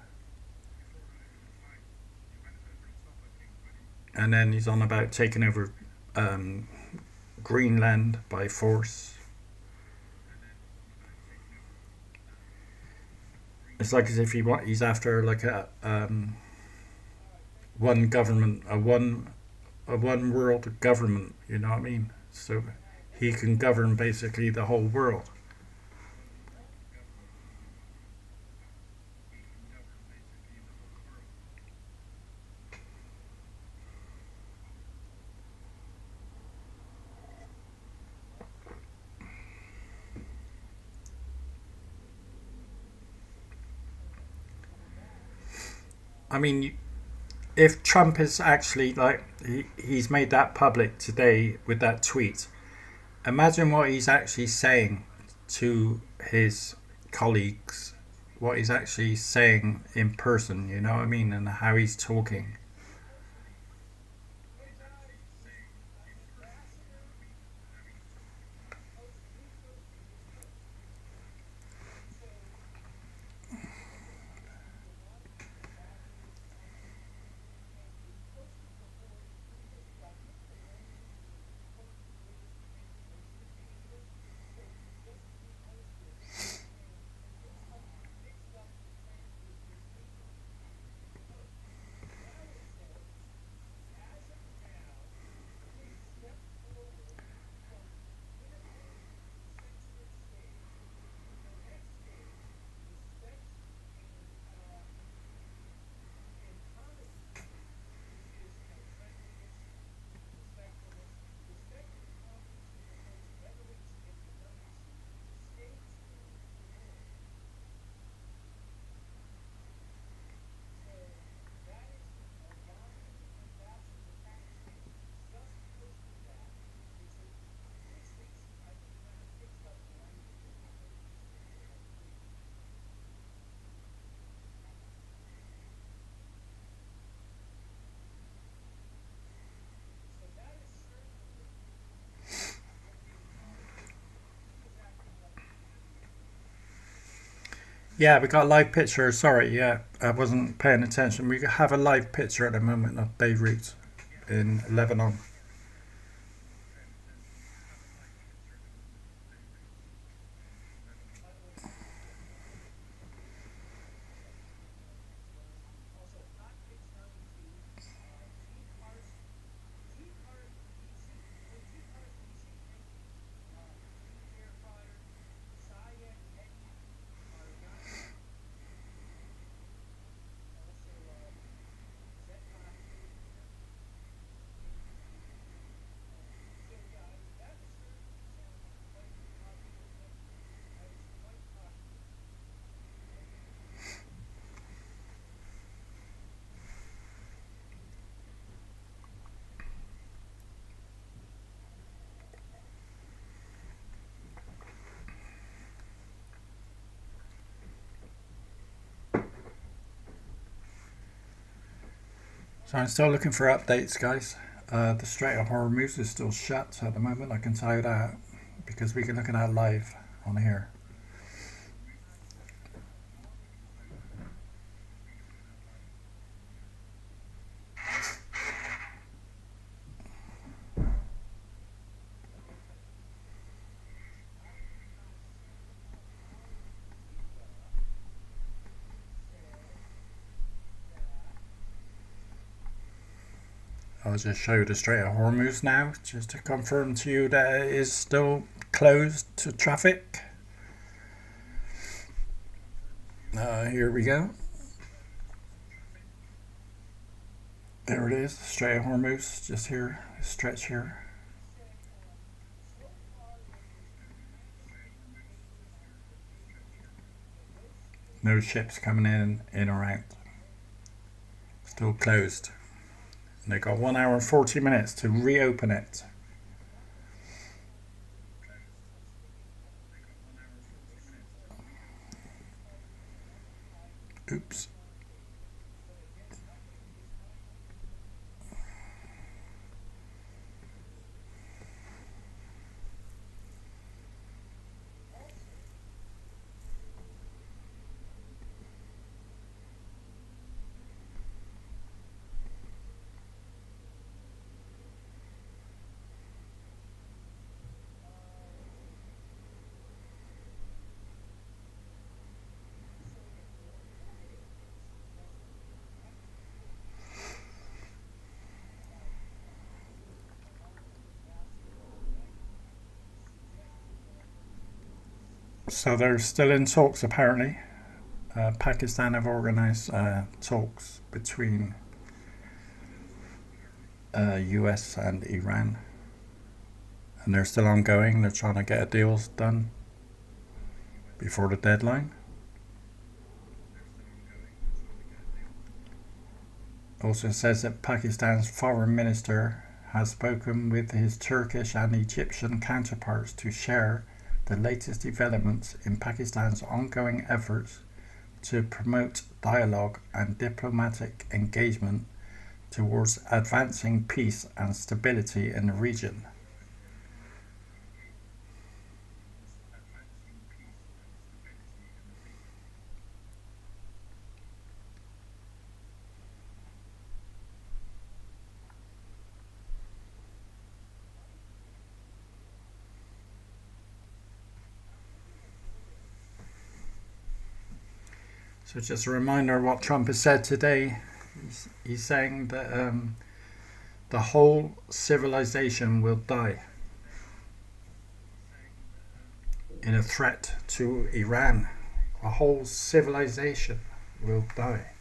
And then he's on about taking over Greenland by force. It's like as if he's after like a one government, a one world government. You know what I mean? So he can govern basically the whole world. I mean, if Trump is actually like he's made that public today with that tweet, imagine what he's actually saying to his colleagues, what he's actually saying in person, you know what I mean, and how he's talking. Yeah, we got a live picture. Sorry, yeah, I wasn't paying attention. We have a live picture at the moment of Beirut in Lebanon. So I'm still looking for updates, guys. The Strait of Hormuz is still shut at the moment, I can tell you that, because we can look at that live on here. I'll just show you the Strait of Hormuz now, just to confirm to you that it is still closed to traffic. Here we go. There it is, Strait of Hormuz, just here, stretch here. No ships coming in or out. Still closed. And they got 1 hour and 40 minutes to reopen it. Oops. So they're still in talks apparently. Pakistan have organised talks between US and Iran, and they're still ongoing. They're trying to get a deal done before the deadline. Also says that Pakistan's foreign minister has spoken with his Turkish and Egyptian counterparts to share the latest developments in Pakistan's ongoing efforts to promote dialogue and diplomatic engagement towards advancing peace and stability in the region. So just a reminder of what Trump has said today. He's saying that the whole civilization will die in a threat to Iran. A whole civilization will die.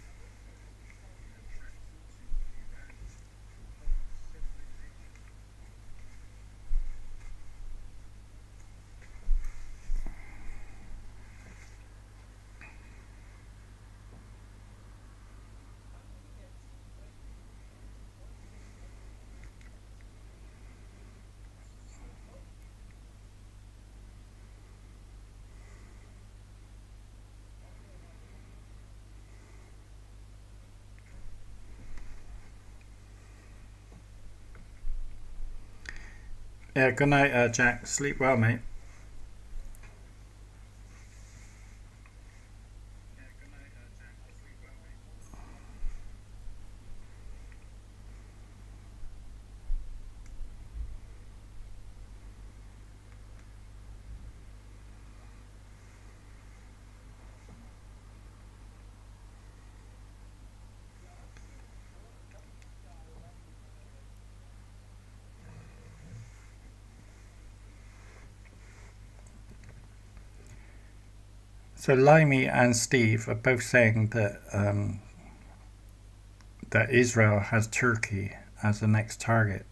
Yeah, good night, Jack. Sleep well, mate. So Limey and Steve are both saying that that Israel has Turkey as the next target.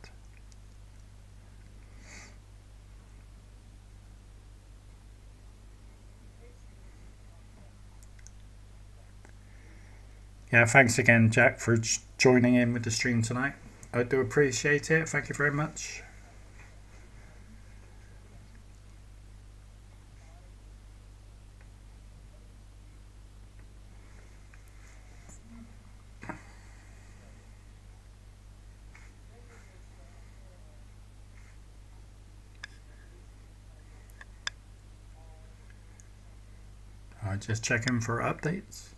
Yeah, thanks again, Jack, for joining in with the stream tonight. I do appreciate it. Thank you very much. Just checking for updates.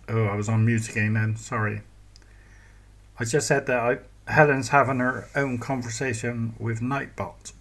Oh, I was on mute again then. Sorry. I just said that Helen's having her own conversation with Nightbot.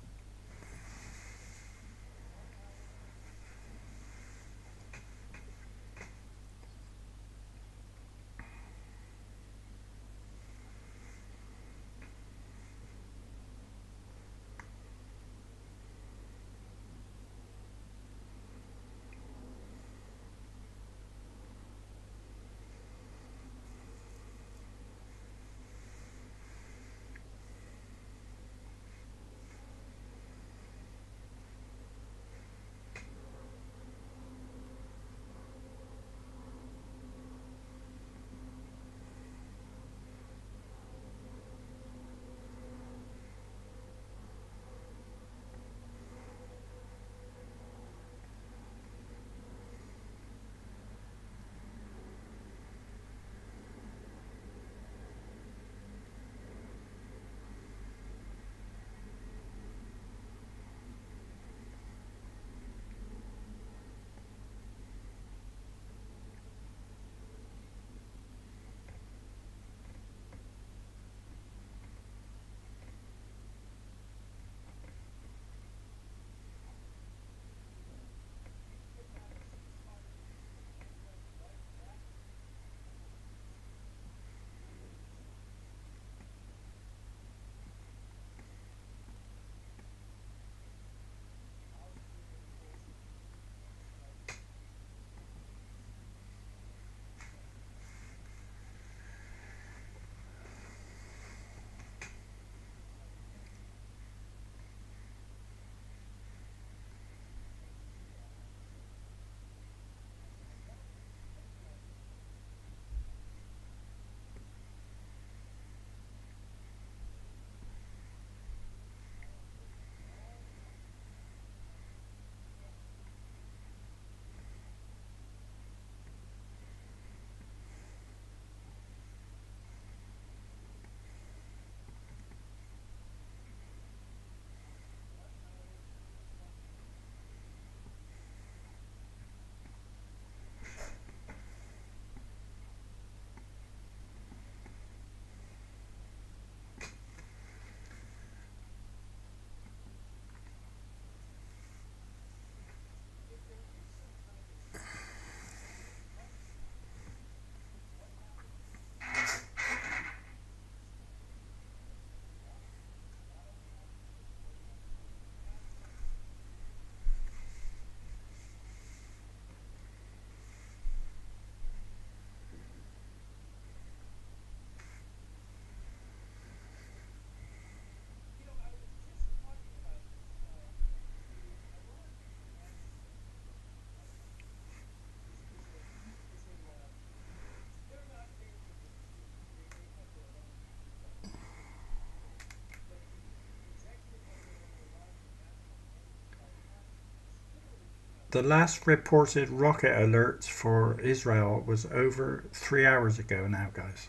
The last reported rocket alert for Israel was over 3 hours ago now, guys.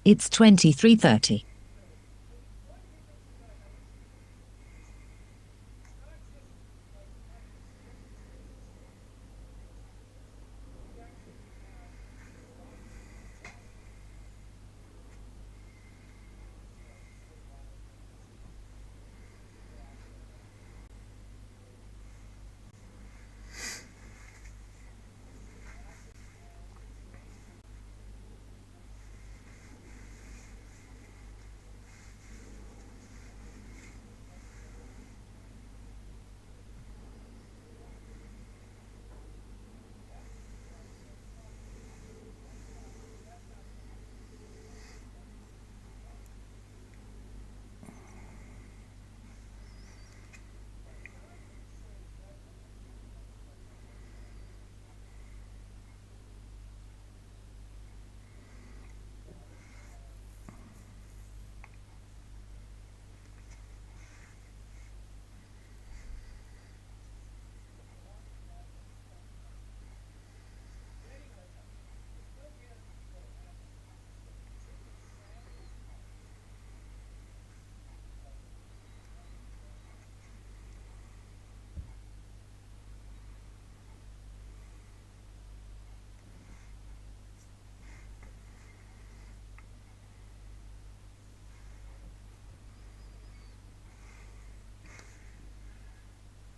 It's 23:30.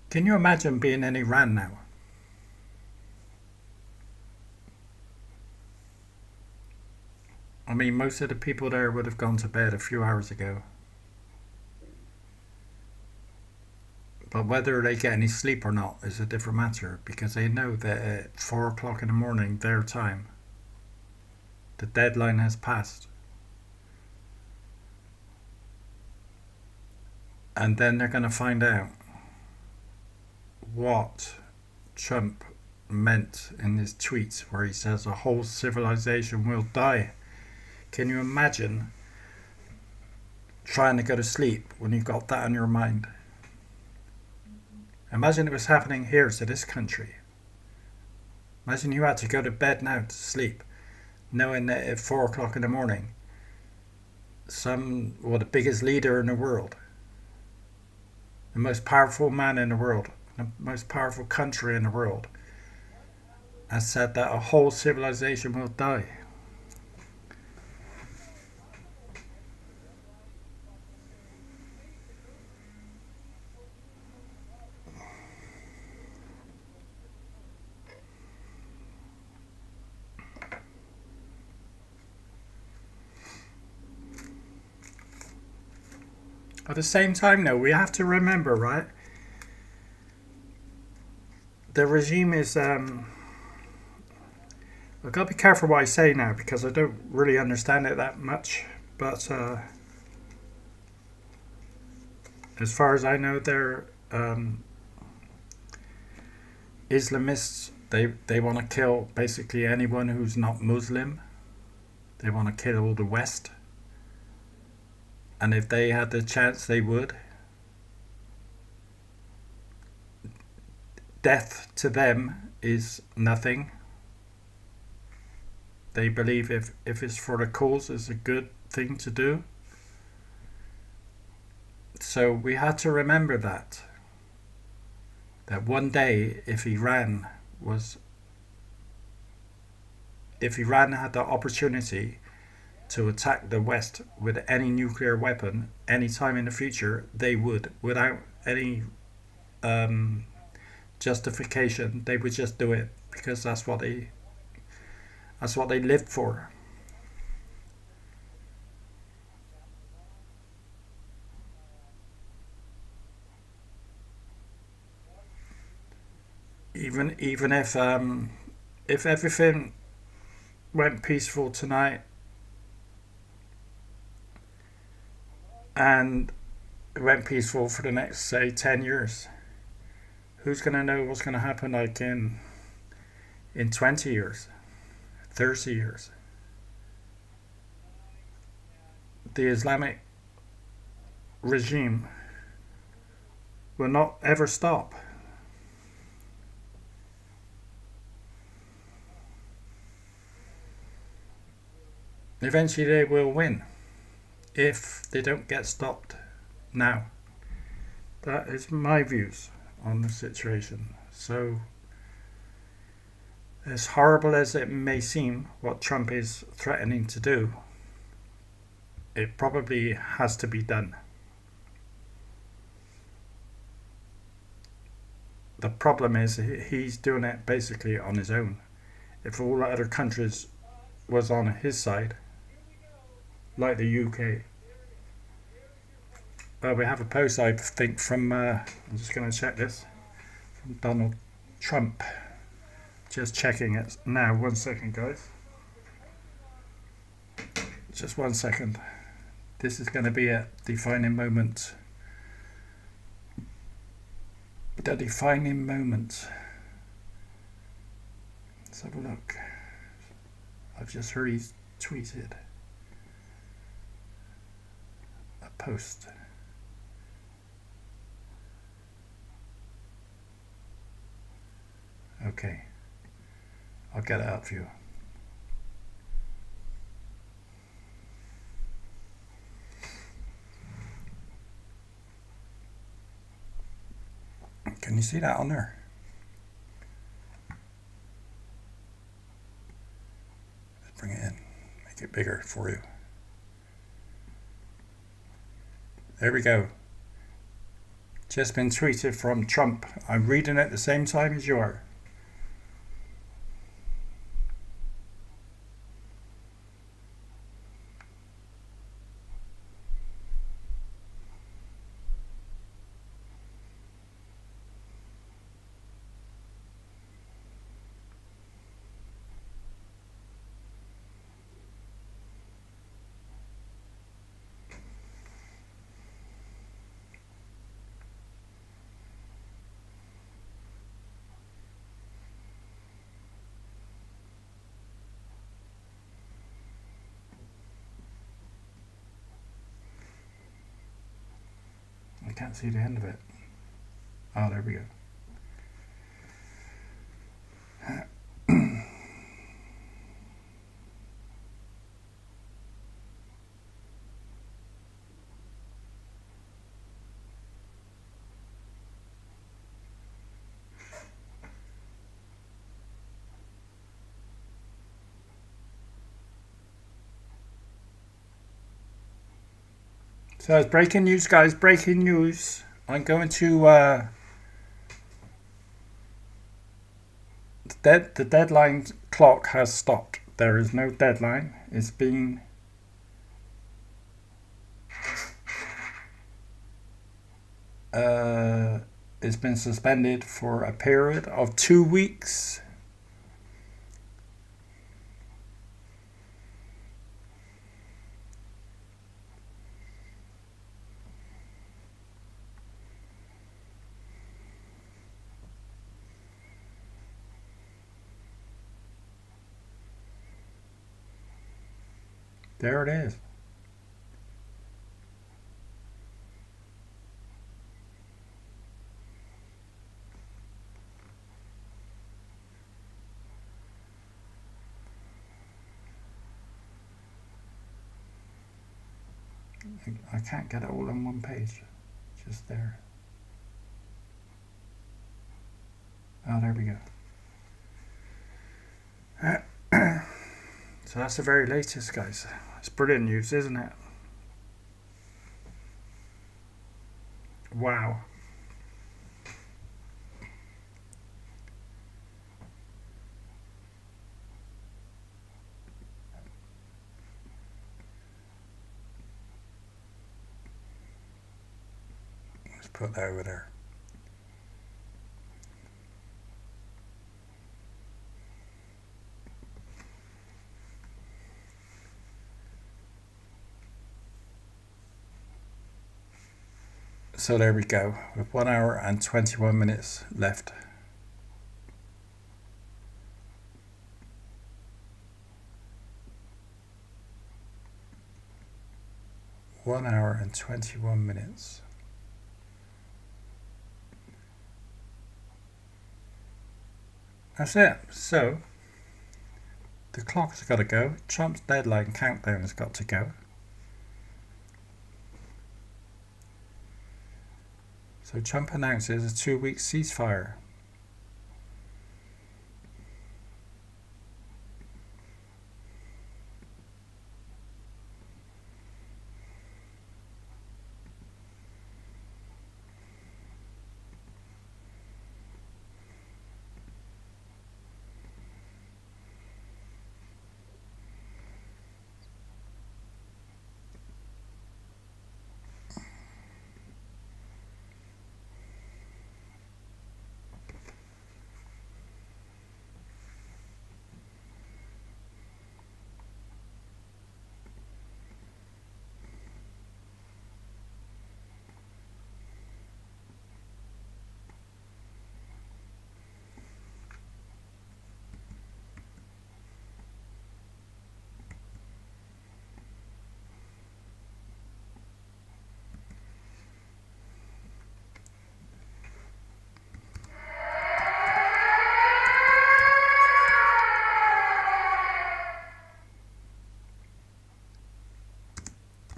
Can you imagine being in Iran now? I mean, most of the people there would have gone to bed a few hours ago. But whether they get any sleep or not is a different matter, because they know that at 4 o'clock in the morning, their time, the deadline has passed. And then they're going to find out what Trump meant in his tweets where he says a whole civilization will die. Can you imagine trying to go to sleep when you've got that on your mind? Imagine it was happening here to this country. Imagine you had to go to bed now to sleep, knowing that at 4 o'clock in the morning, the biggest leader in the world, the most powerful man in the world, the most powerful country in the world, has said that a whole civilization will die. At the same time, though, we have to remember, right? The regime is. I've got to be careful what I say now because I don't really understand it that much. But as far as I know, they're Islamists. They want to kill basically anyone who's not Muslim. They want to kill all the West. And if they had the chance, they would. Death to them is nothing. They believe if it's for the cause, it's a good thing to do. So we had to remember that one day, if Iran had the opportunity to attack the West with any nuclear weapon any time in the future, they would, without any justification. They would just do it because that's what they lived for. Even if everything went peaceful tonight, and it went peaceful for the next, say, 10 years, who's going to know what's going to happen like in 20 years, 30 years? the Islamic regime will not ever stop. Eventually they will win if they don't get stopped now. That is my views on the situation. So, as horrible as it may seem, what Trump is threatening to do, it probably has to be done. The problem is he's doing it basically on his own. If all the other countries was on his side, like the UK. We have a post, I think, from, I'm just going to check this, from Donald Trump. Just checking it now. 1 second, guys. Just 1 second. This is going to be a defining moment. The defining moment. Let's have a look. I've just retweeted a post. Okay, I'll get it out for you. Can you see that on there? Let's bring it in, make it bigger for you. There we go. Just been tweeted from Trump. I'm reading it at the same time as you are. I can't see the end of it. Oh, there we go. So it's breaking news, guys. Breaking news. I'm going to the deadline clock has stopped. There is no deadline. It's been suspended for a period of 2 weeks. There it is. I can't get it all on one page. Just there. Oh, there we go. So that's the very latest, guys. It's brilliant news, isn't it? Wow. Let's put that over there. So there we go, with 1 hour and 21 minutes left. 1 hour and 21 minutes. That's it. So, the clock's got to go. Trump's deadline countdown has got to go. So Trump announces a 2-week ceasefire.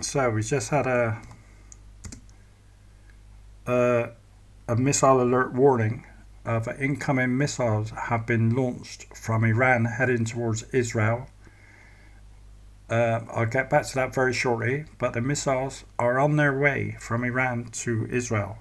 So we just had a missile alert warning of incoming missiles have been launched from Iran heading towards Israel. I'll get back to that very shortly, but the missiles are on their way from Iran to Israel.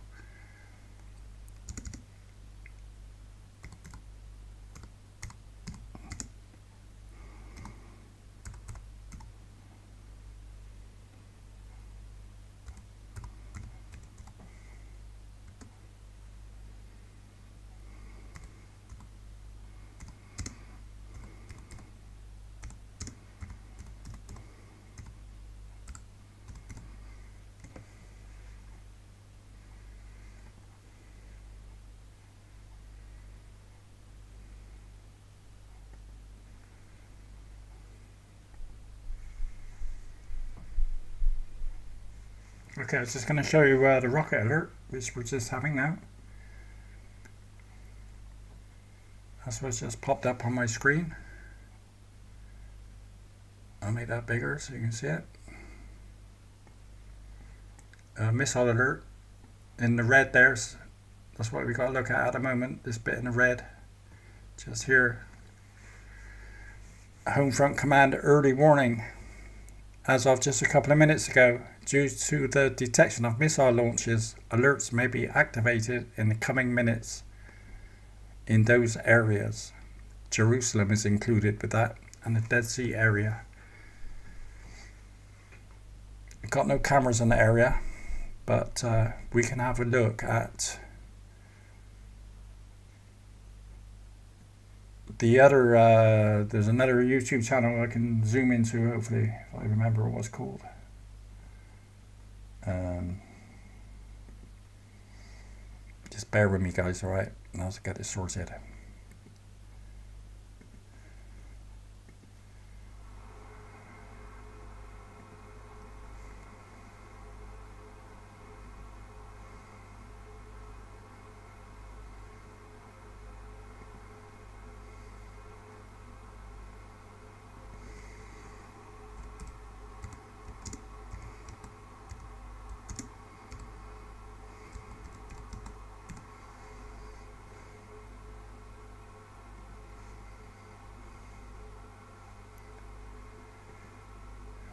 Okay, I was just going to show you the rocket alert, which we're just having now. That's what's just popped up on my screen. I'll make that bigger so you can see it. Missile alert in the red there. That's what we got to look at the moment. This bit in the red. Just here. Home Front Command early warning. As of just a couple of minutes ago, due to the detection of missile launches, alerts may be activated in the coming minutes in those areas. Jerusalem is included with that, and the Dead Sea area. We've got no cameras in the area, but we can have a look at the other, there's another YouTube channel I can zoom into, hopefully, if I remember what it's called. Just bear with me, guys, alright? I'll get this sorted.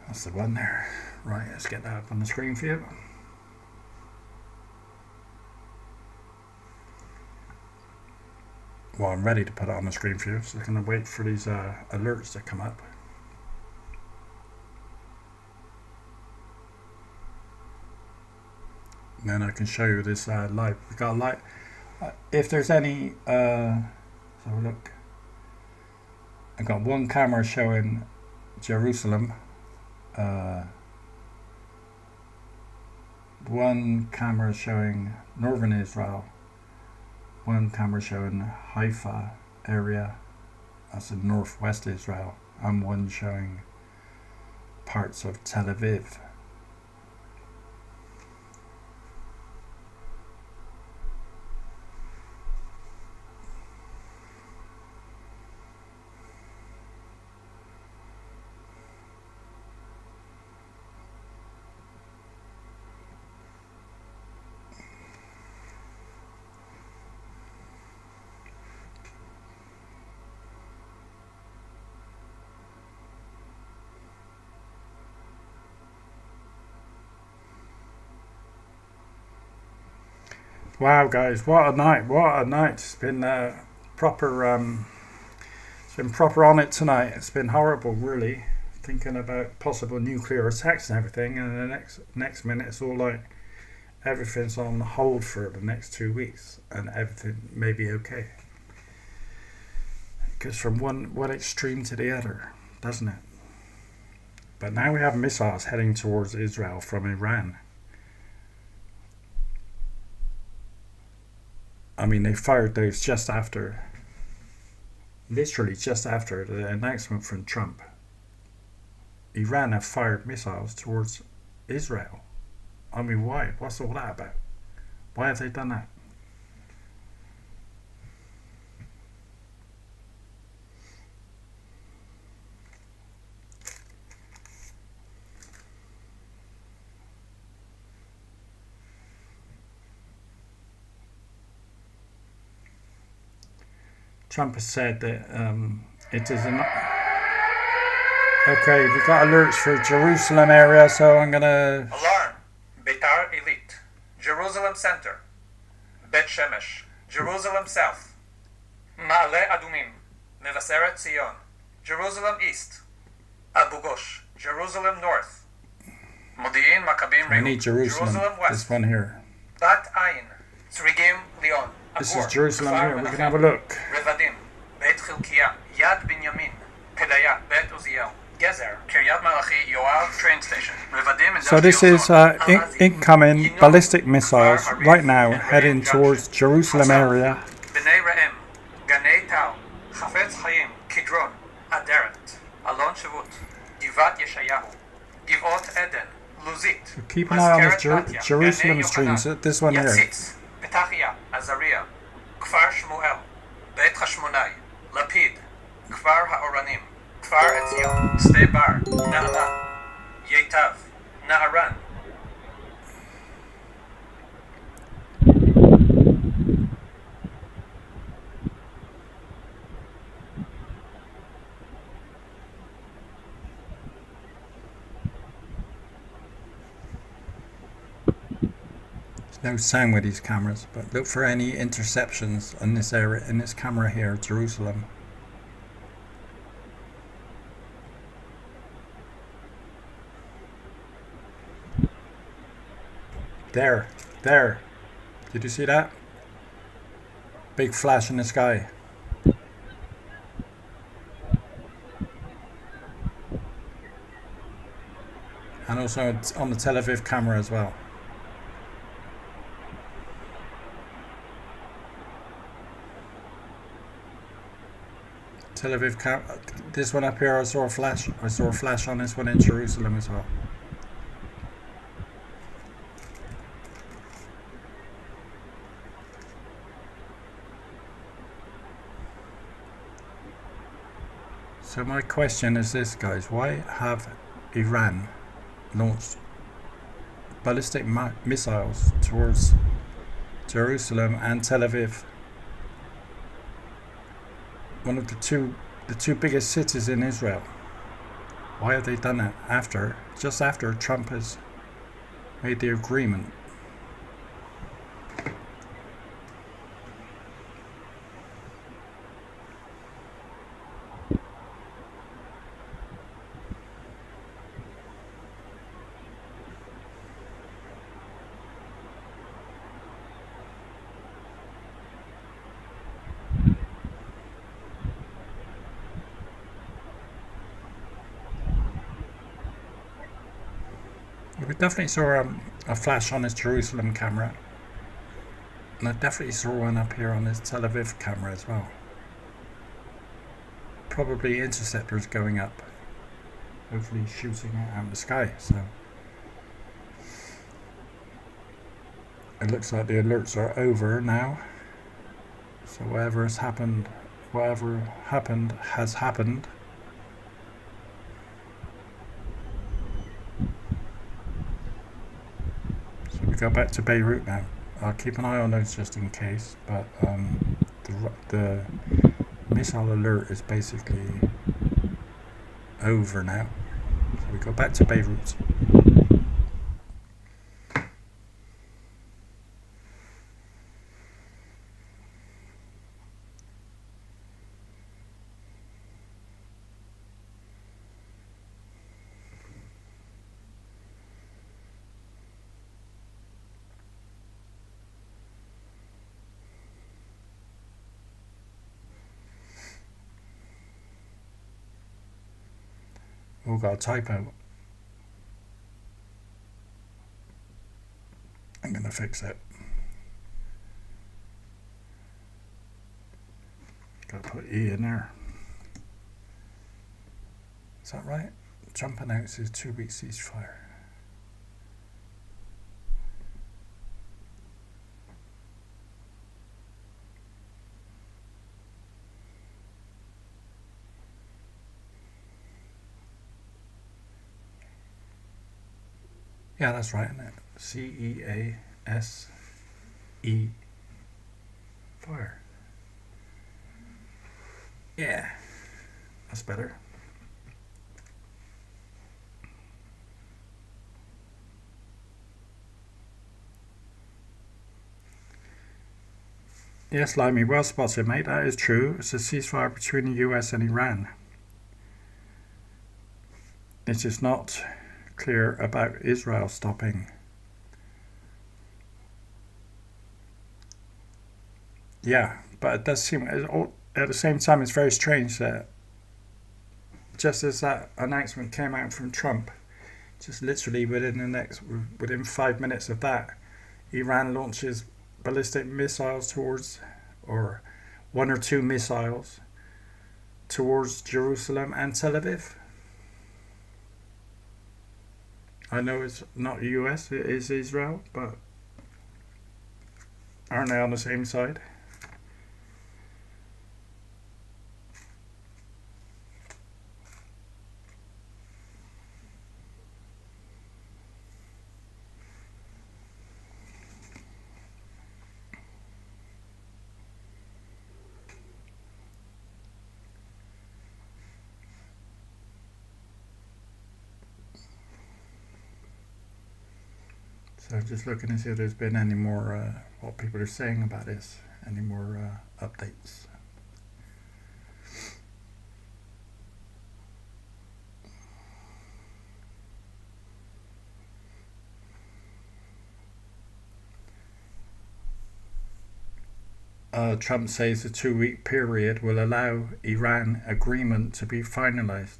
That's the one there. Right, let's get that up on the screen for you. Well, I'm ready to put it on the screen for you, so I'm going to wait for these alerts to come up. And then I can show you this live. We got light. If there's any, so look. I got one camera showing Jerusalem. One camera showing northern Israel, one camera showing Haifa area, that's in northwest Israel, and one showing parts of Tel Aviv. Wow, guys, what a night! What a night! It's been proper. It's been proper on it tonight. It's been horrible, really. Thinking about possible nuclear attacks and everything, and the next minute it's all like everything's on hold for the next 2 weeks, and everything may be okay. It goes from one extreme to the other, doesn't it? But now we have missiles heading towards Israel from Iran. I mean, they fired those just after, literally just after the announcement from Trump. Iran have fired missiles towards Israel. I mean, why? What's all that about? Why have they done that? Trump has said that it is an... Okay, we've got alerts for Jerusalem area, so I'm gonna... Alarm! Beitar Elite, Jerusalem Center, Bet Shemesh, Jerusalem South, Ma'ale Adumim, Mevaseret Zion, Jerusalem East, Abu Ghosh, Jerusalem North, Modi'in Maccabim I Re'u, need Jerusalem, West, this one here. Bat Ayin, Tzrigim Leon, This Agur, is Jerusalem Kfar here, we can Menachem, have a look. Revadim, Beit Chilkiah, Yad Binyamin, Pedaya, Bet Uziel, Gezer, Kiryat Malachi, Yoav, train station, Revadim, So this is incoming ballistic missiles right now heading towards Jerusalem area. Bnei Re'em, Ganei Tau, Chafetz Chaim, Kidron, Aderet, Alon Shavut, Givat Yeshayahu, Givot Eden, Luzit, Keep an eye on this Mazkeret Batya, Jerusalem Ganei streams, Yochanan, this one here. Yatzitz, Petachia, Azariah, Kfar Shmuel, Beit Hashmonai, Lapid, Kfar HaOranim, Kfar Etzion, Stebar, Na'ala, Yetav, Na'aran. No sound with these cameras, but look for any interceptions in this area, in this camera here, Jerusalem. There. Did you see that? Big flash in the sky. And also it's on the Tel Aviv camera as well. Tel Aviv this one up here, I saw a flash on this one in Jerusalem as well. So my question is this, guys: why have Iran launched ballistic missiles towards Jerusalem and Tel Aviv, one of the two biggest cities in Israel? Why have they done that just after Trump has made the agreement? We definitely saw a flash on his Jerusalem camera, and I definitely saw one up here on his Tel Aviv camera as well. Probably interceptors going up, hopefully shooting it out of the sky. So it looks like the alerts are over now. So whatever happened has happened. We go back to Beirut now. I'll keep an eye on those just in case, but the missile alert is basically over now. So we go back to Beirut. Oh, got a typo. I'm gonna fix it. Gotta put E in there. Is that right? Trump announces 2-week ceasefire. Yeah, that's right, isn't it? C-E-A-S-E fire. Yeah, that's better. Yes, Limey, well spotted, mate. That is true. It's a ceasefire between the US and Iran. It is not clear about Israel stopping. Yeah, but it does seem, at the same time, it's very strange that just as that announcement came out from Trump, just literally within 5 minutes of that, Iran launches ballistic missiles towards, or 1 or 2 missiles towards Jerusalem and Tel Aviv. I know it's not the US, it is Israel, but aren't they on the same side? So just looking to see if there's been any more, what people are saying about this, any more updates. Trump says the 2-week period will allow Iran agreement to be finalized.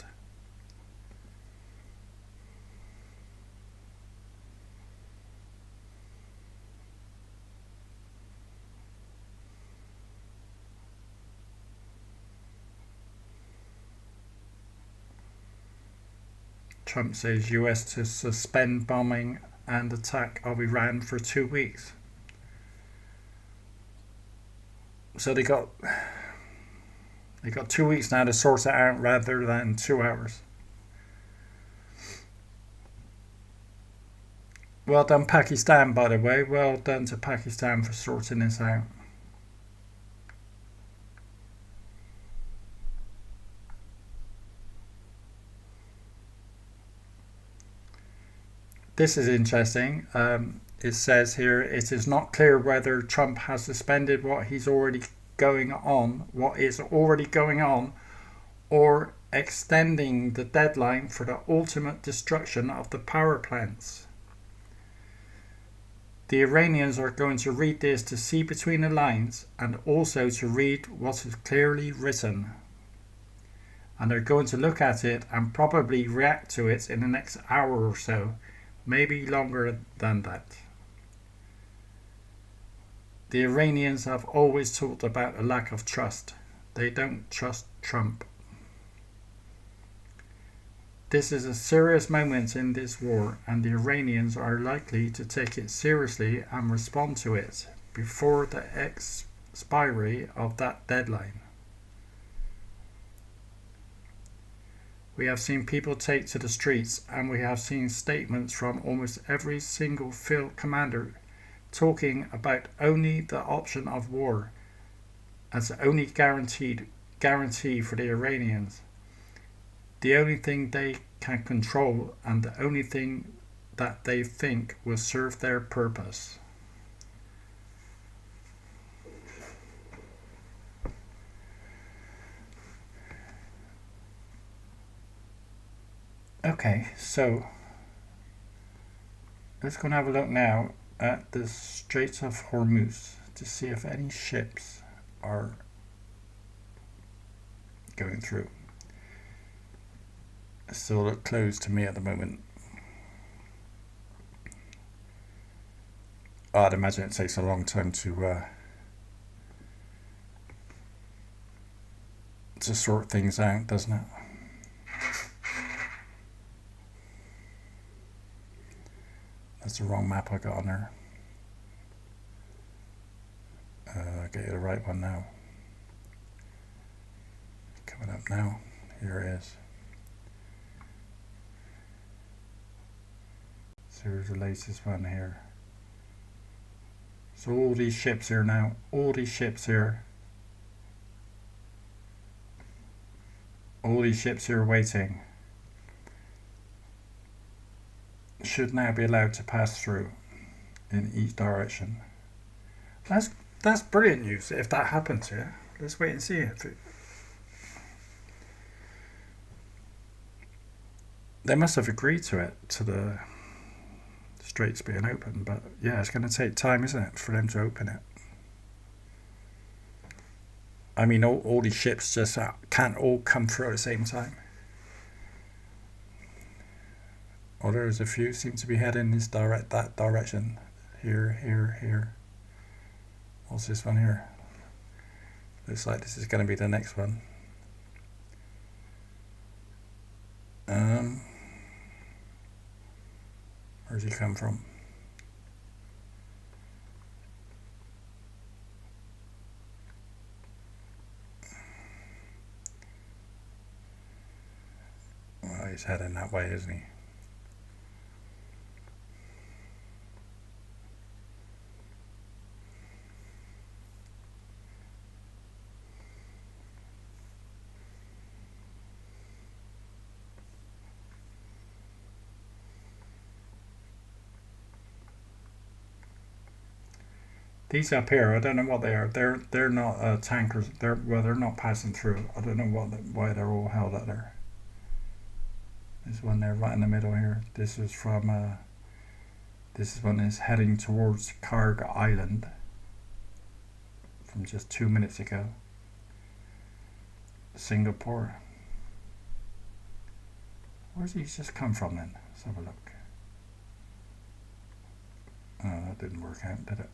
Trump says US to suspend bombing and attack of Iran for 2 weeks. So they got 2 weeks now to sort it out rather than 2 hours. Well done Pakistan, by the way. Well done to Pakistan for sorting this out. This is interesting. It says here, it is not clear whether Trump has suspended what is already going on, or extending the deadline for the ultimate destruction of the power plants. The Iranians are going to read this to see between the lines and also to read what is clearly written. And they're going to look at it and probably react to it in the next hour or so. Maybe longer than that. The Iranians have always talked about a lack of trust. They don't trust Trump. This is a serious moment in this war, and the Iranians are likely to take it seriously and respond to it before the expiry of that deadline. We have seen people take to the streets, and we have seen statements from almost every single field commander talking about only the option of war as the only guarantee for the Iranians. The only thing they can control and the only thing that they think will serve their purpose. Okay, so let's go and have a look now at the Strait of Hormuz to see if any ships are going through. still look closed to me at the moment. I'd imagine it takes a long time to sort things out, doesn't it? That's the wrong map I got on there. I'll get you the right one now. Coming up now. Here it is. So here's the latest one here. So all these ships here now. All these ships here. All these ships here waiting should now be allowed to pass through in each direction. That's brilliant news if that happens, yeah. Let's wait and see it. They must have agreed to it, to the straits being open, but yeah, it's going to take time, isn't it, for them to open it. I mean, all these ships just can't all come through at the same time. Although there's a few seem to be heading that direction. Here. What's this one here? Looks like this is going to be the next one. Where's he come from? Well, he's heading that way, isn't he? These up here, I don't know what they are. They're not tankers. They're not passing through. I don't know why they're all held up there. This one there, right in the middle here. This is from. This one is heading towards Cargo Island. From just 2 minutes ago. Singapore. Where's he just come from then? Let's have a look. Oh, that didn't work out, did it?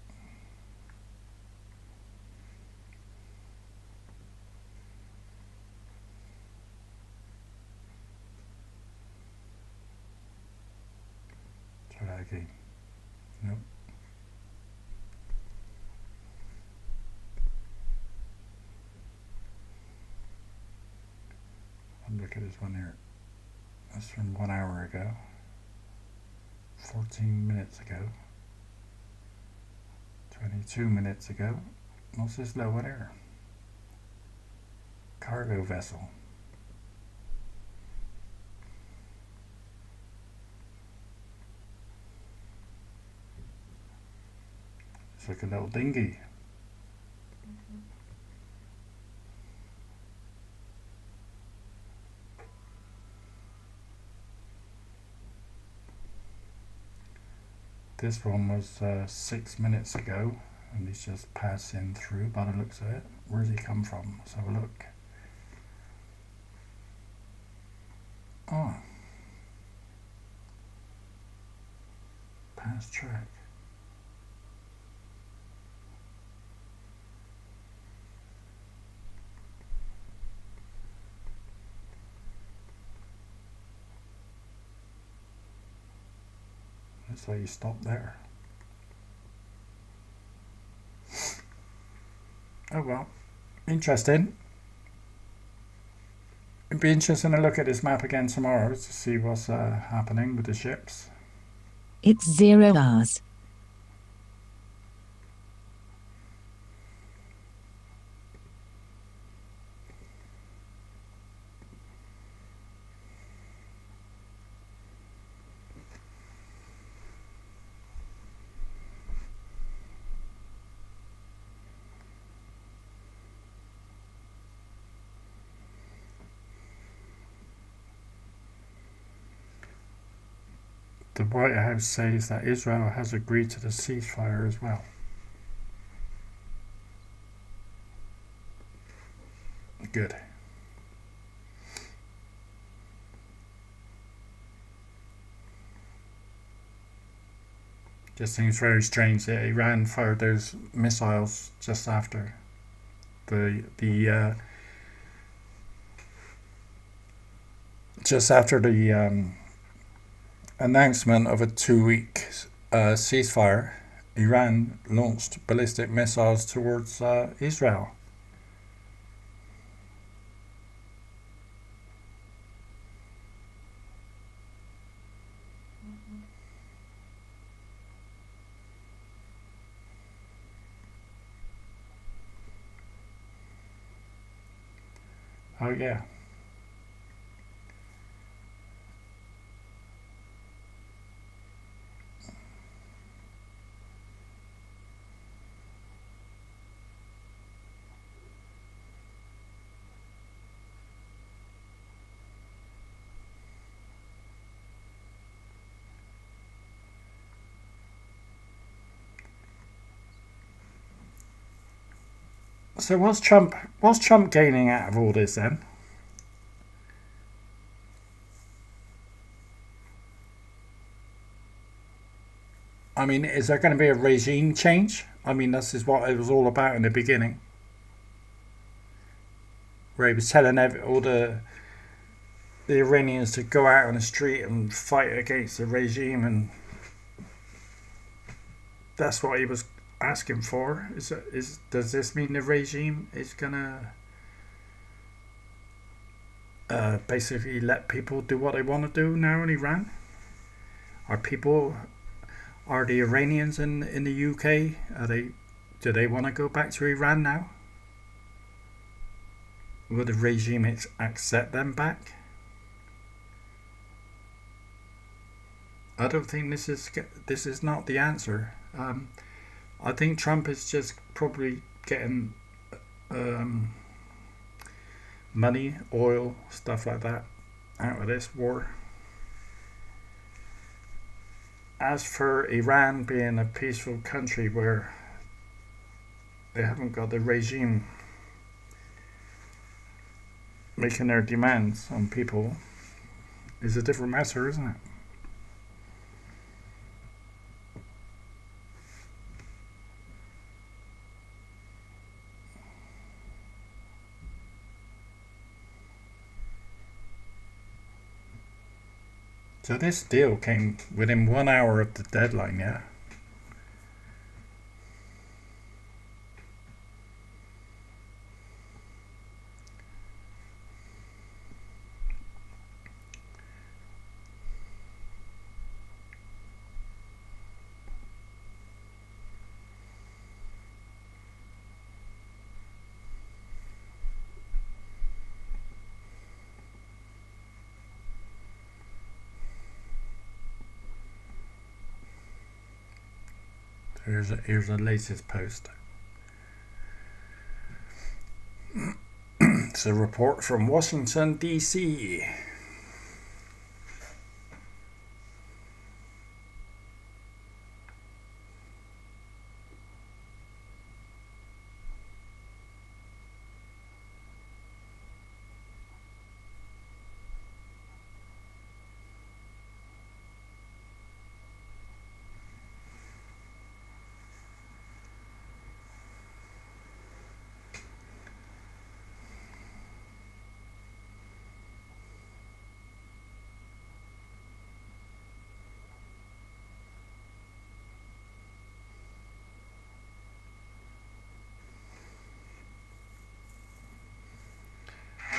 Try that again. Nope. Look at this one here. That's from 1 hour ago. 14 minutes ago. 22 minutes ago. What's this low one here? Cargo vessel. It's like a little dinghy. This one was 6 minutes ago, and he's just passing through by the looks of it. Where's he come from? Let's have a look. Oh. Past track. So you stop there. Oh well, interesting. It'd be interesting to look at this map again tomorrow to see what's happening with the ships. It's 0 hours. The White House says that Israel has agreed to the ceasefire as well. Good. Just seems very strange that Iran fired those missiles just after the announcement of a 2-week ceasefire. Iran launched ballistic missiles towards Israel. Oh yeah. So what's Trump gaining out of all this then? I mean, is there going to be a regime change? I mean, this is what it was all about in the beginning, where he was telling all the Iranians to go out on the street and fight against the regime, and that's what he was asking for. Does this mean the regime is gonna basically let people do what they want to do now in Iran? Are the Iranians in the UK? Do they want to go back to Iran now? Will the regime accept them back? I don't think this is not the answer. I think Trump is just probably getting money, oil, stuff like that out of this war. As for Iran being a peaceful country where they haven't got the regime making their demands on people, is a different matter, isn't it? So this deal came within 1 hour of the deadline, yeah? Here's the latest post. It's a report from Washington, D.C.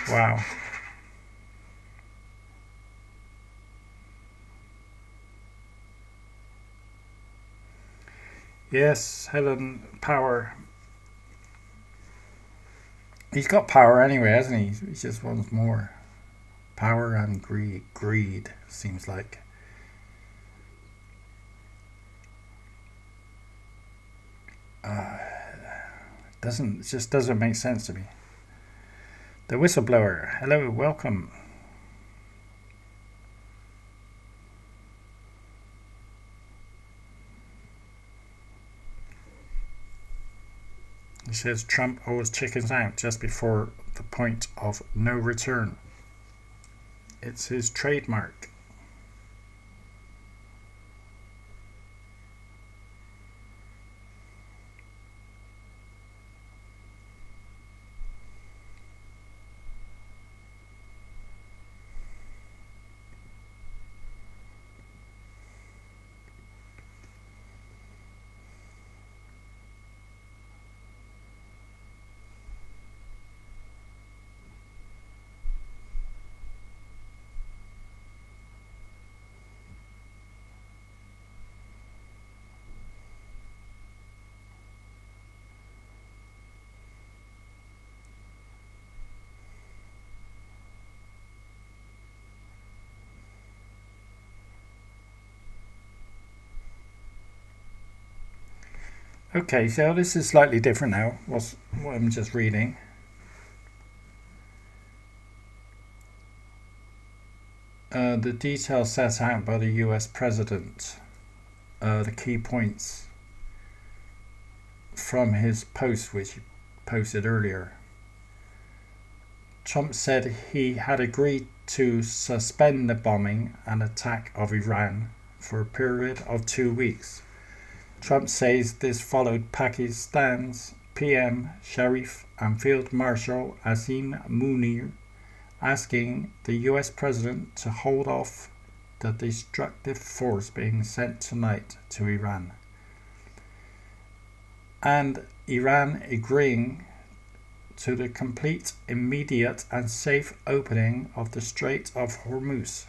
Wow. Yes, Helen, power. He's got power anyway, hasn't he? He just wants more. Power and greed, seems like. It just doesn't make sense to me. The whistleblower. Hello, welcome. He says Trump always chickens out just before the point of no return. It's his trademark. Okay, so this is slightly different now. What I'm just reading. The details set out by the US President, the key points from his post, which he posted earlier. Trump said he had agreed to suspend the bombing and attack of Iran for a period of 2 weeks. Trump says this followed Pakistan's PM Sharif and Field Marshal Asim Munir asking the US President to hold off the destructive force being sent tonight to Iran, and Iran agreeing to the complete, immediate and safe opening of the Strait of Hormuz.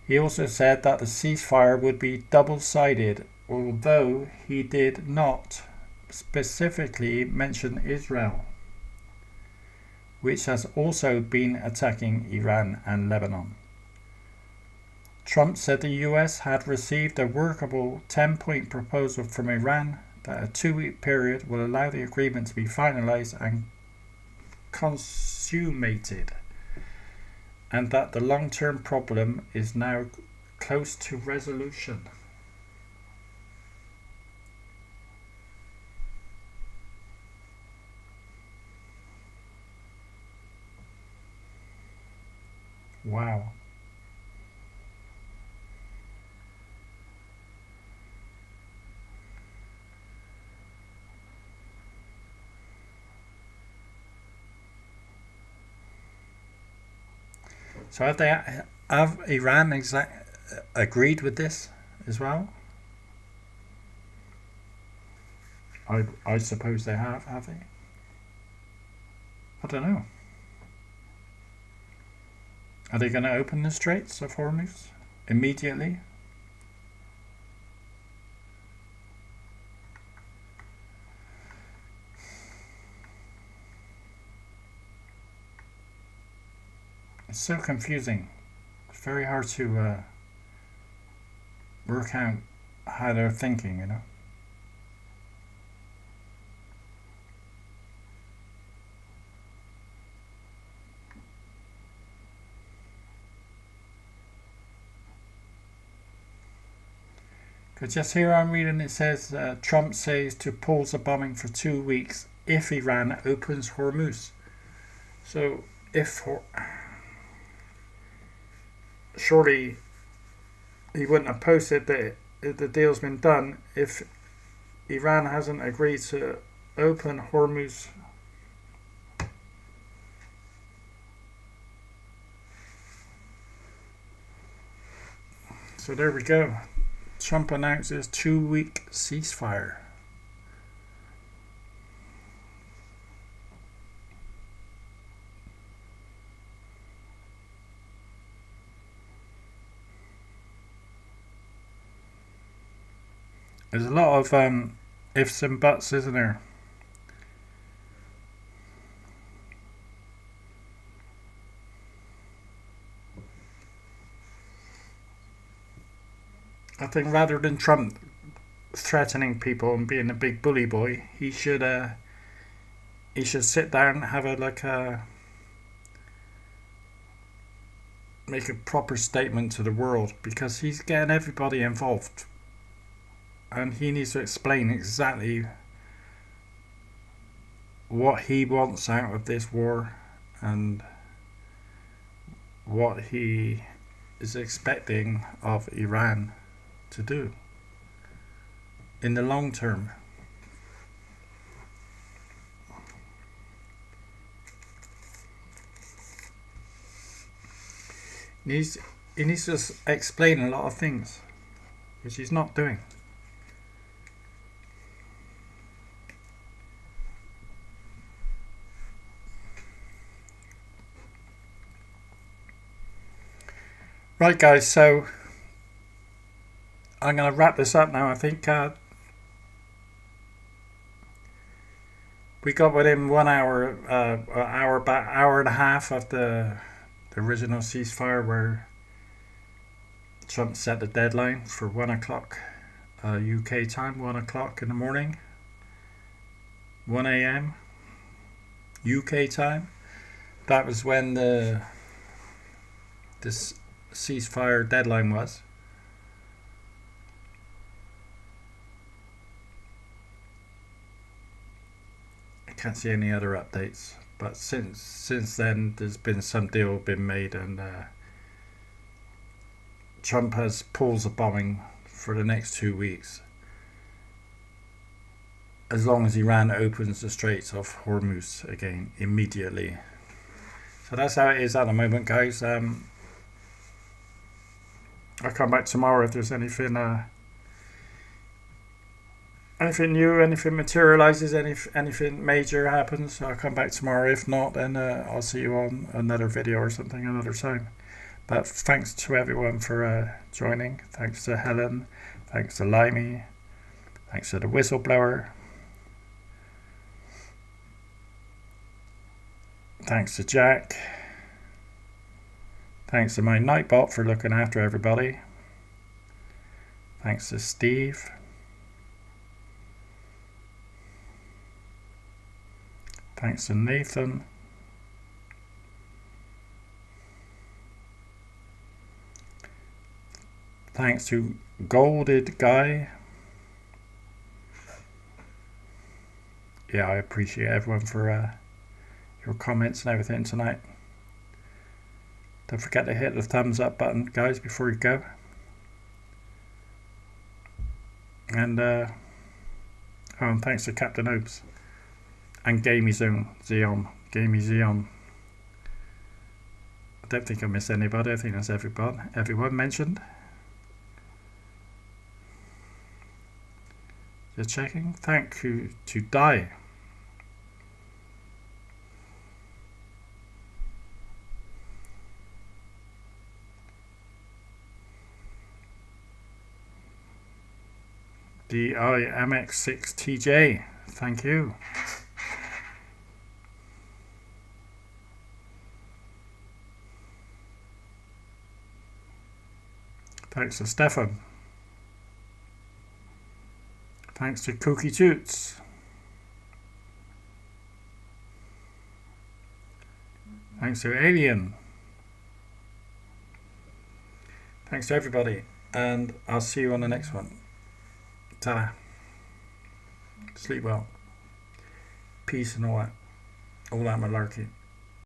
He also said that the ceasefire would be double-sided, although he did not specifically mention Israel, which has also been attacking Iran and Lebanon. Trump said the US had received a workable 10-point proposal from Iran that a 2-week period will allow the agreement to be finalized and consummated, and that the long-term problem is now close to resolution. Wow. So have Iran agreed with this as well? I suppose they have they? I don't know. Are they going to open the Straits of Hormuz immediately? It's so confusing. It's very hard to work out how they're thinking, you know. Because just here I'm reading, it says Trump says to pause the bombing for 2 weeks if Iran opens Hormuz. So surely he wouldn't have posted that the deal's been done if Iran hasn't agreed to open Hormuz. So there we go. Trump announces 2-week ceasefire. There's a lot of ifs and buts, isn't there? I think rather than Trump threatening people and being a big bully boy, he should sit down and have make a proper statement to the world, because he's getting everybody involved. And he needs to explain exactly what he wants out of this war and what he is expecting of Iran to do in the long term. He needs to explain a lot of things, which he's not doing. Right, guys, so I'm going to wrap this up now. I think we got within 1 hour, hour and a half of the original ceasefire, where Trump set the deadline for 1 o'clock UK time, 1 o'clock in the morning, 1 a.m. UK time. That was when this ceasefire deadline was. I can't see any other updates, but since then there's been some deal been made, and Trump has paused the bombing for the next 2 weeks, as long as Iran opens the Strait of Hormuz again immediately. So that's how it is at the moment, guys. I'll come back tomorrow if there's anything new, anything materializes, anything major happens. I'll come back tomorrow. If not, then I'll see you on another video or something another time. But thanks to everyone for joining. Thanks to Helen. Thanks to Limey. Thanks to the whistleblower. Thanks to Jack. Thanks to my Nightbot for looking after everybody. Thanks to Steve. Thanks to Nathan. Thanks to Golded Guy. Yeah, I appreciate everyone for your comments and everything tonight. Don't forget to hit the thumbs up button, guys, before you go. And and thanks to Captain Obes and Gamey Zone Xeon. Gamey Xeon. I don't think I missed anybody. I think that's everyone mentioned. Just checking. Thank you to Die. DIMX6TJ. Thank you. Thanks to Stefan. Thanks to Cookie Toots. Thanks to Alien. Thanks to everybody, and I'll see you on the next one. Ta-da. Sleep well. Peace and all that malarkey.